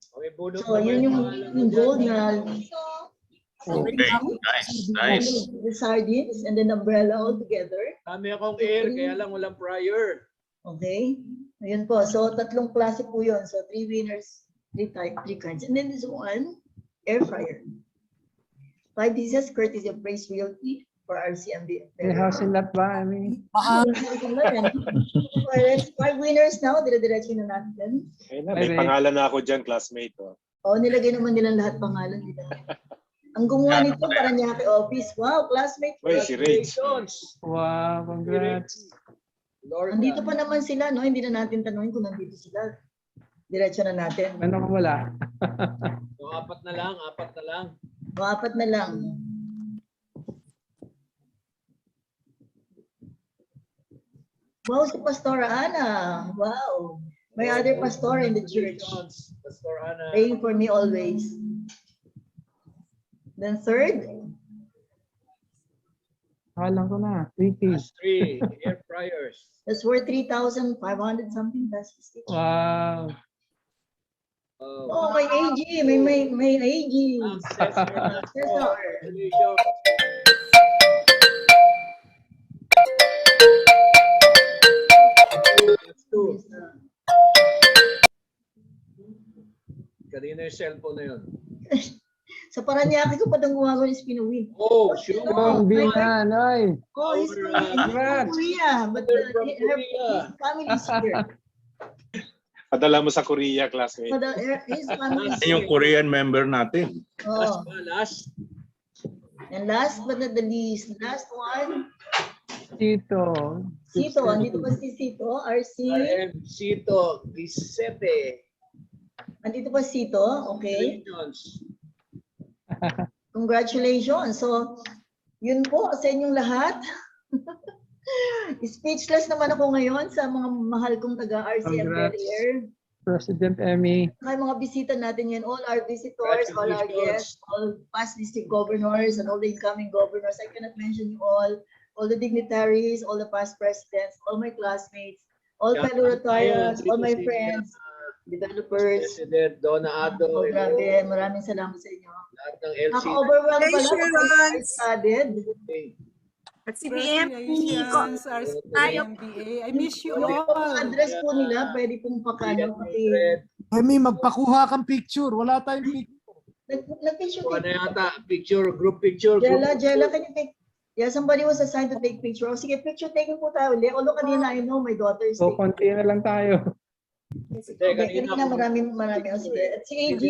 Okay, bunot So, yun yung gold na. Okay, nice. The sardines and then umbrella all together. Kami akong air, kaya lang walang fryer. Okay. Ayun po. So, 3 klase po yun. So, 3 winners, 3 kinds. And then this one, air fryer. 5 pieces courtesy of Praise Realty for RCMB. May house in lot ba? I mean, So, that's 5 winners now. Dire-diretso na natin. Okay na, may pangalan na ako dyan, classmate. Oh, nilagay naman nilang lahat pangalan nila. Ang gumawa nito para niya kay office. Wow, classmate. Uy, si Rage. Wow, congrats. Nandito pa naman sila, no? Hindi na natin tanungin kung nandito sila. Diretso na natin. Ano ko wala? So, 4 na lang. O, 4 na lang. Wow, si Pastora Ana. Wow. My other pastor in the church. Pastor Ana. Praying for me always. Then third. Alam ko na. 3K. 3 air fryers. That's worth 3,500 something. That's Wow. Oh, may AG. May AG. Cesar. Kanina yung cellphone na yun. Sa Paranaque ko pa itong gumagawa ng spin wheel. Oh, sure. Yung binan, oy. Oh, he's from Korea. But his family is here. Padala mo sa Korea, classmate. But his family is Yung here. Korean member natin. Oh. Last. And last but not the least, last one. Sito. Sito, andito pa si Sito, RC. RM Sito, Giuseppe. Andito pa Sito, okay. Congratulations. So, yun po sa inyong lahat. Speechless naman ako ngayon sa mga mahal kong taga-RCM Bel-Air. President Emmy. Kaya mga bisita natin yan, all our visitors, all our guests, all past district governors and all the incoming governors. I cannot mention you all the dignitaries, all the past presidents, all my classmates, all fellow Rotarians, all my friends, developers. President Donna Ado. Oh, grabe, maraming salamat sa inyo. Lahat ng LC. Naka-overwhelmed pala. Excited. At si BMP, I miss you all. Yung address po nila, pwede pong pakano. Emi, magpakuha kang picture. Wala tayong picture. Nag-picture. Ano yata? Picture, group picture. Jella, can you take? Yeah, somebody was assigned to take picture. Oh, sige, picture taking po tayo ulit. Although kanina, I know my daughter is So, konti na lang tayo. Kanina marami. O sige. At si AG,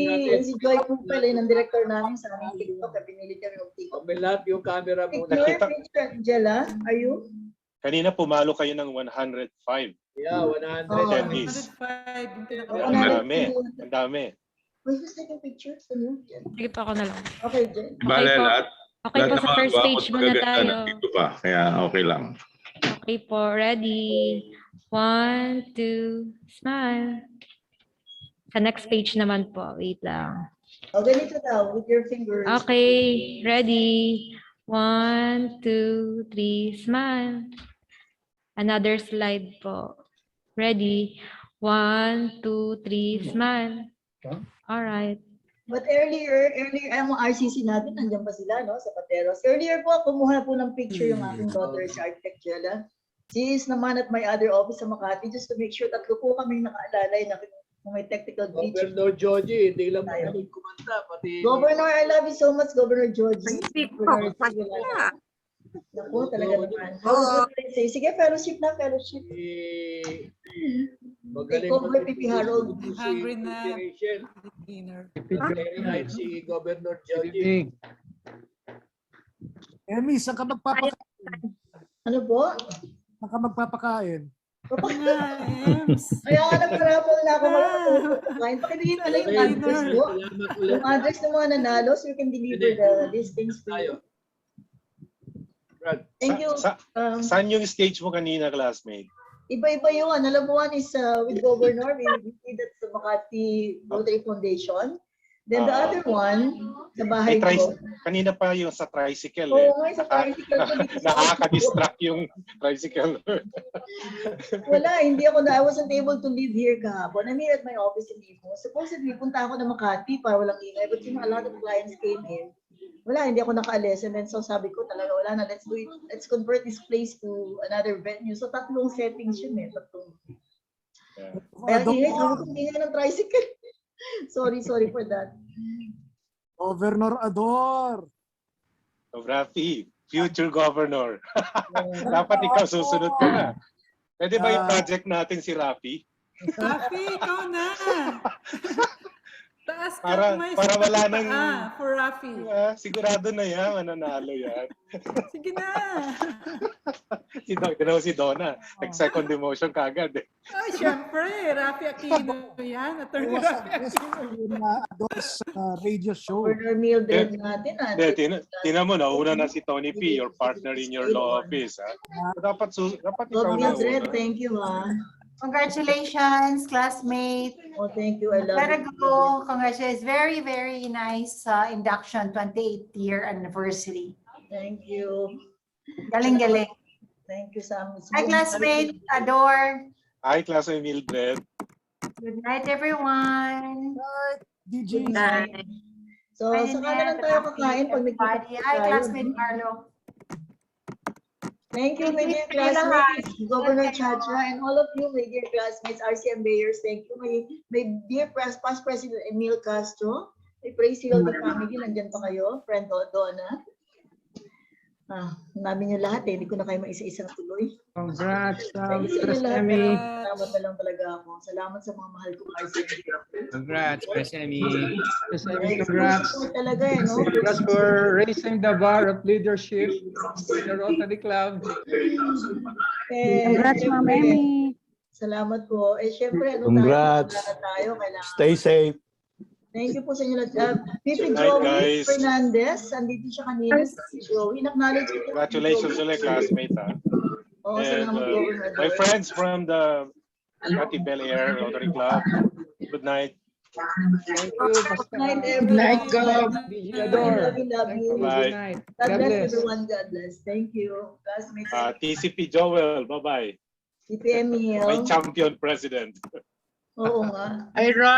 si Joy Kupel, ng director namin sa aming TikTok, pinili kami ng TikTok. Lahat yung camera mo. Picture, Jella, are you? Kanina pumalo kayo ng 105 Yeah, 100. attendees. 105. Ang dami. Ang dami. Wait, who's taking pictures? Sige pa ako na lang. Okay, Jen. Bale, po. lahat. Okay po, sa first stage muna tayo. Nandito pa, kaya okay lang. Okay po, ready. 1, 2, smile. Sa next page naman po, wait lang. O, ganito daw, with your fingers. Okay, ready. 1, 2, 3, smile. Another slide po. Ready. 1, 2, 3, smile. All right. But earlier, ang mga RCC natin, nandiyan pa sila, no, sa Pateros. Earlier po, kumuha po ng picture yung aking daughter, si Architect Jella. She is naman at my other office sa Makati, just to make sure tatlo po kaming nakaalalay na kung may technical glitch. Governor Joji, hindi lang magaling kumanta, pati... Governor, I love you so much, Governor Joji. Naku, talaga naman. Sige, fellowship na, fellowship. Magaling Ikaw ba, Pipi Harold? Hungry na. Dinner. Si Governor Joji. Emmy, saan ka magpapakain? Ano po? Saan ka magpapakain? Kaya nga nagparapol na ako magpapakain. Pakibigin pala yung address po. Yung address ng mga nanalo so you can deliver these things to you. Thank you. Saan yung stage mo kanina, classmate? Iba-iba yun. Alam mo, one is with Governor. We did that sa Makati Rotary Foundation. Then the other one, sa bahay ko. Kanina pa yung sa tricycle. Oo, sa tricycle. Nakaka-distract yung tricycle. Wala, hindi ako I wasn't able to leave here kahapon. I'm here at my office in Ipo. Supposedly, punta ako na Makati para walang ingay. But a lot of clients came in. Wala, hindi ako nakaalis. And then so sabi ko talaga, wala na, let's do it. Let's convert this place to another venue. So tatlong settings yun eh. Tatlong. Kaya ingay ng tricycle. Sorry for that. Governor Ador. Rafi, future governor. Dapat ikaw susunod ka na. Pwede ba yung project natin si Rafi? Rafi, ikaw na. Taas ka para wala nang for Rafi. Sigurado na yan, mananalo yan. Sige na. si Donna, nag-second demotion kagad eh. Ay, syempre, Rafi Aquino yan. Attorney Rafi Aquino. Ador's radio show. Order meal din natin. Tinan mo, nauna na si Tony P, your partner in your law office. Dapat ikaw na. Thank you, Congratulations, classmate. Oh, thank you. I love it. Go. Congratulations. Very, very nice induction, 28th year anniversary. Thank you. Galing-galing. Thank you, Sam. Hi, classmate. Adore. Hi, classmate Mildred. Good night, everyone. DJ. Good night. So, saka na lang tayo kakain pag nagkita. Hi, classmate Marlo. Thank you, my dear classmates, Governor Chacha, and all of you, my dear classmates, RCM Bayers. Thank you, my dear past President Emil Castro. I praise you all the family. Nandyan pa kayo, friend Donna. Namin yung lahat eh. Hindi ko na kayo maisa-isa na tuloy. Congrats, Press Emmy. Salamat na lang talaga ako. Salamat sa mga mahal kong RCM. Congrats, Press Emmy. Press Emmy, congrats. Talaga eh, no? Congrats for raising the bar of leadership in the Rotary Club. Congrats, Ma'am Emmy. Salamat po. Syempre, congrats. Tayo, kailangan. Stay safe. Thank you po sa inyo lahat. Pipi Joey Fernandez, andito siya kanina. Joey, acknowledge ko. Congratulations ulit, classmate. Oh, my friends from the Makati Bel-Air Rotary Club. Good night. Thank you. Good night, everyone. Good night, God. Love you. Bye. God bless everyone. God bless. Thank you. Classmates. TCP Joel, bye-bye. TPM Hill. My champion president. Oo nga. Hey, Rod.